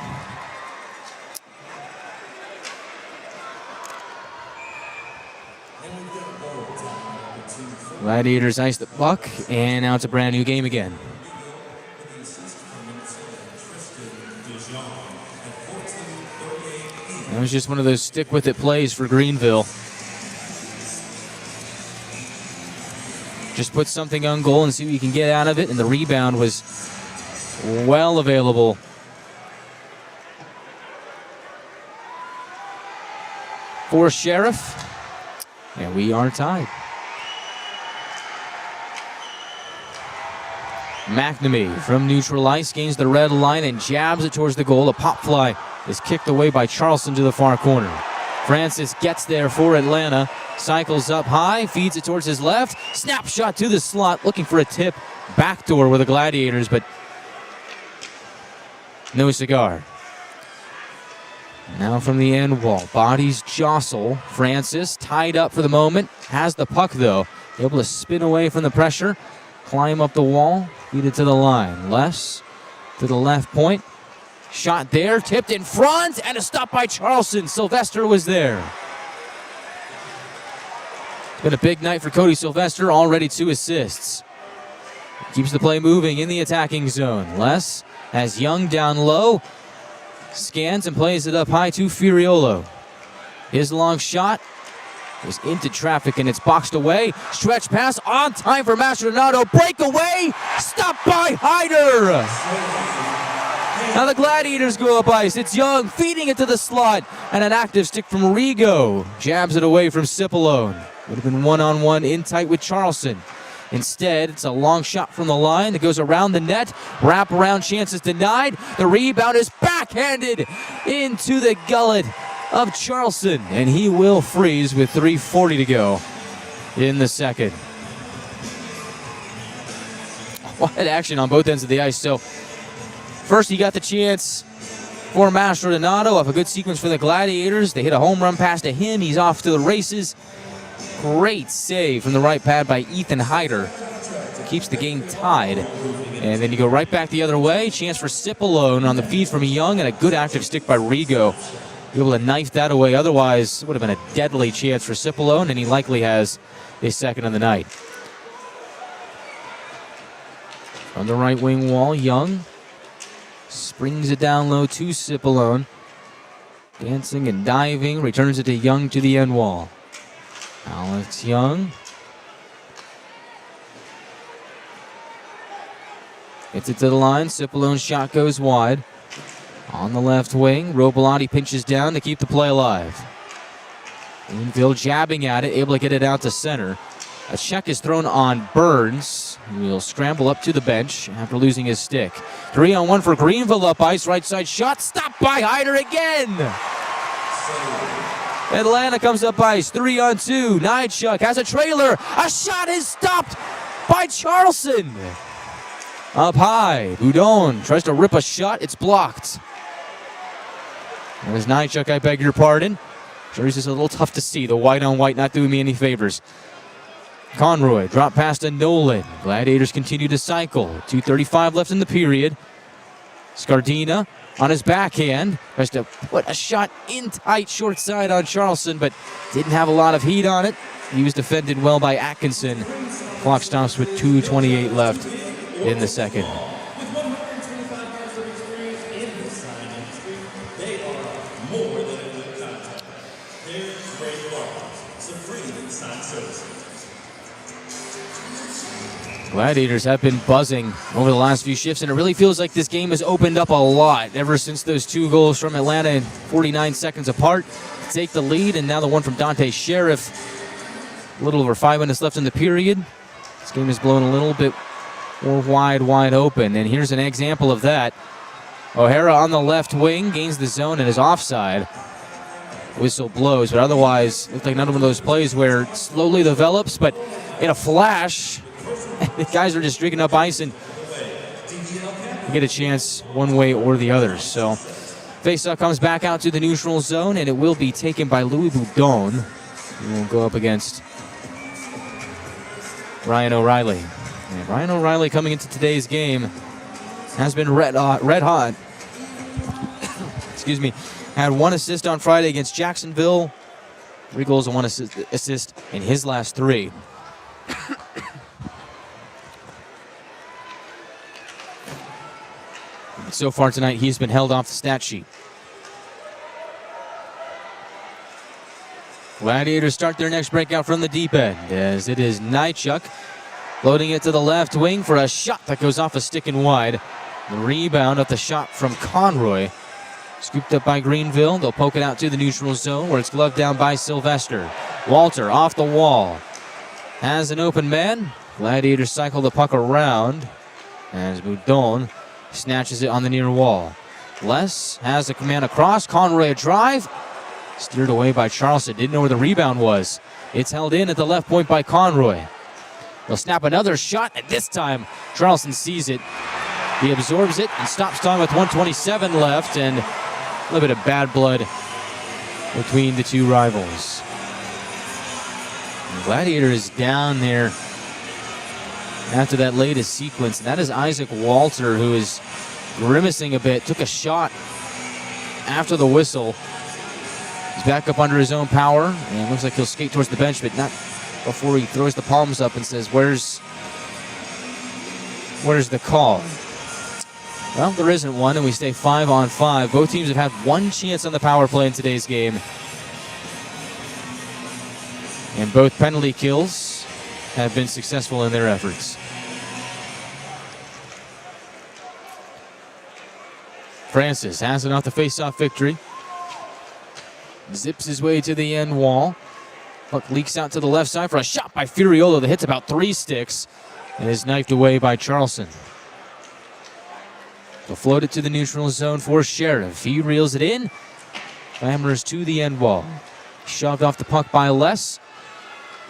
S1: Gladiators ice the puck, and now it's a brand new game again. That was just one of those stick-with-it plays for Greenville. Just put something on goal and see what you can get out of it, and the rebound was well available. For Sheriff, and we are tied. McNamee from neutral ice gains the red line and jabs it towards the goal. A pop fly is kicked away by Charleston to the far corner. Francis gets there for Atlanta, cycles up high, feeds it towards his left, snapshot to the slot, looking for a tip, backdoor with the Gladiators, but no cigar. Now from the end wall, bodies jostle. Francis tied up for the moment, has the puck though, able to spin away from the pressure, climb up the wall, feed it to the line. Les to the left point. Shot there, tipped in front, and a stop by Charleston. Sylvester was there. It's been a big night for Cody Sylvester, already 2 assists. Keeps the play moving in the attacking zone. Les has Young down low, scans and plays it up high to Furiolo. His long shot is into traffic and it's boxed away. Stretch pass on time for Mastronado. Breakaway. Stopped by Hyder. Now the Gladiators go up ice. It's Young feeding it to the slot. And an active stick from Rigo. Jabs it away from Cipollone. Would have been one-on-one in tight with Charleston. Instead, it's a long shot from the line that goes around the net. Wrap-around chances denied. The rebound is backhanded into the gullet of Charleston. And he will freeze with 3:40 to go in the second. Wide action on both ends of the ice. So first he got the chance for Mastronado off a good sequence for the Gladiators. They hit a home run pass to him. He's off to the races. Great save from the right pad by Ethan Hyder. Keeps the game tied. And then you go right back the other way. Chance for Cipollone on the feed from Young, and a good active stick by Rigo. Be able to knife that away. Otherwise, it would have been a deadly chance for Cipollone, and he likely has his second of the night. On the right wing wall, Young springs it down low to Cipollone. Dancing and diving, returns it to Young to the end wall. Alex Young. Gets it to the line. Cipollone's shot goes wide. On the left wing, Robellotti pinches down to keep the play alive. Greenville jabbing at it, able to get it out to center. A check is thrown on Burns. He'll scramble up to the bench after losing his stick. 3-on-1 for Greenville up ice. Right side shot stopped by Hyder again. Atlanta comes up ice, 3-on-2. Nychuk has a trailer. A shot is stopped by Charleston. Up high, Boudon tries to rip a shot. It's blocked. There's Nychuk, I beg your pardon. Sure, he's just a little tough to see. The white on white not doing me any favors. Conroy drop past to Nolan. Gladiators continue to cycle. 2:35 left in the period. Scardina on his backhand. Tries to put a shot in tight short side on Charleston, but didn't have a lot of heat on it. He was defended well by Atkinson. Clock stops with 2:28 left in the second. Gladiators have been buzzing over the last few shifts, and it really feels like this game has opened up a lot ever since those two goals from Atlanta in 49 seconds apart to take the lead, and now the one from Dante Sheriff. A little over 5 minutes left in the period. This game is blown a little bit more wide open, and here's an example of that. O'Hara on the left wing gains the zone and is offside. Whistle blows, but otherwise looked like another one of those plays where it slowly develops, but in a flash, the guys are just streaking up ice and get a chance one way or the other. So faceoff comes back out to the neutral zone, and it will be taken by Louis Boudon. He will go up against Ryan O'Reilly. And Ryan O'Reilly coming into today's game has been red hot. Excuse me. Had 1 assist on Friday against Jacksonville. 3 goals and 1 assist in his last 3. So far tonight, he's been held off the stat sheet. Gladiators start their next breakout from the deep end, as it is Nychuk loading it to the left wing for a shot that goes off a stick and wide. The rebound of the shot from Conroy. Scooped up by Greenville. They'll poke it out to the neutral zone where it's gloved down by Sylvester. Walter off the wall. Has an open man. Gladiators cycle the puck around as Boudon snatches it on the near wall. Les has a command across. Conroy a drive. Steered away by Charleston. Didn't know where the rebound was. It's held in at the left point by Conroy. They'll snap another shot, and this time Charleston sees it. He absorbs it and stops time with 1:27 left, and a little bit of bad blood between the two rivals. And Gladiator is down there after that latest sequence, and that is Isaac Walter, who is grimacing a bit. Took a shot after the whistle. He's back up under his own power, and looks like he'll skate towards the bench, but not before he throws the palms up and says, where's the call? Well, there isn't one, and we stay 5-on-5. Both teams have had 1 chance on the power play in today's game. And both penalty kills have been successful in their efforts. Francis has it off the face-off victory. Zips his way to the end wall. Puck leaks out to the left side for a shot by Furiolo that hits about 3 sticks and is knifed away by Charleston. They'll float it to the neutral zone for Sheriff. He reels it in. Clambers to the end wall. Shoved off the puck by Les.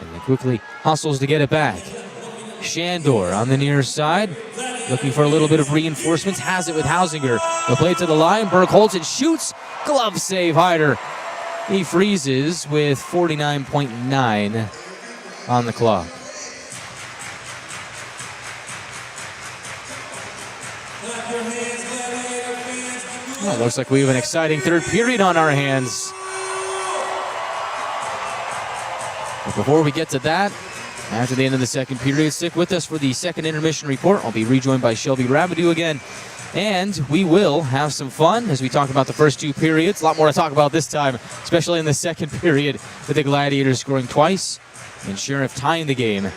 S1: And then quickly hustles to get it back. Shandor on the near side. Looking for a little bit of reinforcements. Has it with Hausinger. The play to the line. Burke holds it, shoots. Glove save, Hyder. He freezes with 49.9 on the clock. Well, looks like we have an exciting third period on our hands. But before we get to that, after the end of the second period, stick with us for the second intermission report. I'll be rejoined by Shelby Rabideau again. And we will have some fun as we talk about the first 2 periods. A lot more to talk about this time, especially in the second period with the Gladiators scoring twice and Sheriff tying the game.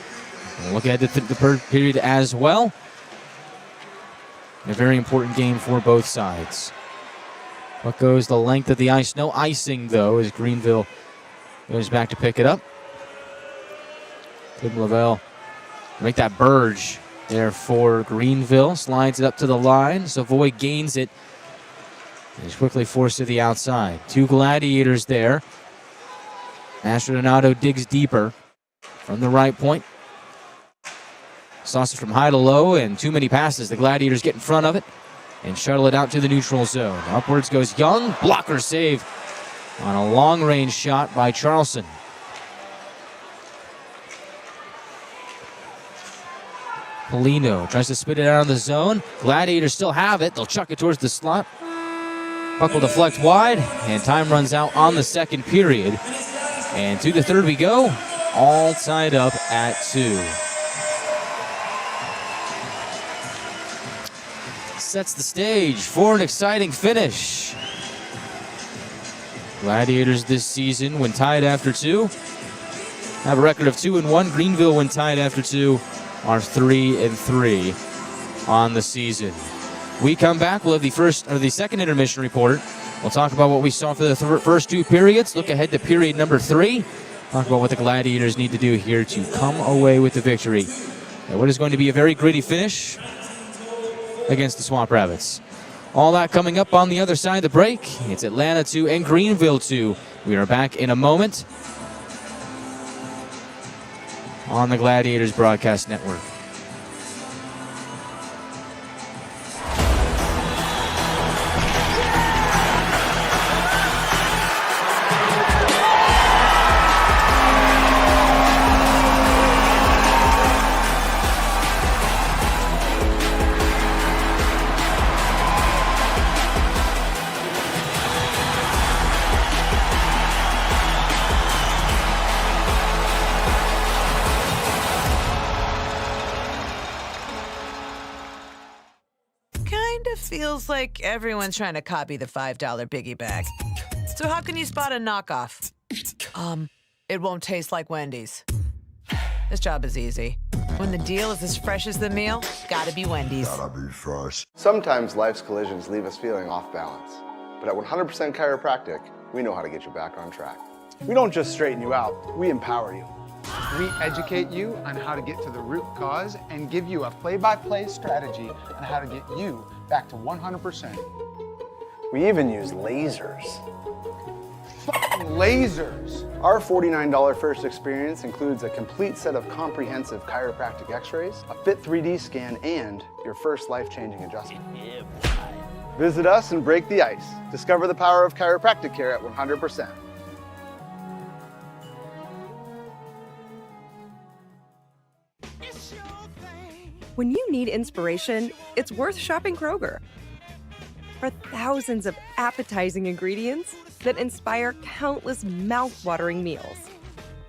S1: We'll look ahead to the third period as well. A very important game for both sides. What goes the length of the ice? No icing, though, as Greenville goes back to pick it up. Tim Lavelle make that Burge there for Greenville. Slides it up to the line. Savoy gains it. He's quickly forced to the outside. 2 Gladiators there. Astronato digs deeper from the right point. Sauces from high to low and too many passes. The Gladiators get in front of it and shuttle it out to the neutral zone. Upwards goes Young. Blocker save on a long-range shot by Charleston. Polino tries to spit it out of the zone. Gladiators still have it. They'll chuck it towards the slot. Puck will deflect wide, and time runs out on the second period. And to the third we go, all tied up at 2. Sets the stage for an exciting finish. Gladiators this season, when tied after 2, have a record of 2-1. Greenville, when tied after 2, are 3-3 on the season. We come back. We'll have the second intermission report. We'll talk about what we saw for the first 2 periods. Look ahead to period number 3. Talk about what the Gladiators need to do here to come away with the victory. And what is going to be a very gritty finish against the Swamp Rabbits. All that coming up on the other side of the break. It's Atlanta 2 and Greenville 2. We are back in a moment on the Gladiators Broadcast Network.
S9: Feels like everyone's trying to copy the $5 biggie bag. So how can you spot a knockoff? It won't taste like Wendy's. This job is easy. When the deal is as fresh as the meal, gotta be Wendy's.
S11: Gotta be fresh. Sometimes life's collisions leave us feeling off balance. But at 100% Chiropractic, we know how to get you back on track. We don't just straighten you out, we empower you.
S12: We educate you on how to get to the root cause and give you a play-by-play strategy on how to get you back to 100%.
S11: We even use lasers.
S12: Lasers!
S11: Our $49 first experience includes a complete set of comprehensive chiropractic x-rays, a fit 3D scan, and your first life-changing adjustment. Visit us and break the ice. Discover the power of chiropractic care at 100%.
S3: When you need inspiration, it's worth shopping Kroger. For thousands of appetizing ingredients that inspire countless mouth-watering meals.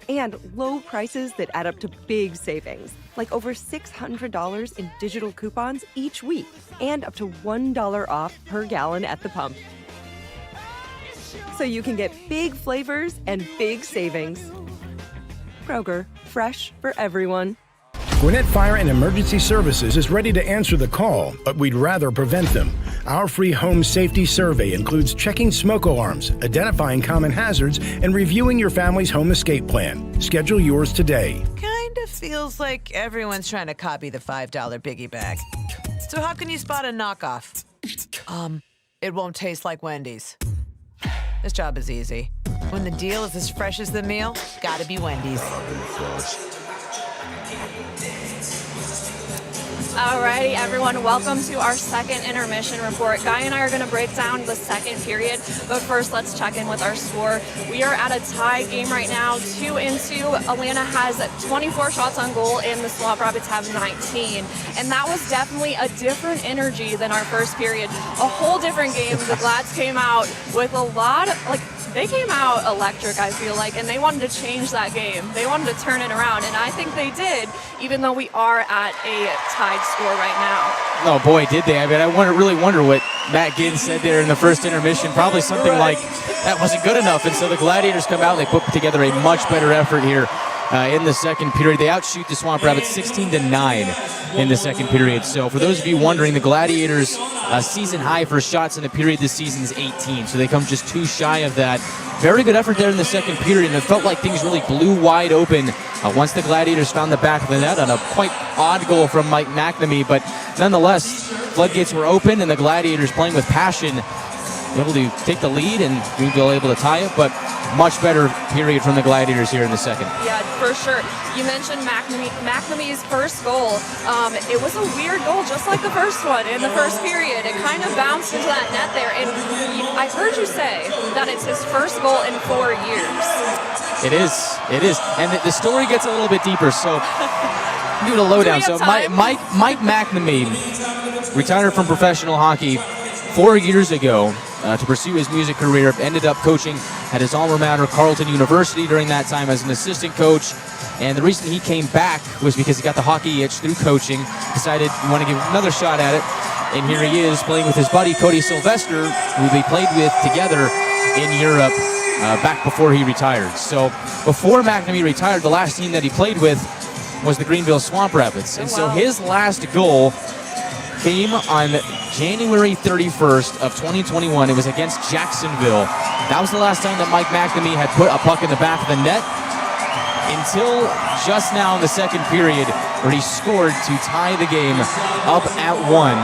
S3: And low prices that add up to big savings, like over $600 in digital coupons each week, and up to $1 off per gallon at the pump. So you can get big flavors and big savings. Kroger, fresh for everyone.
S13: Gwinnett Fire and Emergency Services is ready to answer the call, but we'd rather prevent them. Our free home safety survey includes checking smoke alarms, identifying common hazards, and reviewing your family's home escape plan. Schedule yours today.
S9: Kind of feels like everyone's trying to copy the $5 biggie bag. So how can you spot a knockoff? It won't taste like Wendy's. This job is easy. When the deal is as fresh as the meal, gotta be Wendy's.
S14: Alrighty, everyone, welcome to our second intermission report. Guy and I are going to break down the second period, but first let's check in with our score. We are at a tie game right now, 2-2. Atlanta has 24 shots on goal and the Swamp Rabbits have 19. And that was definitely a different energy than our first period. A whole different game. The Glads came out with a lot of, they came out electric, I feel like, and they wanted to change that game. They wanted to turn it around, and I think they did, even though we are at a tied score right now.
S1: Oh boy, did they. I mean, I really wonder what Matt Ginn said there in the first intermission. Probably something like, that wasn't good enough. And so the Gladiators come out and they put together a much better effort here in the second period. They outshoot the Swamp Rabbits 16-9 in the second period. So for those of you wondering, the Gladiators' season high for shots in the period this season is 18. So they come just 2 shy of that. Very good effort there in the second period, and it felt like things really blew wide open once the Gladiators found the back of the net on a quite odd goal from Mike McNamee. But nonetheless, floodgates were open, and the Gladiators playing with passion, able to take the lead, and Greenville able to tie it. But much better period from the Gladiators here in the second.
S14: Yeah, for sure. You mentioned McNamee's first goal. It was a weird goal, just like the first one in the first period. It kind of bounced into that net there, and I heard you say that it's his first goal in 4 years.
S1: It is. And the story gets a little bit deeper, so do the lowdown. So Mike McNamee retired from professional hockey 4 years ago to pursue his music career, ended up coaching at his alma mater, Carleton University, during that time as an assistant coach. And the reason he came back was because he got the hockey itch through coaching, decided he wanted to give another shot at it. And here he is playing with his buddy Cody Sylvester, who they played with together in Europe back before he retired. So before McNamee retired, the last team that he played with was the Greenville Swamp Rabbits. And so his last goal came on January 31st of 2021. It was against Jacksonville. That was the last time that Mike McNamee had put a puck in the back of the net, until just now in the second period, where he scored to tie the game up at 1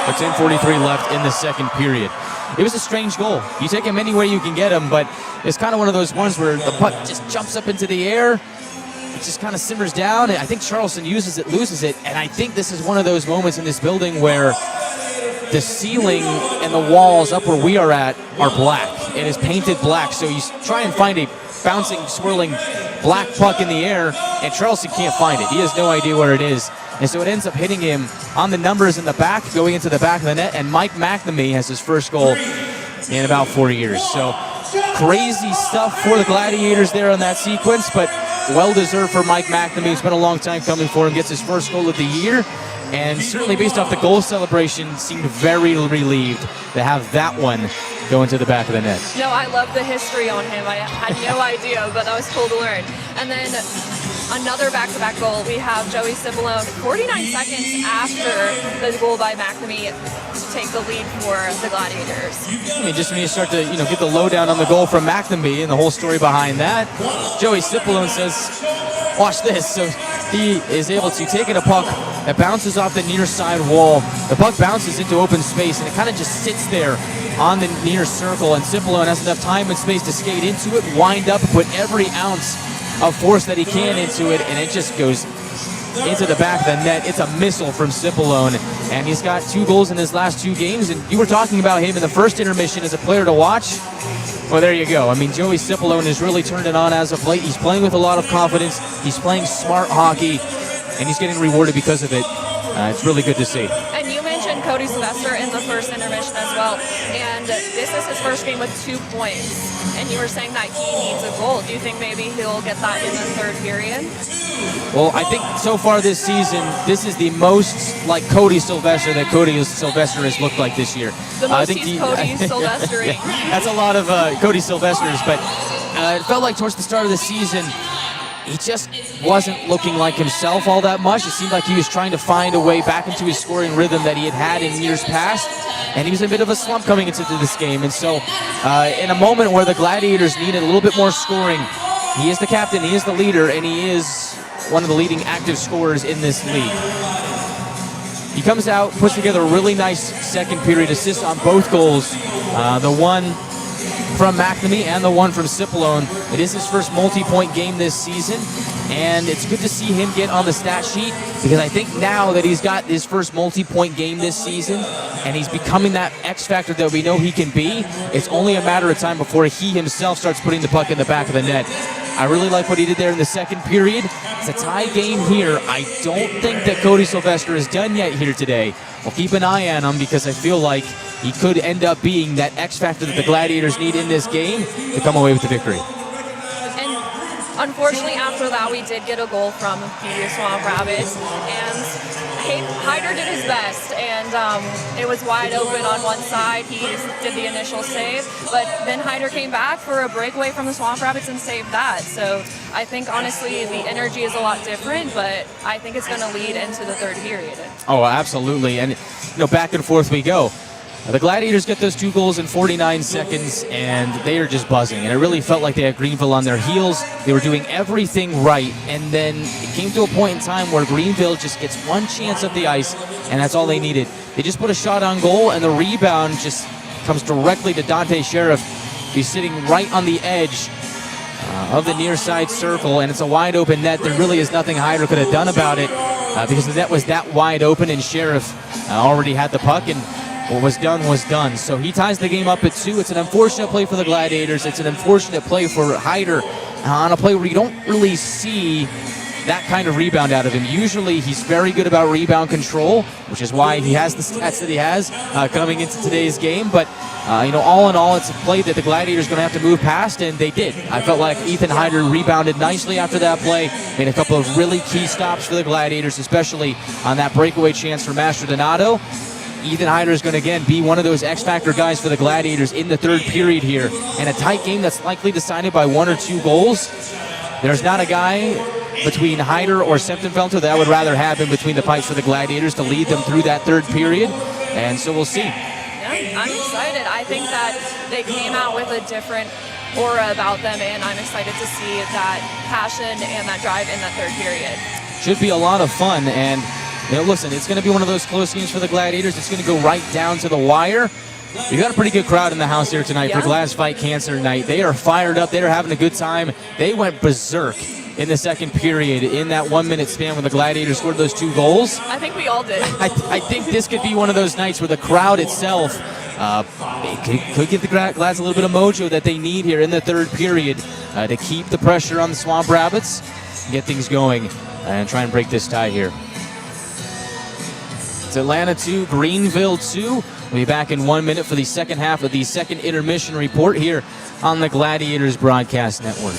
S1: with 10:43 left in the second period. It was a strange goal. You take him anywhere you can get him, but it's kind of one of those ones where the puck just jumps up into the air. It just kind of simmers down. I think Charleston uses it, loses it, and I think this is one of those moments in this building where the ceiling and the walls up where we are at are black. It is painted black, so you try and find a bouncing, swirling black puck in the air, and Charleston can't find it. He has no idea where it is, and so it ends up hitting him on the numbers in the back, going into the back of the net, and Mike McNamee has his first goal in about 4 years. So crazy stuff for the Gladiators there on that sequence, but well-deserved for Mike McNamee. It's been a long time coming for him. Gets his first goal of the year, and certainly based off the goal celebration, seemed very relieved to have that one go into the back of the net.
S14: No, I love the history on him. I had no idea, but that was cool to learn. And then another back-to-back goal. We have Joey Cipollone 49 seconds after the goal by McNamee to take the lead for the Gladiators.
S1: I mean, just when you start to get the lowdown on the goal from McNamee and the whole story behind that, Joey Cipollone says, watch this. So he is able to take in a puck that bounces off the near side wall. The puck bounces into open space, and it kind of just sits there on the near circle, and Cipollone has enough time and space to skate into it, wind up, and put every ounce of force that he can into it, and it just goes into the back of the net. It's a missile from Cipollone, and he's got 2 goals in his last 2 games, and you were talking about him in the first intermission as a player to watch. Well, there you go. I mean, Joey Cipollone has really turned it on as of late. He's playing with a lot of confidence. He's playing smart hockey, and he's getting rewarded because of it. It's really good to see.
S14: And you mentioned Cody Sylvester in the first intermission as well, and this is his first game with 2 points. And you were saying that he needs a goal. Do you think maybe he'll get that in the third period?
S1: Well, I think so far this season, this is the most like Cody Sylvester that Cody Sylvester has looked like this year.
S14: The most he's Cody Sylvestering.
S1: That's a lot of Cody Sylvesters, but it felt like towards the start of the season, he just wasn't looking like himself all that much. It seemed like he was trying to find a way back into his scoring rhythm that he had in years past, and he was in a bit of a slump coming into this game. And so in a moment where the Gladiators needed a little bit more scoring, he is the captain, he is the leader, and he is one of the leading active scorers in this league. He comes out, puts together a really nice second period assist on both goals. The one from McNamee and the one from Cipollone. It is his first multi-point game this season, and it's good to see him get on the stat sheet, because I think now that he's got his first multi-point game this season and he's becoming that X factor that we know he can be, it's only a matter of time before he himself starts putting the puck in the back of the net. I really like what he did there in the second period. It's a tie game here. I don't think that Cody Sylvester is done yet here today. We'll keep an eye on him, because I feel like he could end up being that X factor that the Gladiators need in this game to come away with the victory.
S14: And unfortunately, after that, we did get a goal from the Swamp Rabbits, and Hyder did his best, and it was wide open on one side. He did the initial save, but then Hyder came back for a breakaway from the Swamp Rabbits and saved that. So I think, honestly, the energy is a lot different, but I think it's going to lead into the third period.
S1: Oh, absolutely. And, back and forth we go. The Gladiators get those 2 goals in 49 seconds, and they are just buzzing. And it really felt like they had Greenville on their heels. They were doing everything right. And then it came to a point in time where Greenville just gets one chance up the ice, and that's all they needed. They just put a shot on goal, and the rebound just comes directly to Dante Sheriff. He's sitting right on the edge of the near side circle, and it's a wide open net. There really is nothing Hyder could have done about it, because the net was that wide open, and Sheriff already had the puck, and what was done was done. So he ties the game up at 2. It's an unfortunate play for the Gladiators. It's an unfortunate play for Hyder on a play where you don't really see that kind of rebound out of him. Usually he's very good about rebound control, which is why he has the stats that he has coming into today's game. But all in all, it's a play that the Gladiators are going to have to move past, and they did. I felt like Ethan Hyder rebounded nicely after that play, made a couple of really key stops for the Gladiators, especially on that breakaway chance for Mastrodonato. Ethan Hyder is going to, again, be one of those X-Factor guys for the Gladiators in the third period here. And a tight game that's likely decided by 1 or 2 goals. There's not a guy between Hyder or Septenfelter that I would rather have in between the pipes for the Gladiators to lead them through that third period. And so we'll see.
S14: Yeah, I'm excited. I think that they came out with a different aura about them, and I'm excited to see that passion and that drive in that third period.
S1: Should be a lot of fun, and listen, it's going to be one of those close games for the Gladiators. It's going to go right down to the wire. We've got a pretty good crowd in the house here tonight for Glads Fight Cancer Night. They are fired up. They're having a good time. They went berserk in the second period in that 1 minute span when the Gladiators scored those 2 goals.
S14: I think we all did.
S1: I think this could be one of those nights where the crowd itself could give the Glads a little bit of mojo that they need here in the third period to keep the pressure on the Swamp Rabbits, get things going, and try and break this tie here. It's Atlanta 2, Greenville 2. We'll be back in 1 minute for the second half of the second intermission report here on the Gladiators Broadcast Network.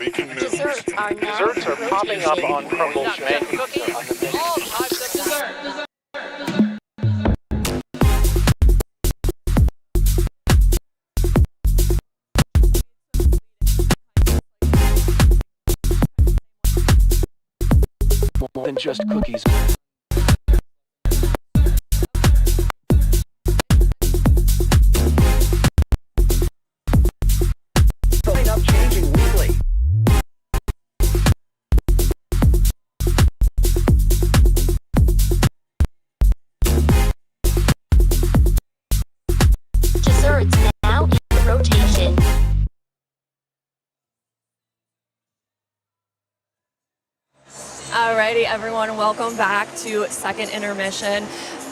S6: Desserts are now
S5: Desserts are popping up on crumble shake.
S7: All types of dessert.
S8: More than just cookies.
S5: Lineup changing weekly.
S6: Desserts now in rotation.
S14: everyone. Welcome back to second intermission.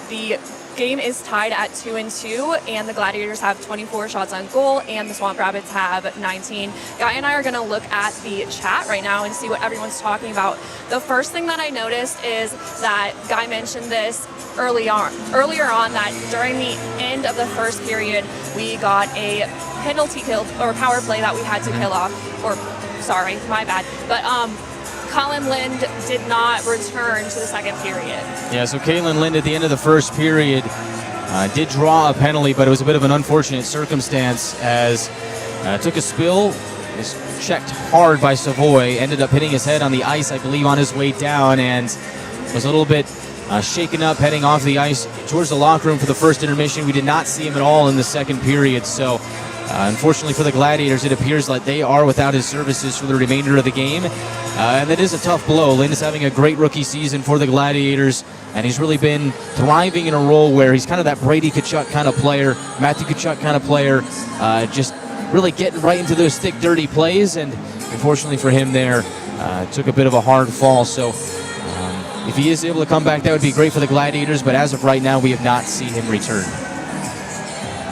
S14: The game is tied at 2-2, and the Gladiators have 24 shots on goal, and the Swamp Rabbits have 19. Guy and I are going to look at the chat right now and see what everyone's talking about. The first thing that I noticed is that Guy mentioned this earlier on that during the end of the first period, we got a penalty kill or power play that we had to kill off. Or, sorry, my bad. But Colin Lind did not return to the second period.
S1: Yeah, so Kaylin Lind at the end of the first period did draw a penalty, but it was a bit of an unfortunate circumstance as took a spill, was checked hard by Savoy, ended up hitting his head on the ice, I believe, on his way down, and was a little bit shaken up heading off the ice towards the locker room for the first intermission. We did not see him at all in the second period, so unfortunately for the Gladiators, it appears like they are without his services for the remainder of the game. And that is a tough blow. Lind is having a great rookie season for the Gladiators, and he's really been thriving in a role where he's kind of that Brady Tkachuk kind of player, Matthew Tkachuk kind of player, just really getting right into those thick, dirty plays, and unfortunately for him there, took a bit of a hard fall. So if he is able to come back, that would be great for the Gladiators, but as of right now, we have not seen him return.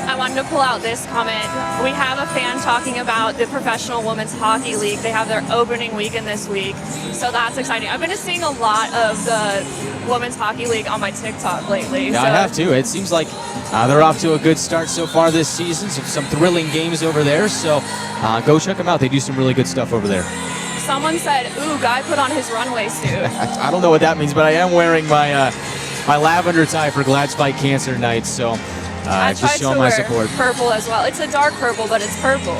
S14: I wanted to pull out this comment. We have a fan talking about the Professional Women's Hockey League. They have their opening weekend this week, so that's exciting. I've been seeing a lot of the Women's Hockey League on my TikTok lately.
S1: Yeah,
S14: so.
S1: I have too. It seems like they're off to a good start so far this season. Some thrilling games over there, so go check them out. They do some really good stuff over there.
S14: Someone said, ooh, Guy put on his runway suit.
S1: I don't know what that means, but I am wearing my my lavender tie for Glad's Fight Cancer Night, so
S14: I
S1: just showing my support.
S14: Purple as well. It's a dark purple, but it's purple.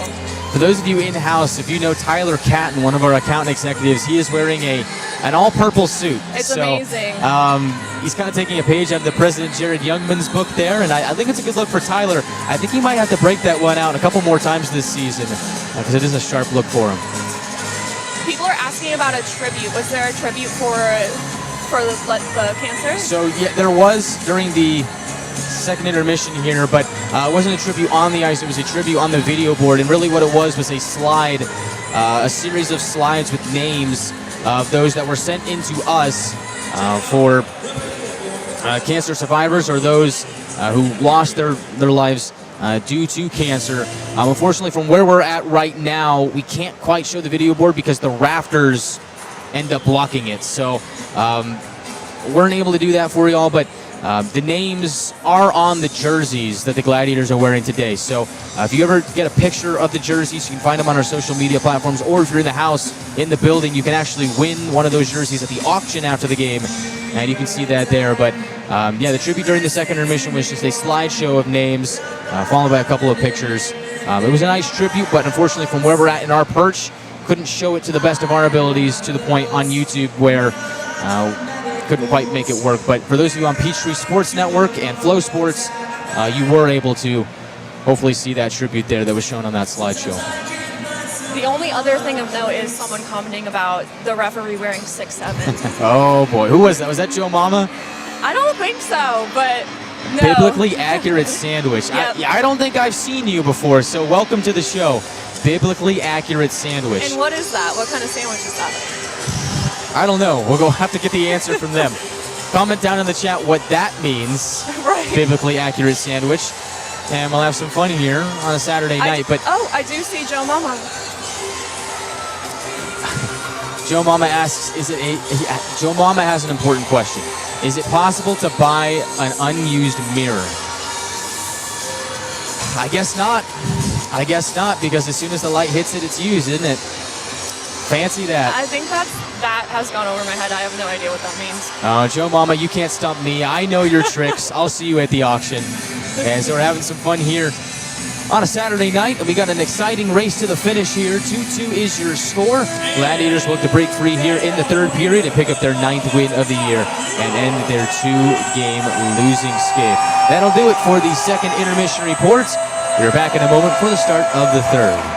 S1: For those of you in-house, if you know Tyler Catton, one of our account executives, he is wearing an all-purple suit.
S14: It's amazing.
S1: He's kind of taking a page out of the President Jared Youngman's book there, and I think it's a good look for Tyler. I think he might have to break that one out a couple more times this season because it is a sharp look for him.
S14: People are asking about a tribute. Was there a tribute for the cancer?
S1: So yeah, there was during the second intermission here, but it wasn't a tribute on the ice. It was a tribute on the video board, and really what it was a slide, a series of slides with names of those that were sent into us for cancer survivors or those who lost their lives due to cancer. Unfortunately, from where we're at right now, we can't quite show the video board because the rafters end up blocking it. So weren't able to do that for y'all, but the names are on the jerseys that the Gladiators are wearing today. So if you ever get a picture of the jerseys, you can find them on our social media platforms, or if you're in the house, in the building, you can actually win one of those jerseys at the auction after the game, and you can see that there. But yeah, the tribute during the second intermission was just a slideshow of names, followed by a couple of pictures. It was a nice tribute, but unfortunately from where we're at in our perch, couldn't show it to the best of our abilities to the point on YouTube where couldn't quite make it work. But for those of you on Peachtree Sports Network and Flow Sports, you were able to hopefully see that tribute there that was shown on that slideshow.
S14: The only other thing of note is someone commenting about the referee wearing 6'7".
S1: Oh boy, who was that? Was that Joe Mama?
S14: I don't think so, but no.
S1: Biblically Accurate Sandwich.
S14: Yep.
S1: I don't think I've seen you before, so welcome to the show. Biblically Accurate Sandwich.
S14: And what is that? What kind of sandwich is that?
S1: I don't know. We'll go have to get the answer from them. Comment down in the chat what that means.
S14: Right.
S1: Biblically Accurate Sandwich. And we'll have some fun here on a Saturday night. But
S14: I do see Joe Mama.
S1: Joe Mama asks, Joe Mama has an important question. Is it possible to buy an unused mirror? I guess not. I guess not, because as soon as the light hits it, it's used, isn't it? Fancy that.
S14: I think that has gone over my head. I have no idea what that means.
S1: Joe Mama, you can't stump me. I know your tricks. I'll see you at the auction. And so we're having some fun here on a Saturday night, and we got an exciting race to the finish here. 2-2 is your score. Gladiators look to break free here in the third period and pick up their 9th win of the year and end their 2-game losing skid. That'll do it for the second intermission report. We're back in a moment for the start of the third.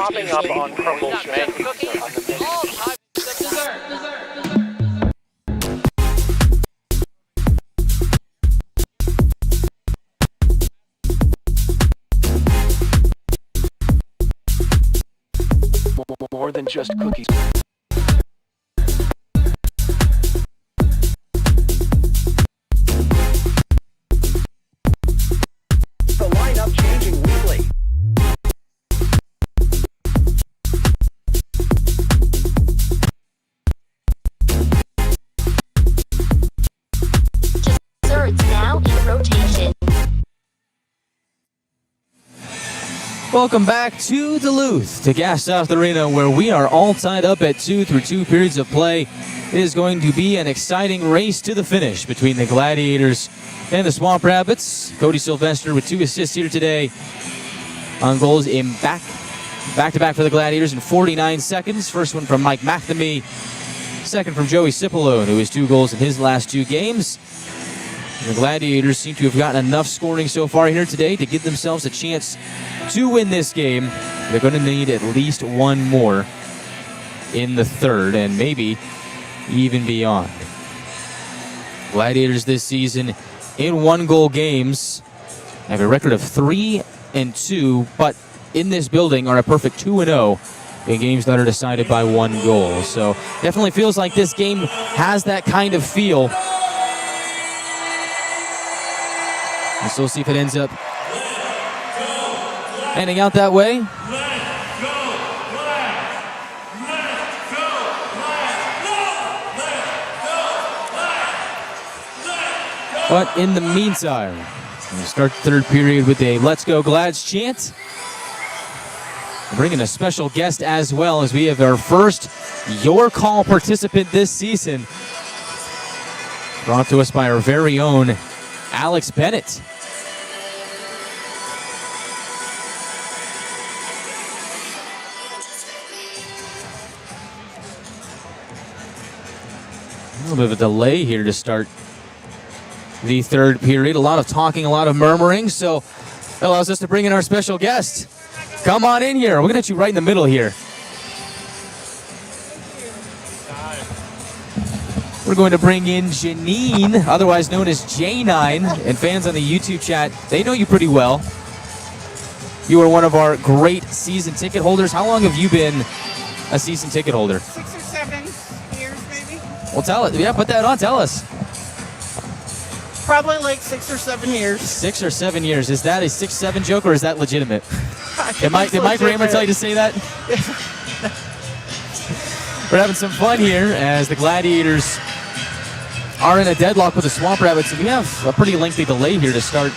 S5: popping up on crumbles menu.
S7: All types of dessert.
S8: More than just cookies.
S5: The lineup changing weekly.
S10: Desserts now in rotation.
S1: Welcome back to Duluth, to Gas South Arena, where we are all tied up at 2 through 2 periods of play. It is going to be an exciting race to the finish between the Gladiators and the Swamp Rabbits. Cody Sylvester with 2 assists here today on goals in back-to-back for the Gladiators in 49 seconds. First one from Mike McNamee, second from Joey Cipollone, who has 2 goals in his last 2 games. The Gladiators seem to have gotten enough scoring so far here today to give themselves a chance to win this game. They're going to need at least one more in the third and maybe even beyond. Gladiators this season in 1-goal games have a record of 3-2, but in this building are a perfect 2-0 in games that are decided by 1 goal. So definitely feels like this game has that kind of feel. And so we'll see if it ends up ending out that way. But in the meantime, we'll start the third period with a Let's Go Glads chant. We're bringing a special guest as well, as we have our first Your Call participant this season, brought to us by our very own Alex Bennett. A little bit of a delay here to start the third period. A lot of talking, a lot of murmuring, so that allows us to bring in our special guest. Come on in here. We're going to get you right in the middle here. We're going to bring in Janine, otherwise known as J9, and fans on the YouTube chat, they know you pretty well. You are one of our great season ticket holders. How long have you been a season ticket holder?
S15: 6 or 7 years, maybe.
S1: Well, tell it. Yeah, put that on. Tell us.
S15: Probably like 6 or 7 years.
S1: 6 or 7 years. Is that a 6-7 joke, or is that legitimate? Did Mike Rammer tell you to say that? We're having some fun here as the Gladiators are in a deadlock with the Swamp Rabbits. We have a pretty lengthy delay here to start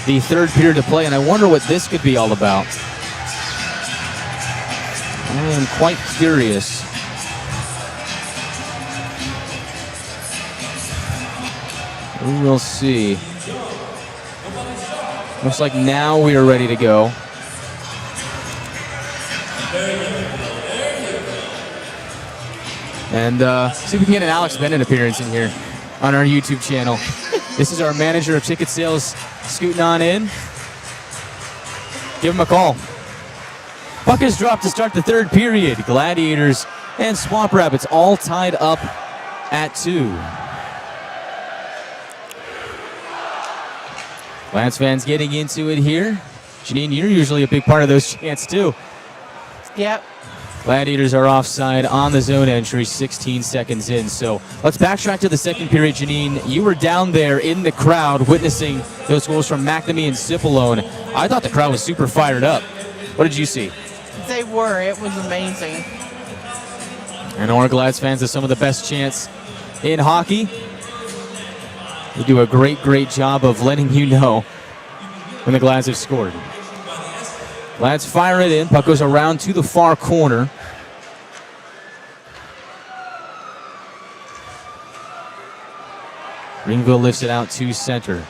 S1: the third period of play, and I wonder what this could be all about. I am quite curious. We will see. Looks like now we are ready to go. And see if we can get an Alex Bennett appearance in here on our YouTube channel. This is our manager of ticket sales scooting on in. Give him a call. Puck is dropped to start the third period. Gladiators and Swamp Rabbits all tied up at 2. Glads fans getting into it here. Janine, you're usually a big part of those chants too.
S15: Yep.
S1: Gladiators are offside on the zone entry, 16 seconds in. So let's backtrack to the second period, Janine. You were down there in the crowd witnessing those goals from McNamee and Cipollone. I thought the crowd was super fired up. What did you see?
S15: They were. It was amazing.
S1: And our Glads fans have some of the best chants in hockey. They do a great job of letting you know when the Glads have scored. Glads fire it in. Puck goes around to the far corner. Greenville lifts it out to center.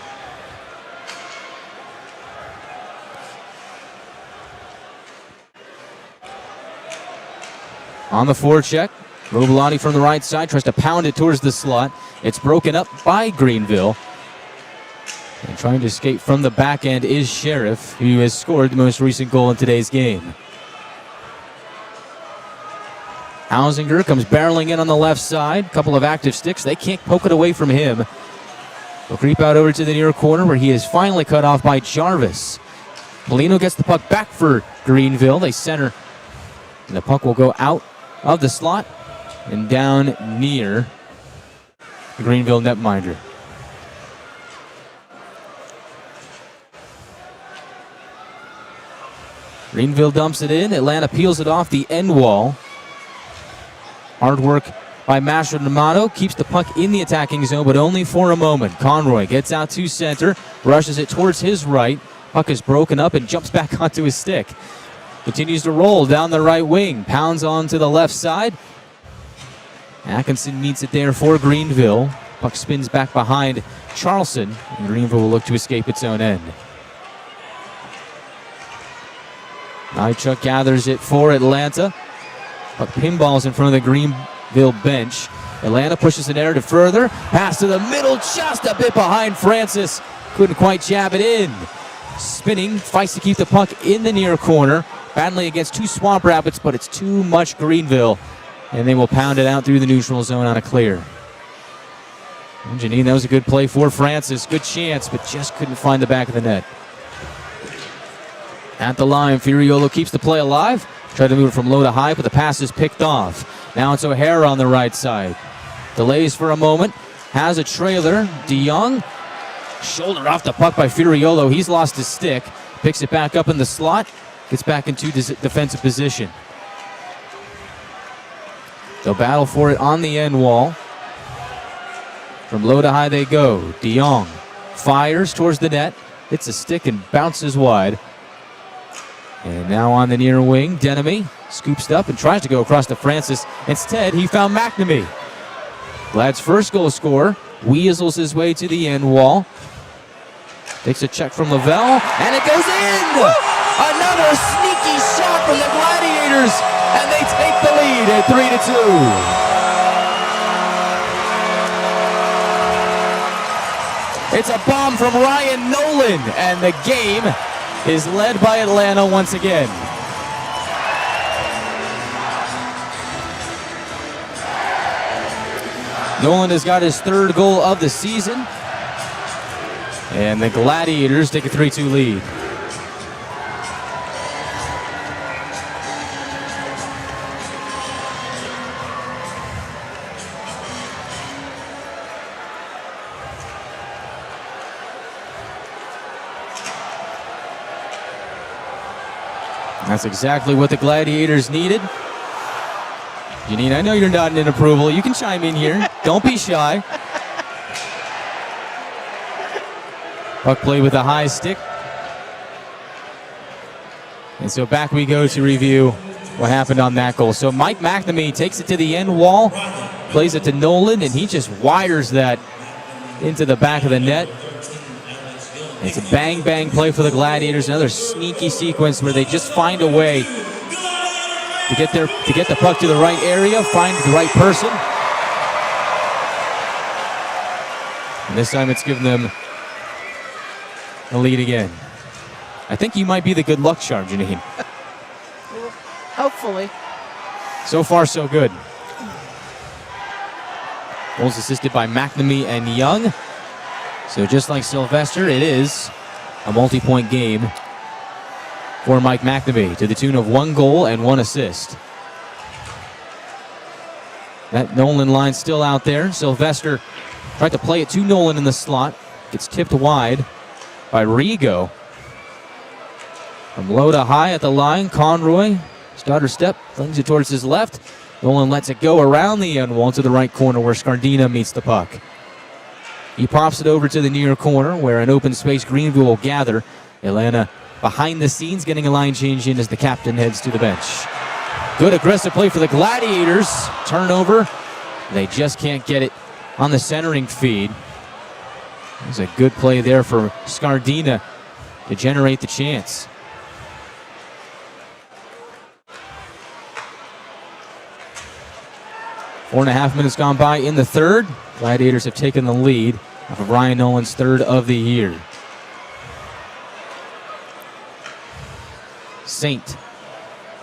S1: On the forecheck, Robolani from the right side tries to pound it towards the slot. It's broken up by Greenville. And trying to escape from the back end is Sheriff, who has scored the most recent goal in today's game. Hausinger comes barreling in on the left side. Couple of active sticks. They can't poke it away from him. He'll creep out over to the near corner where he is finally cut off by Jarvis. Polino gets the puck back for Greenville. They center. And the puck will go out of the slot and down near the Greenville netminder. Greenville dumps it in. Atlanta peels it off the end wall. Hard work by Mastrodamato. Keeps the puck in the attacking zone, but only for a moment. Conroy gets out to center. Rushes it towards his right. Puck is broken up and jumps back onto his stick. Continues to roll down the right wing. Pounds on to the left side. Atkinson meets it there for Greenville. Puck spins back behind Charleston. And Greenville will look to escape its own end. Nychuk gathers it for Atlanta. Puck pinballs in front of the Greenville bench. Atlanta pushes the narrative further. Pass to the middle, just a bit behind Francis. Couldn't quite jab it in. Spinning, fights to keep the puck in the near corner. Battling against two Swamp Rabbits, but it's too much Greenville. And they will pound it out through the neutral zone on a clear. And Janine, that was a good play for Francis. Good chance, but just couldn't find the back of the net. At the line, Furiolo keeps the play alive. Tried to move it from low to high, but the pass is picked off. Now it's O'Hara on the right side. Delays for a moment. Has a trailer. DeYoung. Shoulder off the puck by Furiolo. He's lost his stick. Picks it back up in the slot. Gets back into defensive position. They'll battle for it on the end wall. From low to high they go. DeYoung fires towards the net. Hits a stick and bounces wide. And now on the near wing, Denemy scoops up and tries to go across to Francis. Instead, he found McNamee. Glad's first goal scorer weasels his way to the end wall. Takes a check from Lavelle, and it goes in! Another sneaky shot from the Gladiators, and they take the lead at 3-2. It's a bomb from Ryan Nolan, and the game is led by Atlanta once again. Nolan has got his third goal of the season. And the Gladiators take a 3-2 lead. That's exactly what the Gladiators needed. Janine, I know you're nodding in approval. You can chime in here. Don't be shy. Puck play with a high stick. And so back we go to review what happened on that goal. So Mike McNamee takes it to the end wall, plays it to Nolan, and he just wires that into the back of the net. It's a bang-bang play for the Gladiators. Another sneaky sequence where they just find a way to get the puck to the right area, find the right person. And this time it's given them the lead again. I think you might be the good luck charm, Janine.
S15: Hopefully.
S1: So far, so good. Goals assisted by McNamee and Young. So just like Sylvester, it is a multi-point game for Mike McNamee to the tune of 1 goal and 1 assist. That Nolan line still out there. Sylvester tried to play it to Nolan in the slot. Gets tipped wide by Rigo. From low to high at the line, Conroy, stutter step, flings it towards his left. Nolan lets it go around the end wall to the right corner where Scardina meets the puck. He pops it over to the near corner where an open space Greenville will gather. Atlanta behind the scenes getting a line change in as the captain heads to the bench. Good aggressive play for the Gladiators. Turnover. They just can't get it on the centering feed. It was a good play there for Scardina to generate the chance. Four and a half minutes gone by in the third. Gladiators have taken the lead off of Ryan Nolan's third of the year. Saint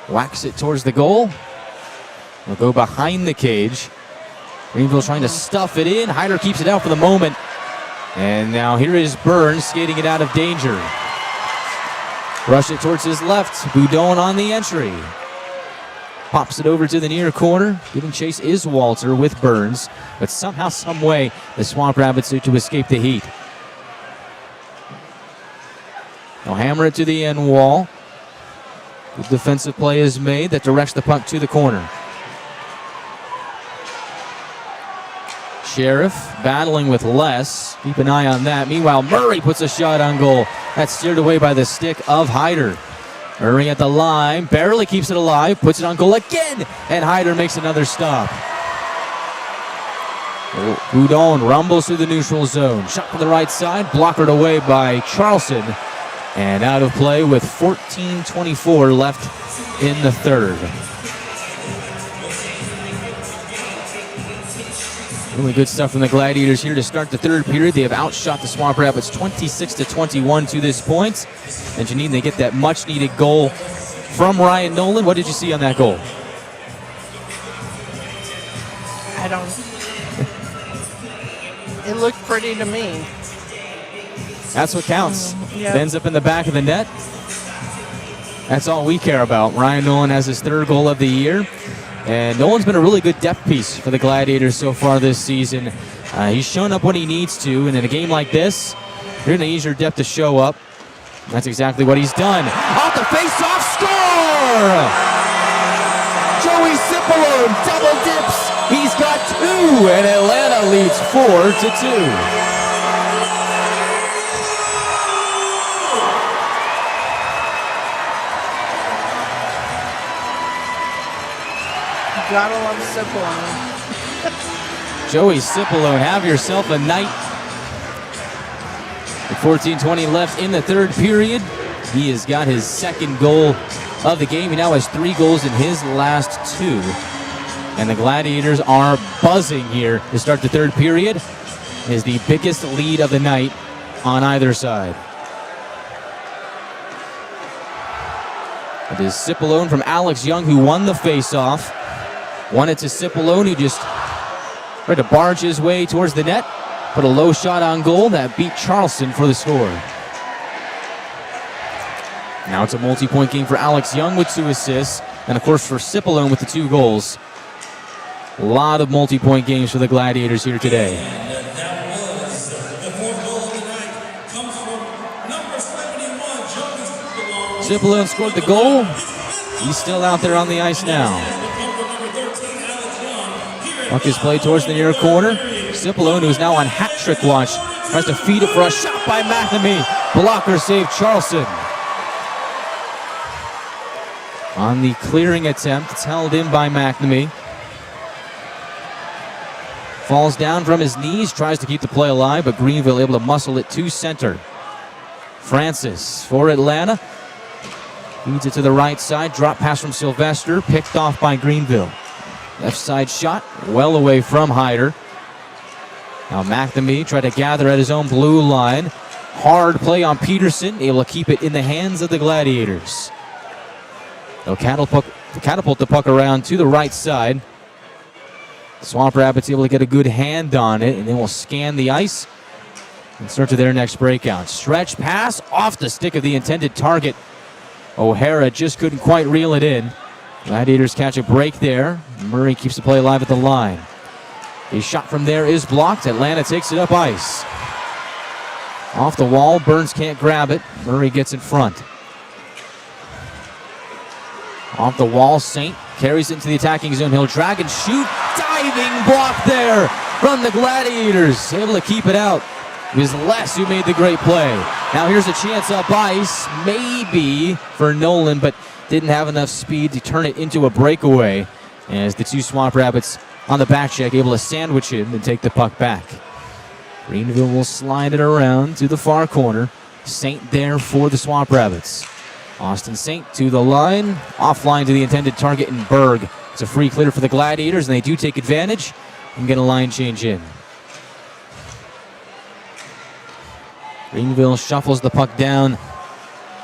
S1: whacks it towards the goal. will go behind the cage. Greenville trying to stuff it in. Hyder keeps it out for the moment. And now here is Burns skating it out of danger. Rush it towards his left. Boudon on the entry. Pops it over to the near corner. Giving chase is Walter with Burns. But somehow, some way, the Swamp Rabbits are to escape the heat. They'll hammer it to the end wall. Good defensive play is made that directs the puck to the corner. Sheriff battling with Les. Keep an eye on that. Meanwhile, Murray puts a shot on goal. That's steered away by the stick of Hyder. Murray at the line, barely keeps it alive, puts it on goal again, and Hyder makes another stop. Boudon rumbles through the neutral zone. Shot from the right side, blockered away by Charleston. And out of play with 14:24 left in the third. Really good stuff from the Gladiators here to start the third period. They have outshot the Swamp Rabbits 26-21 to this point. And Janine, they get that much-needed goal from Ryan Nolan. What did you see on that goal?
S15: I don't. It looked pretty to me.
S1: That's what counts.
S15: Yep.
S1: It ends up in the back of the net. That's all we care about. Ryan Nolan has his third goal of the year. And Nolan's been a really good depth piece for the Gladiators so far this season. He's shown up when he needs to, and in a game like this, you're going to use your depth to show up. That's exactly what he's done. Off the face-off, score! Joey Cipollone double dips. He's got two, and Atlanta leads 4-2.
S15: Gotta love Cipollone.
S1: Joey Cipollone, have yourself a night. With 14:20 left in the third period, he has got his second goal of the game. He now has 3 goals in his last 2. And the Gladiators are buzzing here to start the third period. It is the biggest lead of the night on either side. It is Cipollone from Alex Young who won the face-off. Won it to Cipollone, who just tried to barge his way towards the net. Put a low shot on goal that beat Charleston for the score. Now it's a multi-point game for Alex Young with 2 assists. And of course for Cipollone with the 2 goals. A lot of multi-point games for the Gladiators here today. Cipollone scored the goal. He's still out there on the ice now. Puck is played towards the near corner. Cipollone, who's now on hat-trick watch, tries to feed it for a shot by McNamee. Blocker saved Charleston. On the clearing attempt, it's held in by McNamee. Falls down from his knees, tries to keep the play alive, but Greenville able to muscle it to center. Francis for Atlanta. Feeds it to the right side, drop pass from Sylvester, picked off by Greenville. Left side shot, well away from Hyder. Now McNamee tried to gather at his own blue line. Hard play on Peterson, able to keep it in the hands of the Gladiators. They'll catapult the puck around to the right side. Swamp Rabbits able to get a good hand on it, and then will scan the ice and start to their next breakout. Stretch pass off the stick of the intended target. O'Hara just couldn't quite reel it in. Gladiators catch a break there. Murray keeps the play alive at the line. A shot from there is blocked. Atlanta takes it up ice. Off the wall, Burns can't grab it. Murray gets in front. Off the wall, Saint carries into the attacking zone. He'll drag and shoot. Diving block there from the Gladiators. Able to keep it out. It was Les who made the great play. Now here's a chance up ice, maybe for Nolan, but didn't have enough speed to turn it into a breakaway. As the 2 Swamp Rabbits on the back check, able to sandwich him and take the puck back. Greenville will slide it around to the far corner. Saint there for the Swamp Rabbits. Austin Saint to the line, offline to the intended target in Berg. It's a free clear for the Gladiators, and they do take advantage and get a line change in. Greenville shuffles the puck down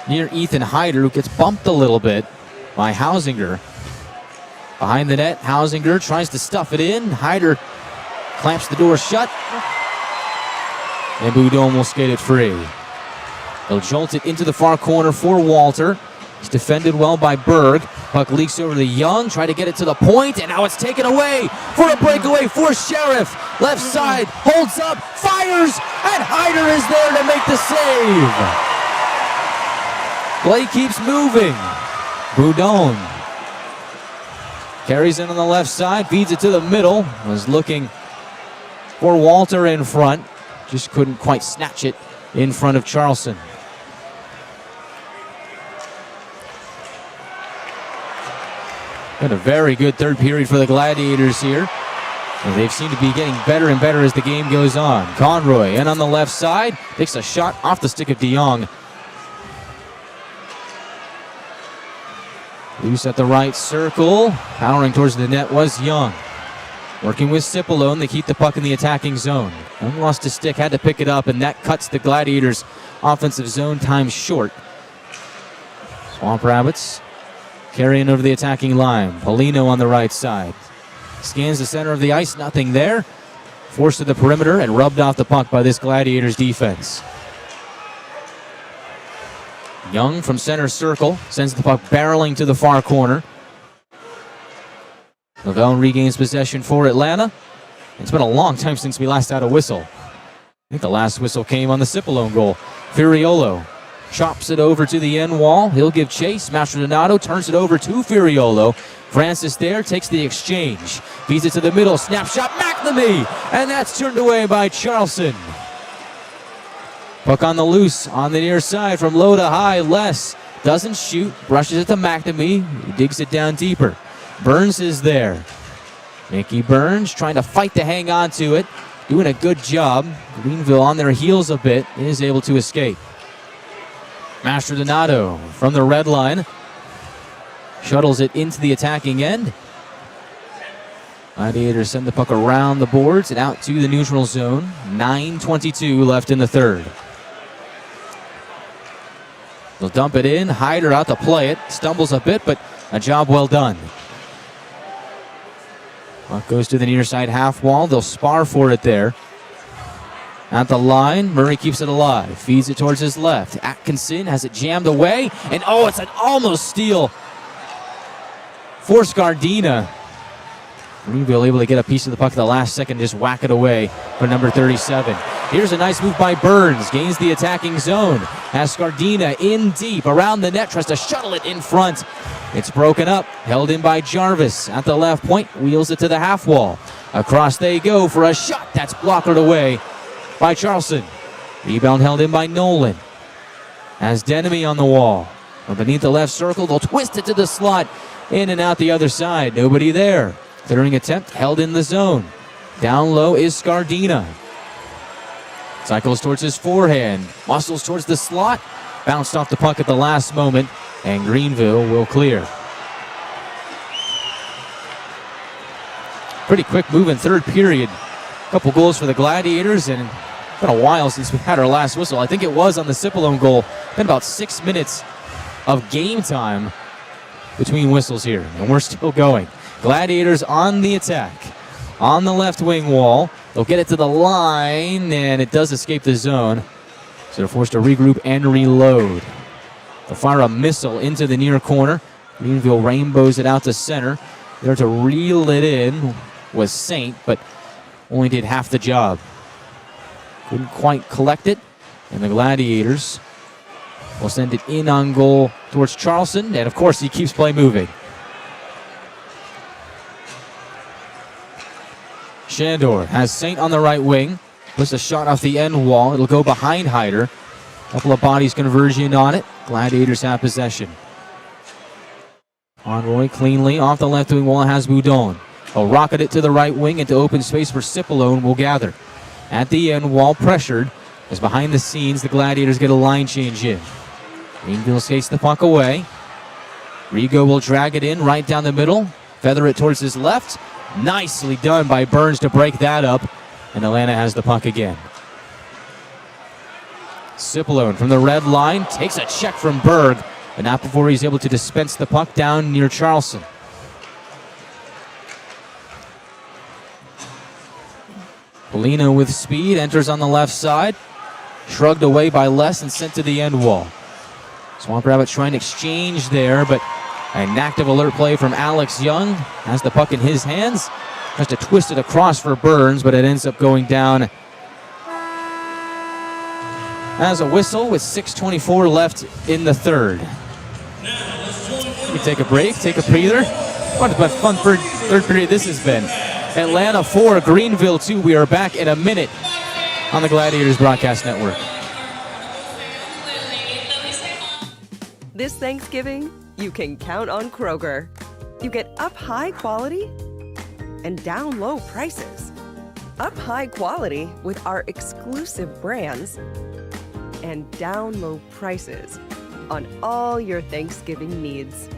S1: near Ethan Hyder, who gets bumped a little bit by Hausinger. Behind the net, Hausinger tries to stuff it in. Hyder clamps the door shut. And Boudon will skate it free. He'll jolt it into the far corner for Walter. He's defended well by Berg. Puck leaks over to Young, try to get it to the point, and now it's taken away for a breakaway for Sheriff. Left side, holds up, fires, and Hyder is there to make the save. Play keeps moving. Boudon carries in on the left side, feeds it to the middle. Was looking for Walter in front. Just couldn't quite snatch it in front of Charleston. Been a very good third period for the Gladiators here. And they've seemed to be getting better and better as the game goes on. Conroy in on the left side, takes a shot off the stick of DeYoung. Loose at the right circle, powering towards the net was Young. Working with Cipollone, they keep the puck in the attacking zone. Young lost his stick, had to pick it up, and that cuts the Gladiators' offensive zone time short. Swamp Rabbits carrying over the attacking line. Polino on the right side. Scans the center of the ice, nothing there. Forced to the perimeter and rubbed off the puck by this Gladiators defense. Young from center circle sends the puck barreling to the far corner. Lavelle regains possession for Atlanta. It's been a long time since we last had a whistle. I think the last whistle came on the Cipollone goal. Furiolo chops it over to the end wall. He'll give chase. Mastrodonato turns it over to Furiolo. Francis there takes the exchange. Feeds it to the middle. Snapshot McNamee. And that's turned away by Charleston. Puck on the loose on the near side from low to high. Les doesn't shoot. Brushes it to McNamee. He digs it down deeper. Burns is there. Mickey Burns trying to fight to hang on to it. Doing a good job. Greenville on their heels a bit. Is able to escape. Mastrodonato from the red line. Shuttles it into the attacking end. Gladiators send the puck around the boards and out to the neutral zone. 9:22 left in the third. They'll dump it in. Hyder out to play it. Stumbles a bit, but a job well done. Puck goes to the near side half wall. They'll spar for it there. At the line, Murray keeps it alive. Feeds it towards his left. Atkinson has it jammed away. And oh, it's an almost steal for Scardina. Greenville able to get a piece of the puck at the last second, just whack it away for number 37. Here's a nice move by Burns. Gains the attacking zone. Has Scardina in deep around the net. Tries to shuttle it in front. It's broken up. Held in by Jarvis at the left point. Wheels it to the half wall. Across they go for a shot. That's blockered away by Charleston. Rebound held in by Nolan. Has Denemy on the wall. From beneath the left circle, they'll twist it to the slot. In and out the other side. Nobody there. Clearing attempt held in the zone. Down low is Scardina. Cycles towards his forehand. Muscles towards the slot. Bounced off the puck at the last moment. And Greenville will clear. Pretty quick move in third period. A couple goals for the Gladiators, and it's been a while since we had our last whistle. I think it was on the Cipollone goal. Been about 6 minutes of game time between whistles here, and we're still going. Gladiators on the attack. On the left wing wall. They'll get it to the line, and it does escape the zone. So they're forced to regroup and reload. They'll fire a missile into the near corner. Greenville rainbows it out to center. There to reel it in was Saint, but only did half the job. Couldn't quite collect it, and the Gladiators will send it in on goal towards Charleston, and of course he keeps play moving. Shandor has Saint on the right wing. Puts a shot off the end wall. It'll go behind Hyder. Couple of bodies conversion on it. Gladiators have possession. Conroy cleanly off the left wing wall has Boudon. He'll rocket it to the right wing into open space for Cipollone will gather. At the end wall, pressured. As behind the scenes, the Gladiators get a line change in. Greenville skates the puck away. Rigo will drag it in right down the middle. Feather it towards his left. Nicely done by Burns to break that up. And Atlanta has the puck again. Cipollone from the red line takes a check from Berg, but not before he's able to dispense the puck down near Charleston. Polino with speed, enters on the left side. Shrugged away by Les and sent to the end wall. Swamp Rabbits trying to exchange there, but an active alert play from Alex Young. Has the puck in his hands. Tries to twist it across for Burns, but it ends up going down as a whistle with 6:24 left in the third. We take a break, take a breather. What a fun third period this has been. Atlanta 4, Greenville 2. We are back in a minute on the Gladiators Broadcast Network.
S3: This Thanksgiving, you can count on Kroger. You get up high quality and down low prices. Up high quality with our exclusive brands and down low prices on all your Thanksgiving needs.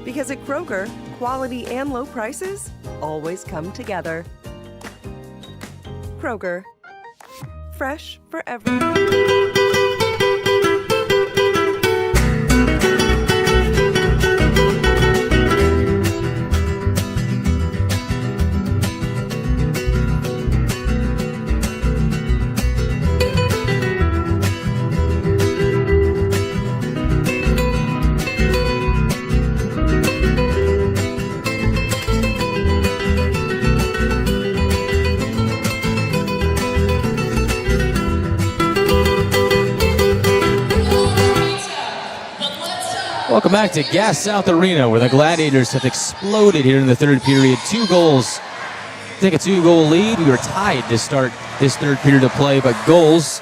S3: Because at Kroger, quality and low prices always come together. Kroger, fresh for everyone.
S1: Welcome back to Gas South Arena, where the Gladiators have exploded here in the third period. 2 goals. Take a 2-goal lead. We were tied to start this third period of play, but goals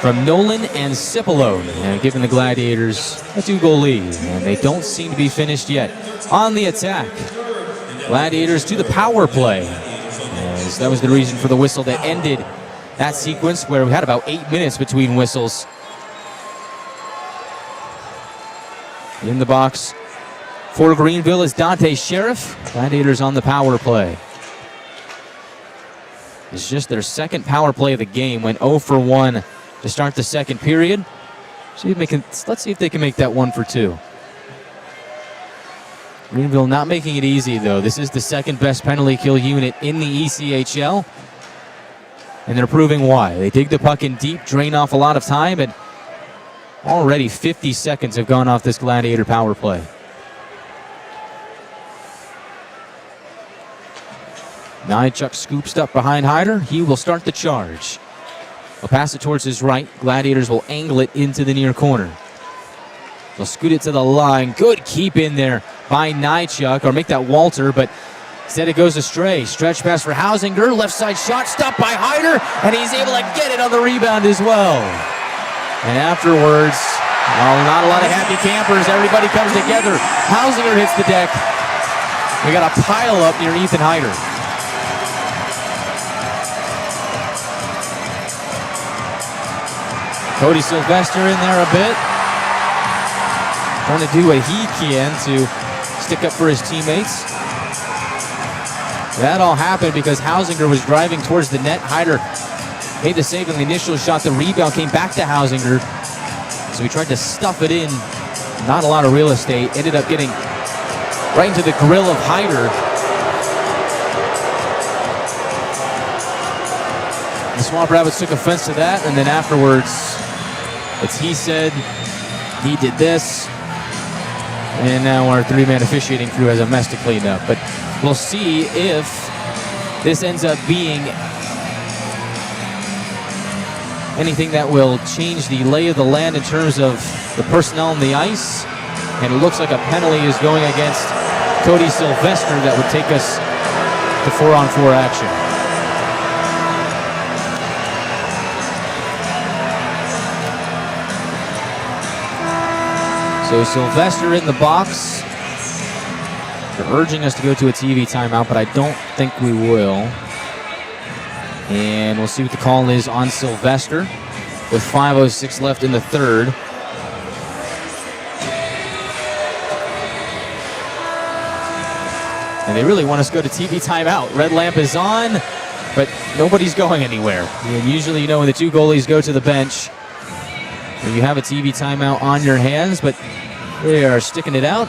S1: from Nolan and Cipolone, and giving the Gladiators a 2-goal lead. And they don't seem to be finished yet. On the attack, Gladiators to the power play. As that was the reason for the whistle that ended that sequence, where we had about 8 minutes between whistles. In the box for Greenville is Dante Sheriff. Gladiators on the power play. It's just their second power play of the game. Went 0 for 1 to start the second period. Let's see if they can make that 1 for 2. Greenville not making it easy, though. This is the second best penalty kill unit in the ECHL. And they're proving why. They dig the puck in deep, drain off a lot of time, and already 50 seconds have gone off this Gladiator power play. Nychuk scoops up behind Hyder. He will start the charge. He'll pass it towards his right. Gladiators will angle it into the near corner. They'll scoot it to the line. Good keep in there by Nychuk, or make that Walter, but instead it goes astray. Stretch pass for Hausinger. Left side shot stopped by Hyder, and he's able to get it on the rebound as well. And afterwards, well, not a lot of happy campers. Everybody comes together. Hausinger hits the deck. We got a pile up near Ethan Hyder. Cody Sylvester in there a bit. Trying to do what he can to stick up for his teammates. That all happened because Hausinger was driving towards the net. Hyder made the save on the initial shot. The rebound came back to Hausinger. So he tried to stuff it in. Not a lot of real estate. Ended up getting right into the grill of Hyder. The Swamp Rabbits took offense to that, and then afterwards, it's he said, he did this, and now our 3-man officiating crew has a mess to clean up. But we'll see if this ends up being anything that will change the lay of the land in terms of the personnel on the ice. And it looks like a penalty is going against Cody Sylvester that would take us to 4-on-4 action. So Sylvester in the box. They're urging us to go to a TV timeout, but I don't think we will. And we'll see what the call is on Sylvester with 5:06 left in the third. And they really want us to go to TV timeout. Red lamp is on, but nobody's going anywhere. And usually, you know, when the 2 goalies go to the bench, you have a TV timeout on your hands, but they are sticking it out.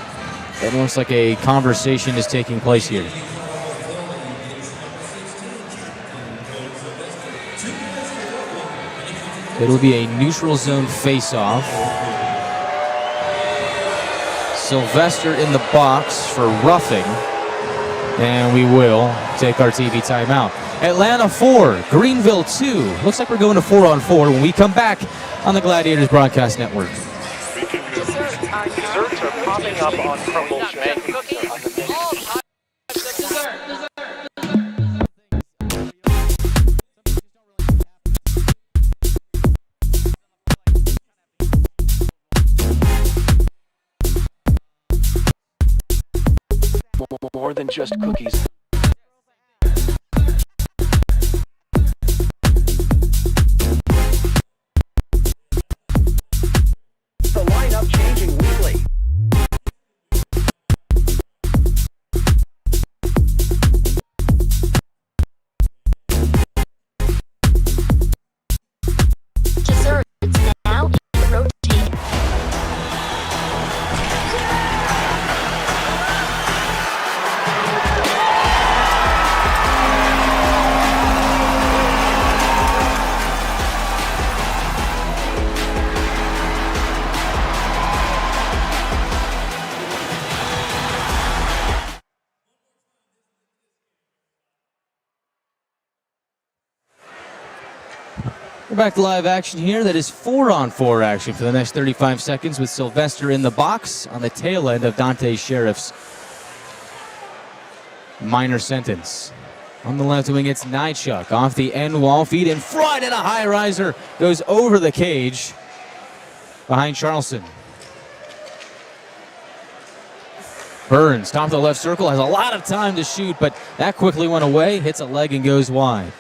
S1: It looks like a conversation is taking place here. It'll be a neutral zone face-off. Sylvester in the box for roughing. And we will take our TV timeout. Atlanta 4, Greenville 2. Looks like we're going to 4-on-4 when we come back on the Gladiators Broadcast Network.
S5: Desserts are popping up on Crumbles menu.
S8: More than just cookies.
S5: The lineup changing weekly.
S10: Desserts now rotating.
S1: We're back to live action here. That is 4-on-4 action for the next 35 seconds with Sylvester in the box on the tail end of Dante Sheriff's minor sentence. On the left wing, it's Nychuk off the end wall, feet in front, and a high riser goes over the cage behind Charleston. Burns, top of the left circle, has a lot of time to shoot, but that quickly went away, hits a leg and goes wide.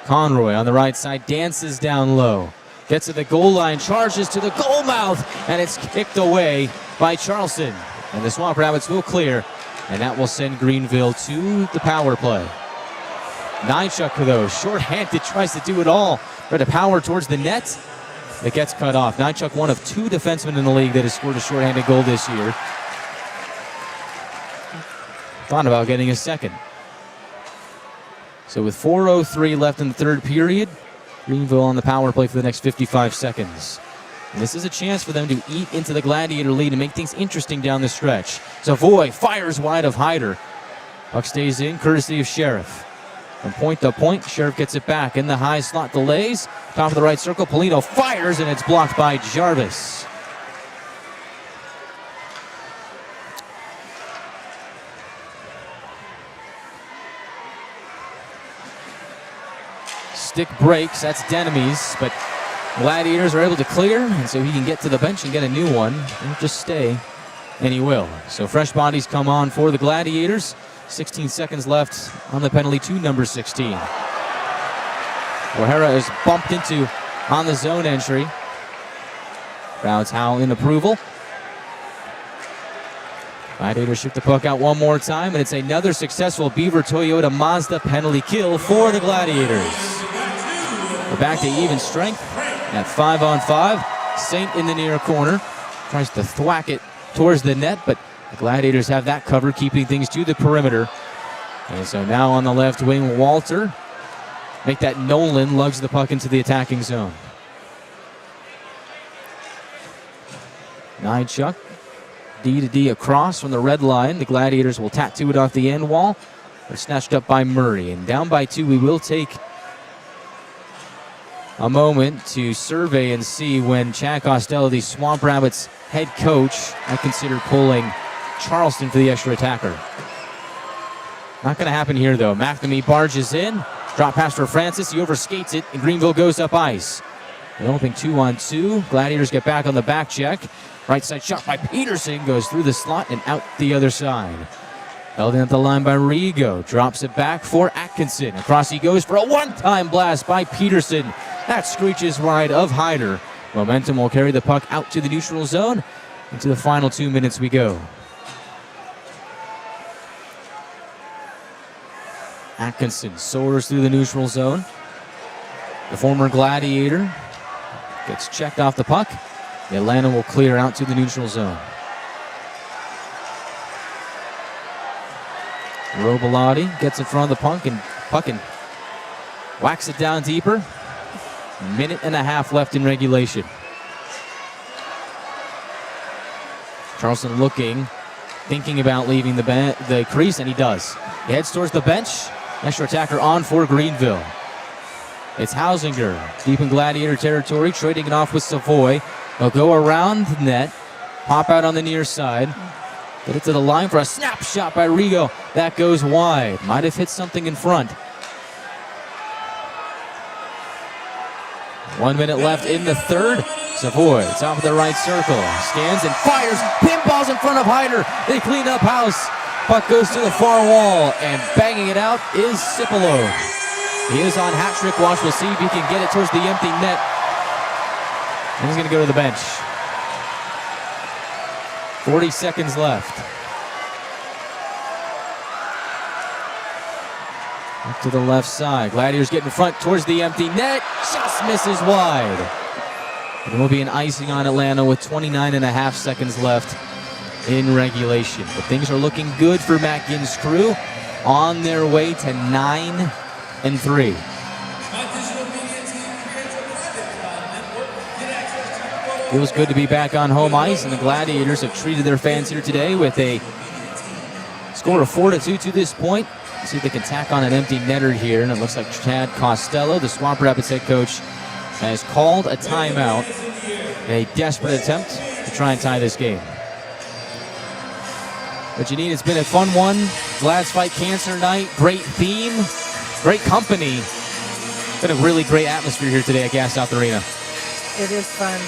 S1: Conroy on the right side dances down low. Gets to the goal line, charges to the goal mouth, and it's kicked away by Charleston. And the Swamp Rabbits will clear, and that will send Greenville to the power play. Nychuk, though, short-handed, tries to do it all. Try to power towards the net. It gets cut off. Nychuk, one of 2 defensemen in the league that has scored a short-handed goal this year. Thought about getting a second. So with 4:03 left in the third period, Greenville on the power play for the next 55 seconds. And this is a chance for them to eat into the Gladiator lead and make things interesting down the stretch. Savoy fires wide of Hyder. Puck stays in, courtesy of Sheriff. From point to point, Sheriff gets it back. In the high slot, delays. Top of the right circle, Polino fires, and it's blocked by Jarvis. Stick breaks, that's Denemes, but Gladiators are able to clear, and so he can get to the bench and get a new one. He'll just stay, and he will. So fresh bodies come on for the Gladiators. 16 seconds left on the penalty to number 16. O'Hara is bumped into on the zone entry. Crowds howl in approval. Gladiators shoot the puck out one more time, and it's another successful Beaver Toyota Mazda penalty kill for the Gladiators. We're back to even strength at 5-on-5. Saint in the near corner. Tries to thwack it towards the net, but the Gladiators have that cover, keeping things to the perimeter. And so now on the left wing, Walter. Make that Nolan, lugs the puck into the attacking zone. Nychuk, D to D across from the red line. The Gladiators will tattoo it off the end wall. They're snatched up by Murray. And down by 2, we will take a moment to survey and see when Chad Costello, the Swamp Rabbits head coach, I consider pulling Charleston for the extra attacker. Not going to happen here, though. McNamee barges in. Drop pass for Francis. He overskates it, and Greenville goes up ice. Developing 2-on-2. Gladiators get back on the back check. Right side shot by Peterson. Goes through the slot and out the other side. Held in at the line by Rigo. Drops it back for Atkinson. Across he goes for a one-time blast by Peterson. That screeches wide of Hyder. Momentum will carry the puck out to the neutral zone. Into the final 2 minutes we go. Atkinson soars through the neutral zone. The former Gladiator gets checked off the puck. The Atlanta will clear out to the neutral zone. Robilotti gets in front of the puck and whacks it down deeper. Minute and a half left in regulation. Charleston looking, thinking about leaving the crease, and he does. He heads towards the bench. Extra attacker on for Greenville. It's Hausinger, deep in Gladiator territory, trading it off with Savoy. They'll go around the net, pop out on the near side, get it to the line for a snapshot by Rigo. That goes wide. Might have hit something in front. 1 minute left in the third. Savoy, top of the right circle, scans and fires, pinballs in front of Hyder. They clean up house. Puck goes to the far wall, and banging it out is Cipollo. He is on hat trick watch. We'll see if he can get it towards the empty net. And he's going to go to the bench. 40 seconds left. Up to the left side. Gladiators get in front towards the empty net. Just misses wide. It will be an icing on Atlanta with 29.5 seconds left in regulation. But things are looking good for Matt Ginn's crew, on their way to 9-3. Feels good to be back on home ice, and the Gladiators have treated their fans here today with a score of 4-2 to this point. See if they can tack on an empty netter here, and it looks like Chad Costello, the Swamp Rabbits head coach, has called a timeout in a desperate attempt to try and tie this game. But Janine, it's been a fun one. Glad's Fight Cancer Night, great theme, great company. Been a really great atmosphere here today at Gas South Arena.
S15: It is fun.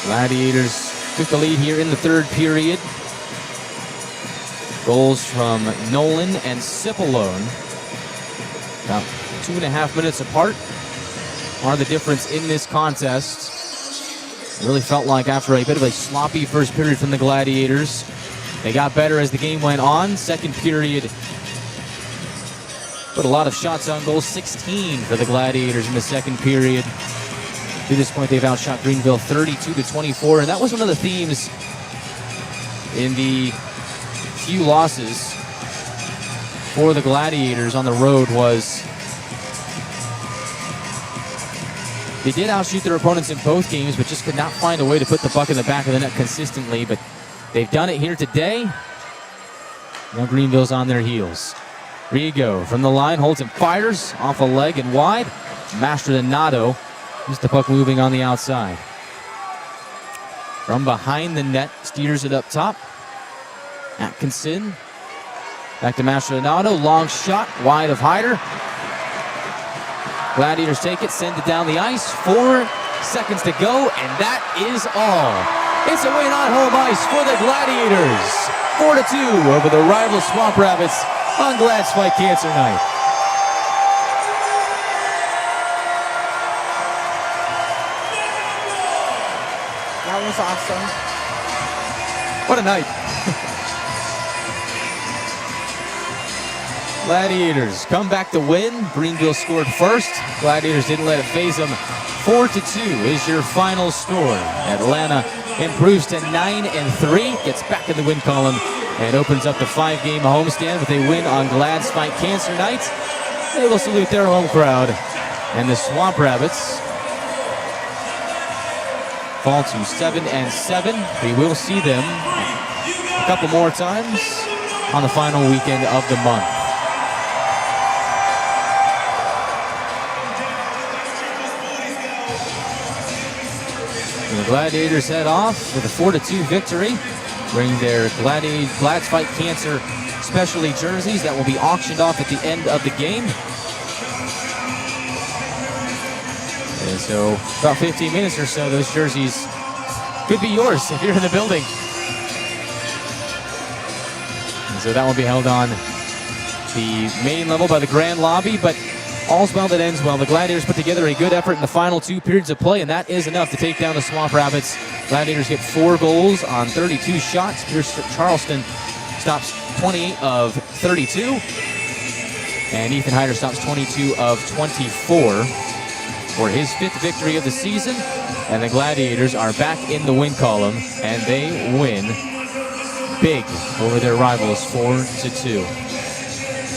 S1: Gladiators took the lead here in the third period. Goals from Nolan and Cipolone, about 2.5 minutes apart, are the difference in this contest. It really felt like after a bit of a sloppy first period from the Gladiators, they got better as the game went on. Second period put a lot of shots on goal, 16 for the Gladiators in the second period. To this point, they've outshot Greenville 32-24, and that was one of the themes in the few losses for the Gladiators on the road. Was they did outshoot their opponents in both games, but just could not find a way to put the puck in the back of the net consistently. But they've done it here today. Now Greenville's on their heels. Rigo from the line, holds and fires off a leg and wide. Mastrodonato keeps the puck moving on the outside. From behind the net, steers it up top. Atkinson, back to Mastrodonato, long shot, wide of Hyder. Gladiators take it, send it down the ice, 4 seconds to go, and that is all. It's a win on home ice for the Gladiators. 4-2 over the rival Swamp Rabbits on Glad's Fight Cancer Night.
S15: That was awesome.
S1: What a night. Gladiators come back to win. Greenville scored first. Gladiators didn't let it phase them. 4-2 is your final score. Atlanta improves to 9-3, gets back in the win column, and opens up the 5-game homestand with a win on Glad's Fight Cancer Night. They will salute their home crowd. And the Swamp Rabbits fall to 7-7. We will see them a couple more times on the final weekend of the month. And the Gladiators head off with a 4-2 victory, bring their Glad's Fight Cancer specialty jerseys that will be auctioned off at the end of the game. And so, about 15 minutes or so, those jerseys could be yours if you're in the building. And so that will be held on the main level by the grand lobby, but all's well that ends well. The Gladiators put together a good effort in the final 2 periods of play, and that is enough to take down the Swamp Rabbits. Gladiators get 4 goals on 32 shots. Pierce Charleston stops 28 of 32, and Ethan Hyder stops 22 of 24 for his 5th victory of the season. And the Gladiators are back in the win column, and they win big over their rivals 4-2.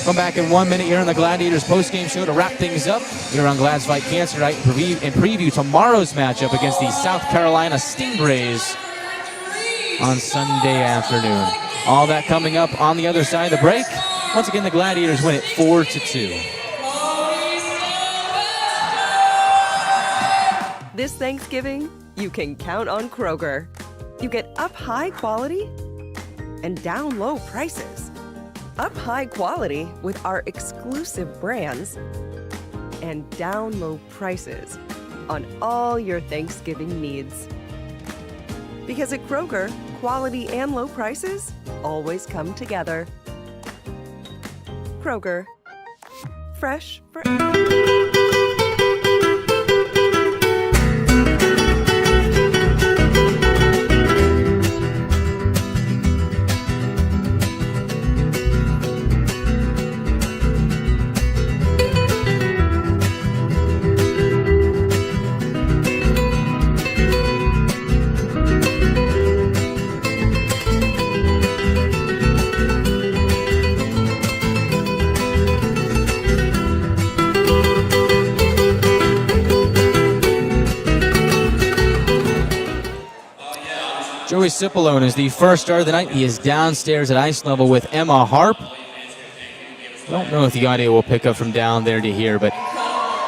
S1: Come back in 1 minute here on the Gladiators postgame show to wrap things up here on Glad's Fight Cancer Night and preview tomorrow's matchup against the South Carolina Stingrays on Sunday afternoon. All that coming up on the other side of the break. Once again, the Gladiators win it 4-2.
S3: This Thanksgiving, you can count on Kroger. You get up high quality and down low prices. Up high quality with our exclusive brands and down low prices on all your Thanksgiving needs. Because at Kroger, quality and low prices always come together. Kroger, fresh for...
S1: Joey Cipollone is the first star of the night. He is downstairs at ice level with Emma Harp. Don't know if the audio will pick up from down there to here, but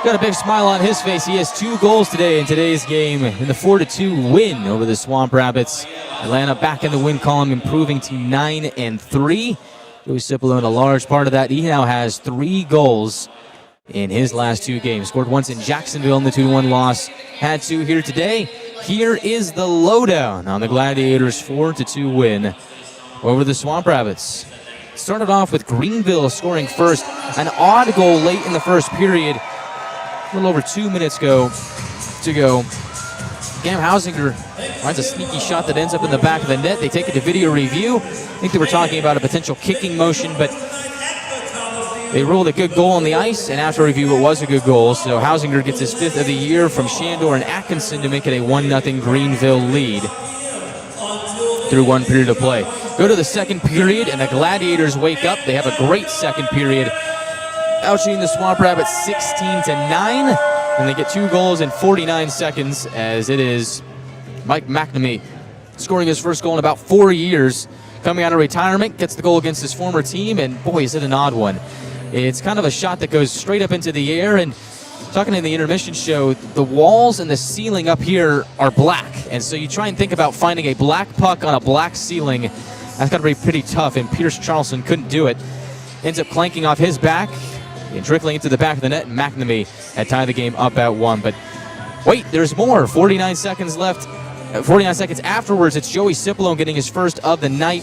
S1: got a big smile on his face. He has 2 goals today in today's game in the 4-2 win over the Swamp Rabbits. Atlanta back in the win column, improving to 9-3. Joey Cipollone, a large part of that. He now has 3 goals in his last 2 games. Scored once in Jacksonville in the 2-1 loss. Had 2 here today. Here is the lowdown on the Gladiators' 4-2 win over the Swamp Rabbits. Started off with Greenville scoring first. An odd goal late in the first period. A little over 2 minutes to go. Cam Hausinger finds a sneaky shot that ends up in the back of the net. They take it to video review. I think they were talking about a potential kicking motion, but they ruled a good goal on the ice, and after review, it was a good goal. So Hausinger gets his 5th of the year from Shandor and Atkinson to make it a 1-0 Greenville lead through 1 period of play. Go to the second period, and the Gladiators wake up. They have a great second period, outshooting the Swamp Rabbits 16-9, and they get 2 goals in 49 seconds, as it is Mike McNamee scoring his first goal in about 4 years. Coming out of retirement, gets the goal against his former team, and boy, is it an odd one. It's kind of a shot that goes straight up into the air, and talking in the intermission show, the walls and the ceiling up here are black, and so you try and think about finding a black puck on a black ceiling. That's got to be pretty tough, and Pierce Charleston couldn't do it. Ends up clanking off his back and trickling into the back of the net, and McNamee had tied the game up at 1. But wait, there's more. 49 seconds left. 49 seconds afterwards, it's Joey Cipollone getting his first of the night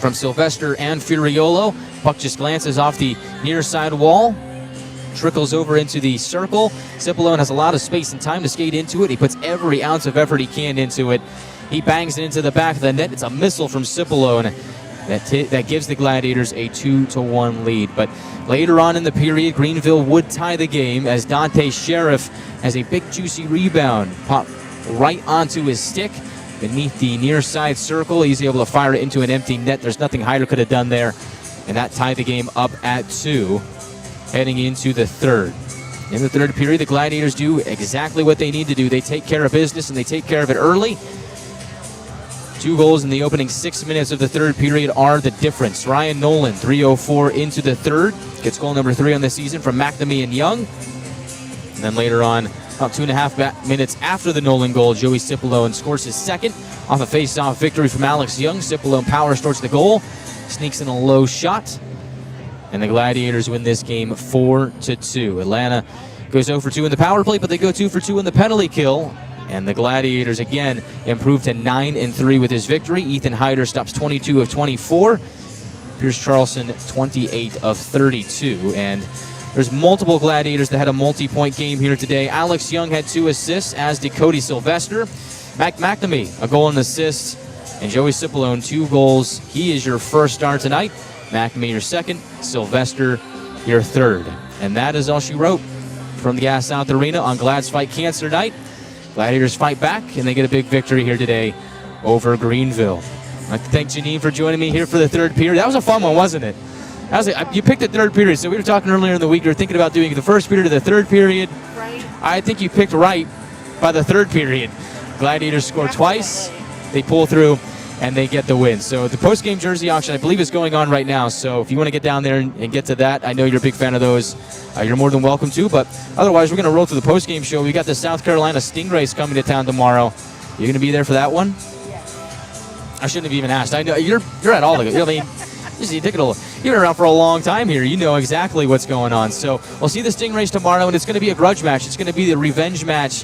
S1: from Sylvester and Furiolo. Puck just glances off the near side wall, trickles over into the circle. Cipollone has a lot of space and time to skate into it. He puts every ounce of effort he can into it. He bangs it into the back of the net. It's a missile from Cipollone that gives the Gladiators a 2-1 lead. But later on in the period, Greenville would tie the game as Dante Sheriff has a big juicy rebound pop right onto his stick beneath the near side circle. He's able to fire it into an empty net. There's nothing Hyder could have done there, and that tied the game up at 2 heading into the third. In the third period, the Gladiators do exactly what they need to do. They take care of business, and they take care of it early. 2 goals in the opening 6 minutes of the third period are the difference. Ryan Nolan, 3:04 into the third, gets goal number 3 on the season from McNamee and Young. And then later on, about 2.5 minutes after the Nolan goal, Joey Cipollone scores his second off a face-off victory from Alex Young. Cipollone powers towards the goal, sneaks in a low shot, and the Gladiators win this game 4-2. Atlanta goes 0-2 in the power play, but they go 2-2 in the penalty kill. And the Gladiators again improve to 9-3 with his victory. Ethan Hyder stops 22 of 24. Pierce Charleston 28 of 32. And there's multiple Gladiators that had a multi-point game here today. Alex Young had 2 assists, as did Cody Sylvester. Mac McNamee, a goal and assist. And Joey Cipollone, 2 goals. He is your first star tonight. McNamee, your second. Sylvester, your third. And that is all she wrote from the Gas South Arena on Glad's Fight Cancer Night. Gladiators fight back, and they get a big victory here today over Greenville. I'd like to thank Janine for joining me here for the third period. That was a fun one, wasn't it? You picked the third period, so we were talking earlier in the week. We were thinking about doing the first period or the third period.
S15: Right.
S1: I think you picked right by the third period. Gladiators score twice, they pull through, and they get the win. So the post-game jersey auction, I believe, is going on right now. So if you want to get down there and get to that, I know you're a big fan of those. You're more than welcome to. But otherwise, we're going to roll to the post-game show. We got the South Carolina Stingrays coming to town tomorrow. You're going to be there for that one? I shouldn't have even asked. I know you're at all of it. I mean, you've been around for a long time here. You know exactly what's going on. So we'll see the Stingrays tomorrow, and it's going to be a grudge match. It's going to be the revenge match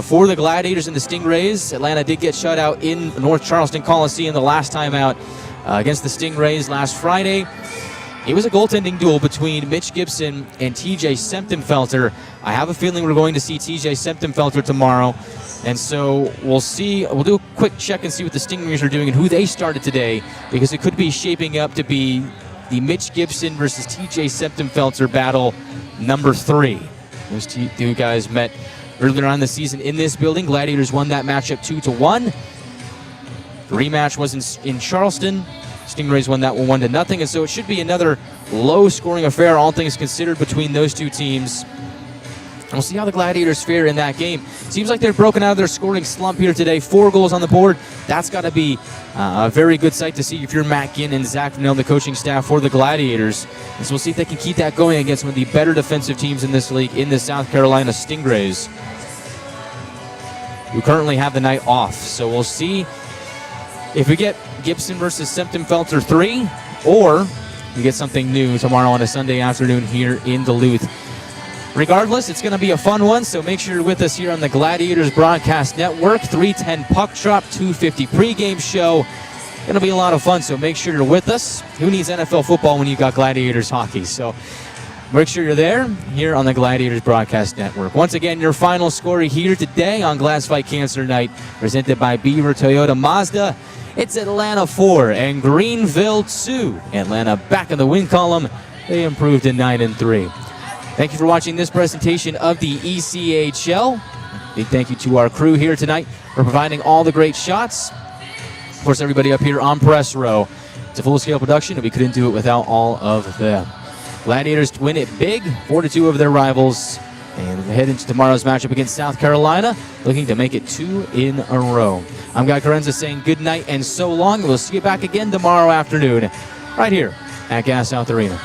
S1: for the Gladiators and the Stingrays. Atlanta did get shut out in North Charleston Coliseum the last time out against the Stingrays last Friday. It was a goaltending duel between Mitch Gibson and TJ Septemfelter. I have a feeling we're going to see TJ Septemfelter tomorrow. And so we'll see. We'll do a quick check and see what the Stingrays are doing and who they started today, because it could be shaping up to be the Mitch Gibson versus TJ Septemfelter battle number 3. Those two guys met earlier on in the season in this building. Gladiators won that matchup 2-1. The rematch was in Charleston. Stingrays won that one 1-0, and so it should be another low-scoring affair, all things considered, between those two teams. We'll see how the Gladiators fare in that game. Seems like they're broken out of their scoring slump here today. 4 goals on the board. That's got to be a very good sight to see if you're Matt Ginn and Zach Vanell, the coaching staff for the Gladiators. And so we'll see if they can keep that going against one of the better defensive teams in this league, in the South Carolina Stingrays, who currently have the night off. So we'll see if we get Gibson versus Septemfelter 3, or we get something new tomorrow on a Sunday afternoon here in Duluth. Regardless, it's going to be a fun one, so make sure you're with us here on the Gladiators Broadcast Network. 3:10 puck drop, 2:50 pregame show. Going to be a lot of fun, so make sure you're with us. Who needs NFL football when you got Gladiators hockey? So make sure you're there here on the Gladiators Broadcast Network. Once again, your final score here today on Glad's Fight Cancer Night, presented by Beaver Toyota Mazda. It's Atlanta 4 and Greenville 2. Atlanta back in the win column. They improved to 9-3. Thank you for watching this presentation of the ECHL. Big thank you to our crew here tonight for providing all the great shots. Of course, everybody up here on press row. It's a full-scale production, and we couldn't do it without all of them. Gladiators win it big, 4-2 over their rivals, and head into tomorrow's matchup against South Carolina, looking to make it 2 in a row. I'm Guy Chiarenza saying good night and so long. We'll see you back again tomorrow afternoon, right here at Gas South Arena.